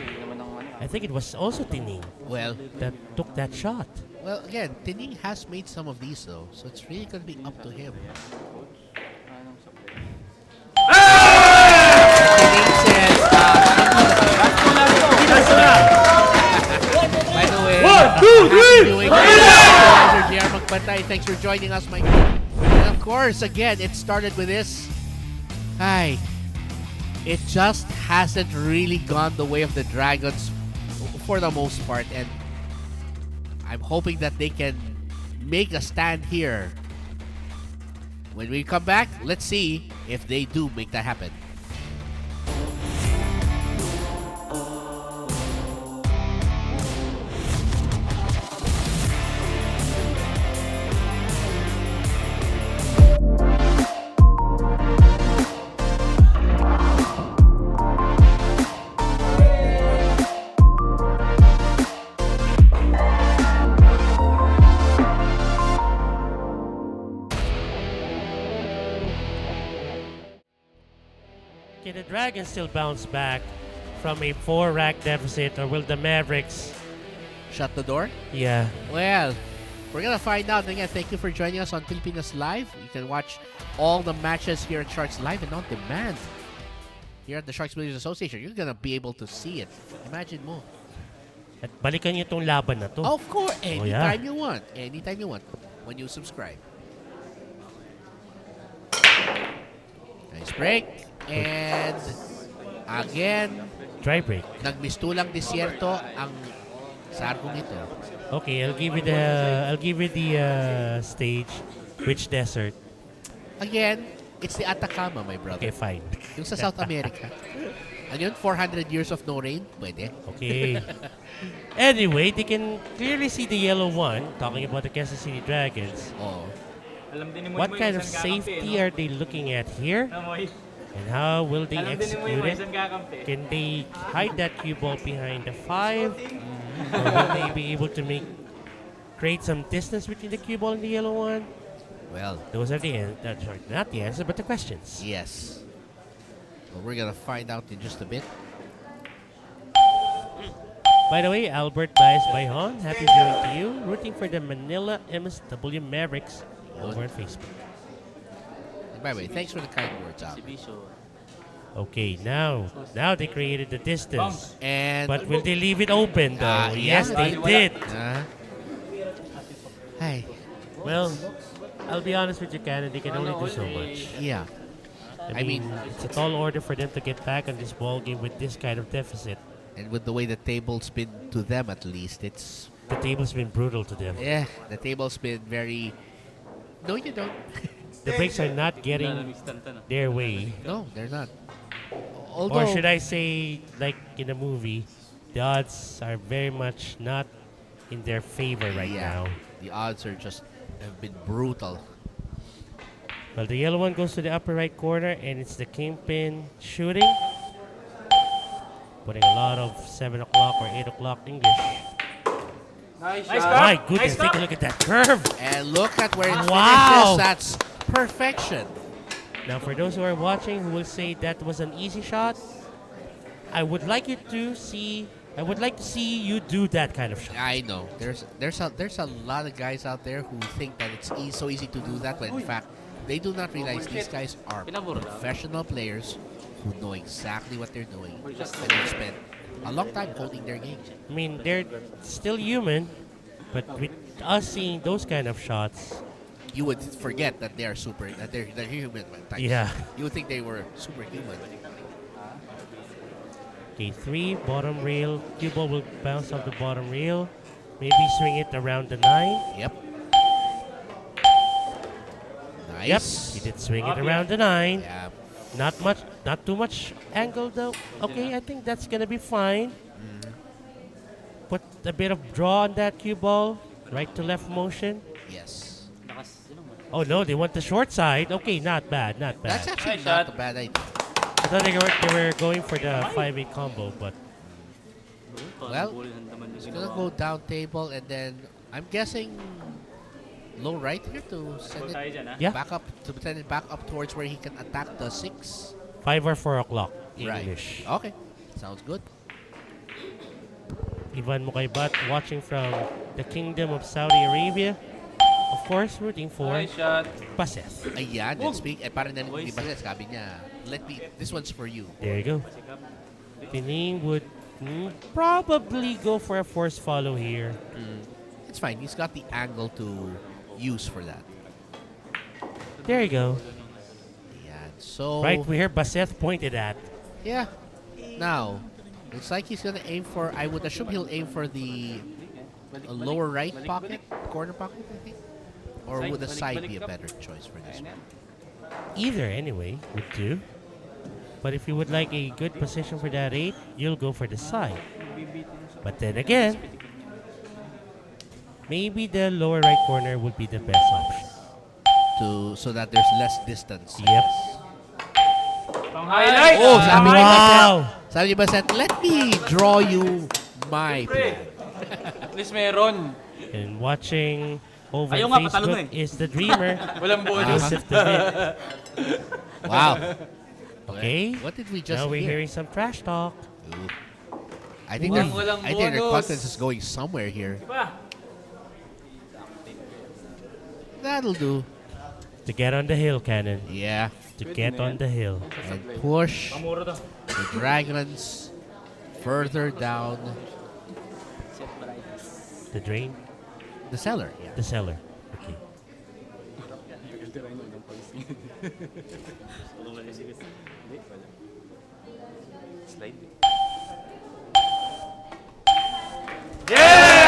I think it was also Tining Well, that took that shot. well, again, Tinig has made some of these though, so it's really gonna be up to him. Tinig says, by the way, 1, 2, 3. JR Magbantay, thanks for joining us, Mike. And of course, again, it started with this. Hi. It just hasn't really gone the way of the Dragons for the most part, and I'm hoping that they can make a stand here. When we come back, let's see if they do make that happen. Can the Dragons still bounce back from a 4-rack deficit, or will the Mavericks? Shut the door? Yeah. Well, we're gonna find out. Again, thank you for joining us on Pilipinas Live. You can watch all the matches here at Sharks Live and on demand. Here at the Sharks Billiards Association, you're gonna be able to see it. Imagine mo. At balikan niyo itong laban na to. Of course, anytime yeah. you want. Anytime you want. When you subscribe. Nice break. And again, Dry break. nagmistulang disyerto ang sargong ito. Okay, I'll give you the stage. Which desert? Again, it's the Atacama, my brother. Okay, fine. Yung sa South America. Ano yun? 400 years of no rain? Pwede. Okay. Anyway, they can clearly see the yellow one, talking about the Kansas City Dragons. Oh. What kind of safety are they looking at here? And how will they execute it? Can they hide that cue ball behind the 5? Or will they be able to create some distance between the cue ball and the yellow one? Well, those are not the answer, but the questions. Yes. Well, we're gonna find out in just a bit. By the way, Albert Baez Bayhon, happy viewing to you. Rooting for the Manila MSW Mavericks over on Facebook. And by the way, thanks for the kind words, Al. Okay, now they created the distance. And But will they leave it open though? Yes, yeah, they did. Hey. Well, I'll be honest with you, Cannon, they can only do so much. Yeah. I mean, it's a tall order for them to get back on this ball game with this kind of deficit. And with the way the table's been to them, at least, it's... The table's been brutal to them. Yeah, the table's been very... No, you don't. The breaks are not getting their way. No, they're not. Although, Or should I say, like in a movie, the odds are very much not in their favor right now. The odds are just have been brutal. Well, the yellow one goes to the upper right corner, and it's the kingpin shooting. Putting a lot of 7 o'clock or 8 o'clock English. Nice My goodness, take a look at that curve. And look at where it Wow. finishes. That's perfection. Now, for those who are watching who will say that was an easy shot, I would like to see you do that kind of shot. I know. There's a lot of guys out there who think that it's so easy to do that, but in fact, they do not realize these guys are professional players who know exactly what they're doing and they spend a long time holding their game. I mean, they're still human, but with us seeing those kind of shots, You would forget that they are they're human types. Yeah. You would think they were superhuman. okay, 3, bottom rail. Cue ball will bounce off the bottom rail. Maybe swing it around the 9. Yep. Nice. Yep, he did swing it around the 9. Yeah. Not too much angle though. Okay, I think that's gonna be fine. Put a bit of draw on that cue ball. Right to left motion. Yes. Oh no, they want the short side. Okay, not bad, not bad. That's actually not a bad idea. I thought they were going for the 5-8 combo, but Well, he's gonna go down table and then I'm guessing low right here to send it yeah, back up towards where he can attack the 6. 5 or 4 o'clock Right. English. Okay. Sounds good. Ivan Mukaybat watching from the Kingdom of Saudi Arabia. Of course, rooting for Nice shot. Paseth. Ayan, and speak. Parang narinig ba sabi niya, this one's for you. There you go. Pining would probably go for a force follow here. It's fine. He's got the angle to use for that. There you go. Ayan. So, Right where Baseth pointed at. yeah. Now, looks like he's gonna aim for, I would assume he'll aim for the lower right pocket, corner pocket, I think. Or would the side be a better choice for this one? Either, anyway, would do. But if you would like a good position for that 8, you'll go for the side. But then again, maybe the lower right corner would be the best option. So that there's less distance. Yep. Highlight! Oh, sabi ni Wow! Sabi ni Baset, let me draw you my plan. At least meron. And watching over Ayaw nga, patalon Facebook is the dreamer, Walang bonus. Joseph David. Wow. Okay. What did we just Now we're hear? hearing some trash talk. Ooh. I think Walang their bonus. confidence is going somewhere here. That'll do. To get on the hill, Cannon. Yeah. To get on the hill. And push the Dragons further down The drain. the cellar. Yeah. The cellar. Okay.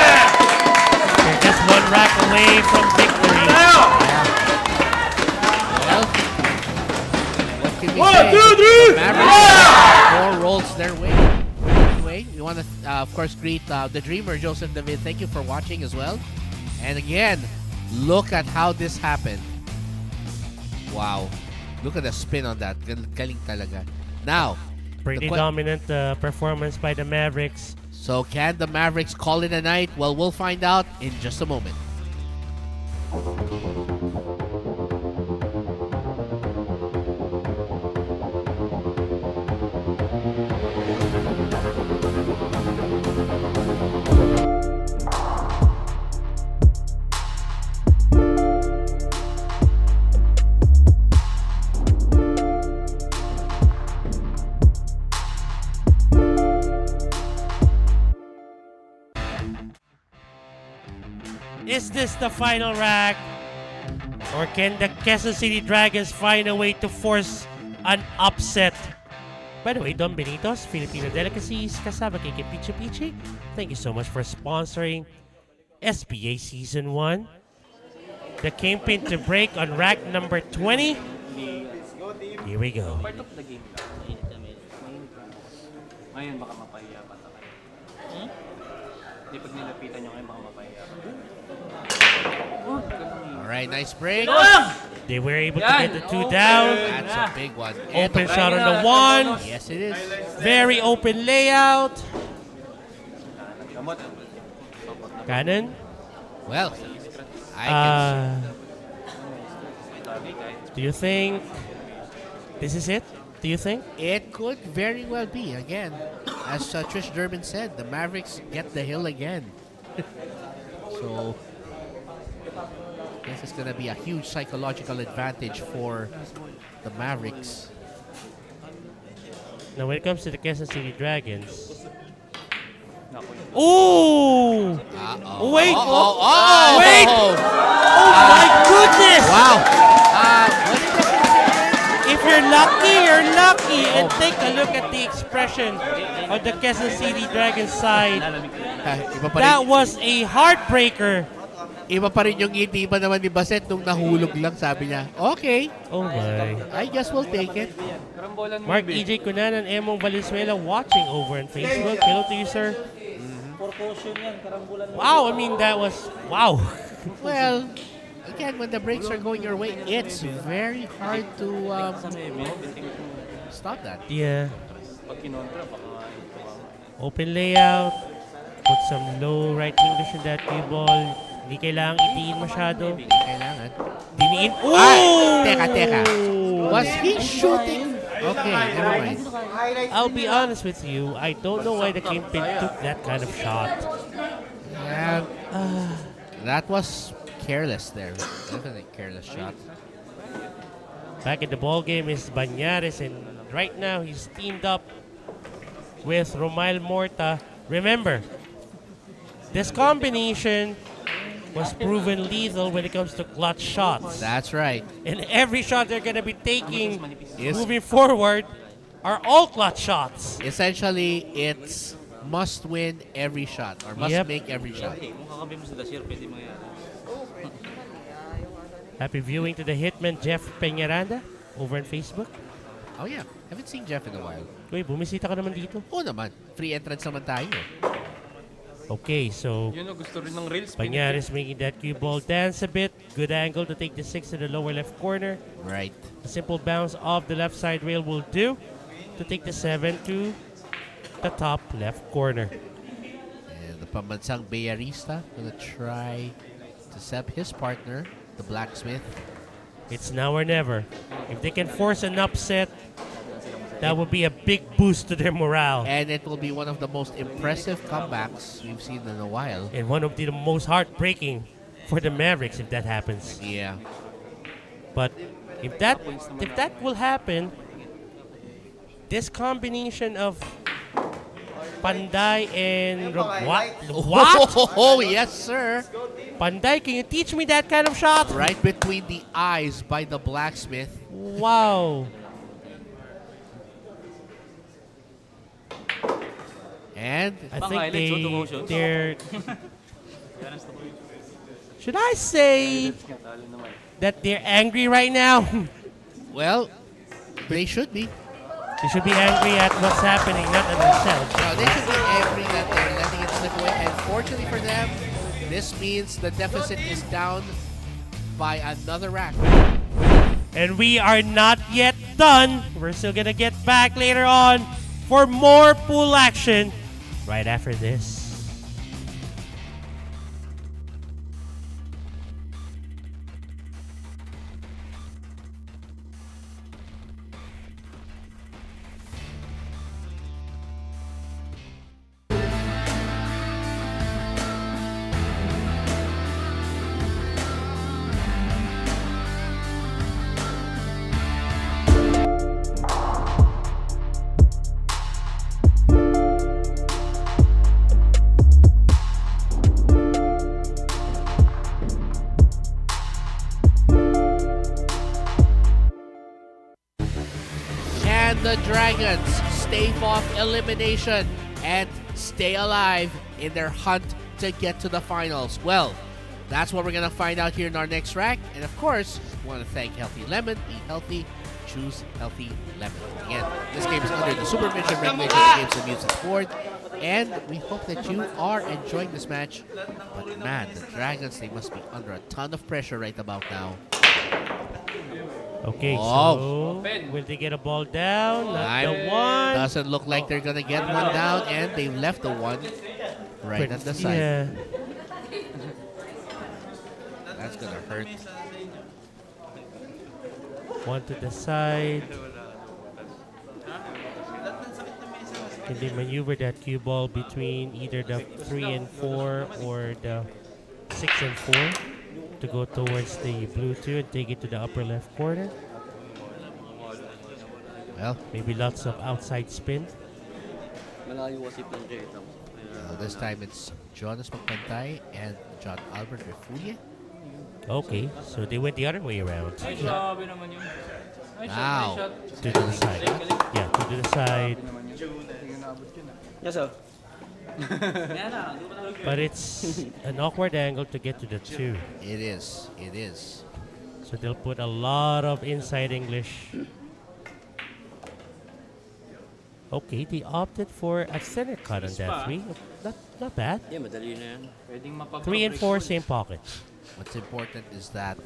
They're just one rack away from victory. Well, what can we say? The Mavericks 4 rolls their way. Anyway, we want to, of course, greet the Dreamer, Joseph David. Thank you for watching as well. And again, look at how this happened. Wow. Look at the spin on that. Galing talaga. Now, Pretty the dominant performance by the Mavericks. so can the Mavericks call it a night? Well, we'll find out in just a moment. Is this the final rack? Or can the Quezon City Dragons find a way to force an upset? By the way, Don Benitos, Filipino Delicacies, kasama kay Pichi Pichi. Thank you so much for sponsoring SPA Season 1. The campaign to break on rack number 20. Here we go. Part of the game lang. Ngayon baka mapahiya pa tayo. Hindi pag nilapitan nyo ngayon baka mapahiya pa. All right, nice break. They were able to get the 2 down. That's a big one. Open shot on the 1. Yes, it is. Very open layout. Cannon. Well, I can Do you think this is it? Do you think? It could very well be. Again, as Trish Durbin said, the Mavericks get the hill again. So, I guess it's going to be a huge psychological advantage for the Mavericks. Now, when it comes to the Quezon City Dragons. Ooh! Uh-oh. Wait! Oh! Wait! Oh my goodness! Wow! What did they say? If you're lucky, you're lucky. And take a look at the expression on the Quezon City Dragons side. Iba pa rin, That was a heartbreaker. iba pa rin yung ngiti pa naman ni Baset nung nahulog lang. Sabi niya, okay, Oh my. I guess we'll take it. Karambolan mo Mark yun, E.J. Cunan and Emong Valenzuela watching over on Facebook. Hello to you, sir. Wow, I mean, that was, wow. Well, again, when the breaks are going your way, it's very hard to stop that. Yeah. Pag kinontra, baka Open layout. Put some low right English in that cue ball. Hindi kailangang itiin masyado. Kailangan. Diniin. Ooh! Teka. Was he shooting? Okay, never mind. I'll be honest with you. I don't know why the Kingpin took that kind of shot. Yeah, that was careless there. Definitely a careless shot. Back in the ball game is Banyares, and right now he's teamed up with Romael Morta. Remember, this combination was proven lethal when it comes to clutch shots. That's right. And every shot they're going to be taking Yes. moving forward are all clutch shots. Essentially, it's must win every shot or must Yep. make every shot. Happy viewing to the hitman Jeff Peñaranda over on Facebook. Oh yeah, haven't seen Jeff in a while. Uy, bumisita ka naman dito. Oo naman, free entrance naman tayo. Okay, so yun o, gusto rin ng reels. Banyares making that cue ball dance a bit. Good angle to take the 6 to the lower left corner. Right. A simple bounce off the left side rail will do to take the 7 to the top left corner. And the pambansang Bayarista gonna try to set his partner, the blacksmith. It's now or never. If they can force an upset, That would be a big boost to their morale. And it will be one of the most impressive comebacks we've seen in a while. And one of the most heartbreaking for the Mavericks if that happens. Yeah. But if that will happen, this combination of Panday and what? Oh, yes, sir. Panday, can you teach me that kind of shot? Right between the eyes by the blacksmith. Wow. And I think they're should I say that they're angry right now? well, they should be. They should be angry at what's happening, not at themselves. No, they should be angry that they're letting it slip away. And fortunately for them, this means the deficit is down by another rack. And we are not yet done. We're still gonna get back later on for more pool action right after this. And the Dragons stave off elimination and stay alive in their hunt to get to the finals. Well, that's what we're going to find out here in our next rack. And of course, we want to thank Healthy Lemon. Eat healthy, choose Healthy Lemon. Again, this game is under the supervision regulation of the Games and Music Board. And we hope that you are enjoying this match. But man, the Dragons, they must be under a ton of pressure right about now. Okay, Oh. so will they get a ball down? Not the Time one. Doesn't look like they're going to get one down. And they've left the one right at the side. Yeah. That's going to hurt. One to the side. Can they maneuver that cue ball between either the 3 and 4 or the 6 and 4 to go towards the blue 2 and take it to the upper left corner? Well, maybe lots of outside spin. this time it's Jonas Magpantay and John Albert Refulle. Okay, so they went the other way around. Wow. To the side. Yeah, to the side. Yes, sir. But it's an awkward angle to get to the 2. It is. It is. So they'll put a lot of inside English. Okay, they opted for a center cut on that 3. Not bad. 3 and 4, same pockets. What's important is that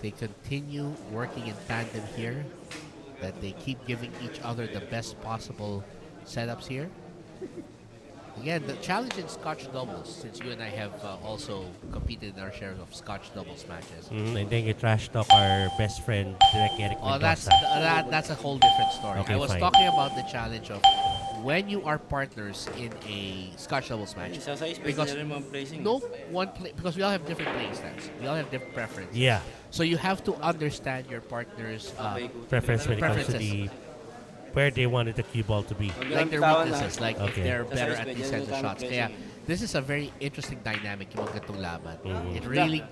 they continue working in tandem here, that they keep giving each other the best possible setups here. Again, the challenge in Scotch doubles, since you and I have also competed in our share of Scotch doubles matches. And then you trash talk our best friend, Direk Eric Oh, Mendoza. that's a whole different story. Okay, I was fine. talking about the challenge of when you are partners in a Scotch doubles match. Because because we all have different playing styles. We all have different preferences. Yeah. So you have to understand your partner's Preference when it comes to preferences. the where they wanted the cue ball to be. Like their weaknesses, like if Okay. they're better at these kinds of shots. Kaya this is a very interesting dynamic yung mga ganitong laban. It really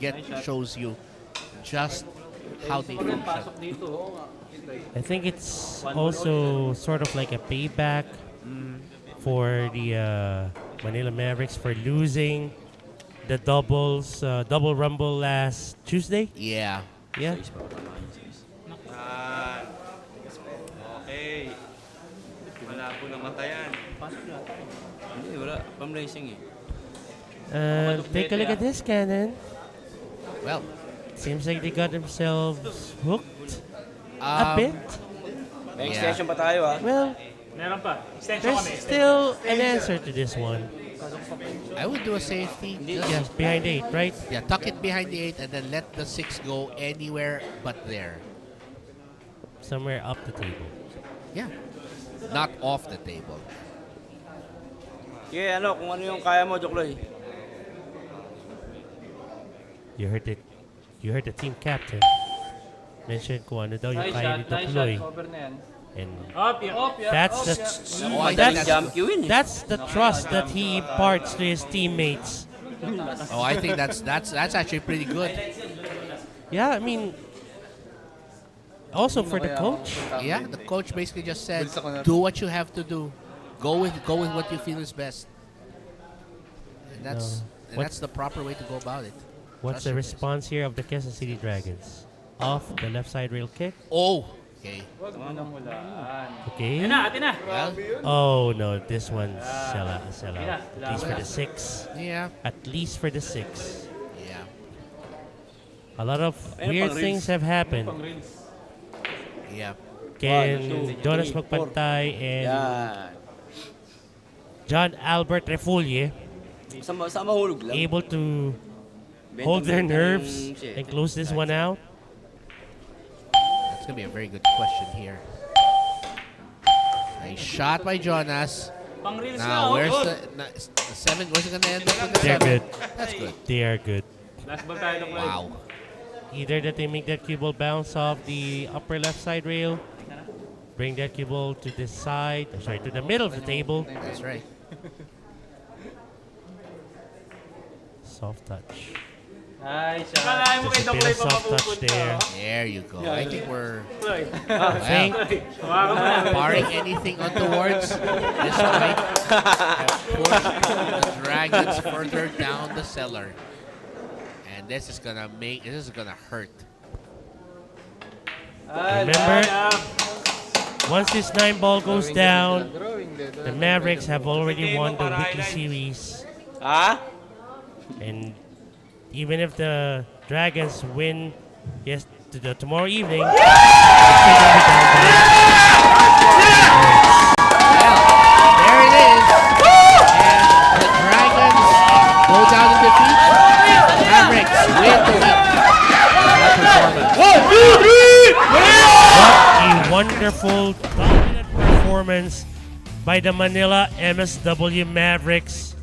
shows you just how they function. I think it's also sort of like a payback for the Manila Mavericks for losing the double rumble last Tuesday. Yeah. Yeah. Okay. Wala po namatayan. Hindi, wala. Pam-racing eh. Take a look at this cannon. Well, seems like they got themselves hooked a bit. May extension pa tayo ah. Well, Meron pa. there's still an answer to this one. I would do a safety. Yes, behind 8, right? Yeah, tuck it behind the 8 and then let the 6 go anywhere but there. Somewhere up the table. Yeah. Not off the table. Yeah, ano, kung ano yung kaya mo, Jokloy. You heard it. You heard the team captain mention kung ano daw yung kaya ni Tukloy. Over na yan. And That's that's the trust that he imparts to his teammates. Oh, I think that's actually pretty good. Yeah, I mean, also for the coach. Yeah, the coach basically just said, do what you have to do. Go with what you feel is best. And that's the proper way to go about it. What's Trust the your response here of the Quezon City Dragons? Off the left side rail kick. Oh, okay. Okay. Well, Oh no, this one's sell out. At least for the 6. yeah. At least for the 6. Yeah. A lot of weird things have happened. Yeah. Can Jonas Magpantay and John Albert Refulye Sa mahulog lang. able to hold their nerves and close this one out? That's going to be a very good question here. Nice shot by Jonas. Now, where's the 7? Where's it going to end up with the They're 7? good. That's good. They are good. Wow. Either that they make that cue ball bounce off the upper left side rail, bring that cue ball to this side, to the middle of the table. That's right. Soft touch. Nice. Just a bit of soft touch there. There you go. I think we're I think barring anything untoward. This might have pushed the Dragons further down the cellar, and this is gonna hurt. Remember, once this 9 ball goes down, the Mavericks have already won the weekly series. And even if the Dragons win tomorrow evening, Well, there it is. And the Dragons go down in defeat. Mavericks win the week. what a wonderful, dominant performance by the Manila MSW Mavericks.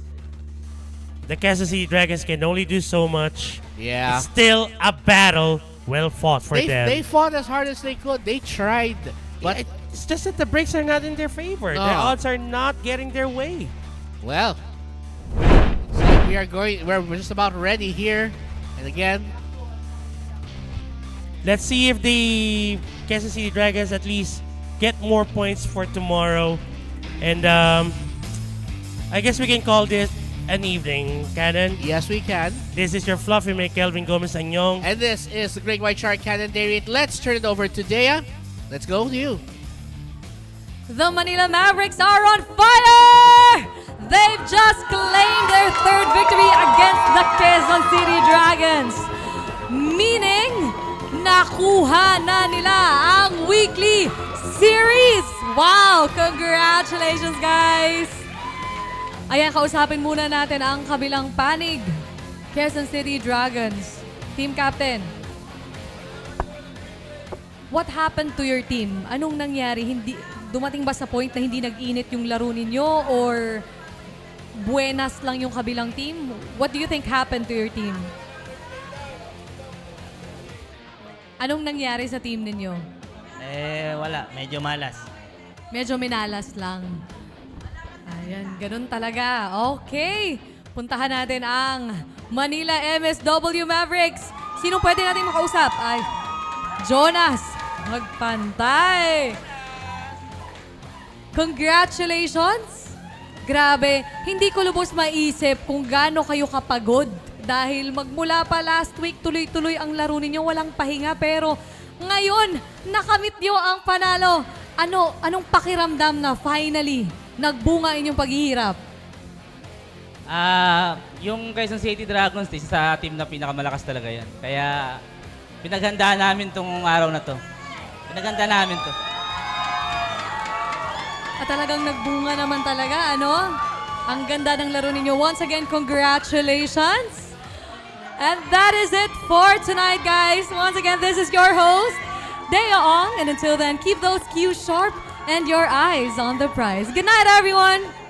The Quezon City Dragons can only do so much. Yeah. It's still a battle well fought for them. They fought as hard as they could. They tried, but It's just that the breaks are not in their favor. No. The odds are not getting their way. well, looks like we're just about ready here. And again, Let's see if the Quezon City Dragons at least get more points for tomorrow. And I guess we can call this an evening, Cannon. yes, we can. This is your fluffy mate, Kelvin Gomez Anyong. And this is the Great White Shark Cannon Darius. Let's turn it over to Dea. Let's go to you. The Manila Mavericks are on fire! They've just claimed their 3rd victory against the Quezon City Dragons. Meaning, nakuha na nila ang weekly series. Wow! Congratulations, guys! Ayan, kausapin muna natin ang kabilang panig. Quezon City Dragons. Team Captain. What happened to your team? Anong nangyari? Dumating ba sa point na hindi nag-init yung laro ninyo or buenas lang yung kabilang team? What do you think happened to your team? Anong nangyari sa team ninyo? Wala. Medyo malas. Medyo minalas lang. Ayan, ganun talaga. Okay. Puntahan natin ang Manila MSW Mavericks. Sinong pwede natin makausap? Ay, Jonas Magpantay. Congratulations! Grabe, hindi ko lubos maisip kung gaano kayo kapagod. Dahil magmula pa last week, tuloy-tuloy ang laro ninyo, walang pahinga. Pero ngayon, nakamit nyo ang panalo. Anong pakiramdam na finally nagbunga inyong paghihirap? Yung Quezon City Dragons, isa sa team na pinakamalakas talaga yan. Kaya pinaghandaan namin tong araw na to. Pinaghandaan namin to. At talagang nagbunga naman talaga, ano? Ang ganda ng laro ninyo. Once again, congratulations! And that is it for tonight, guys. Once again, this is your host, Dea Ong. And until then, keep those cues sharp, and your eyes on the prize. Good night, everyone!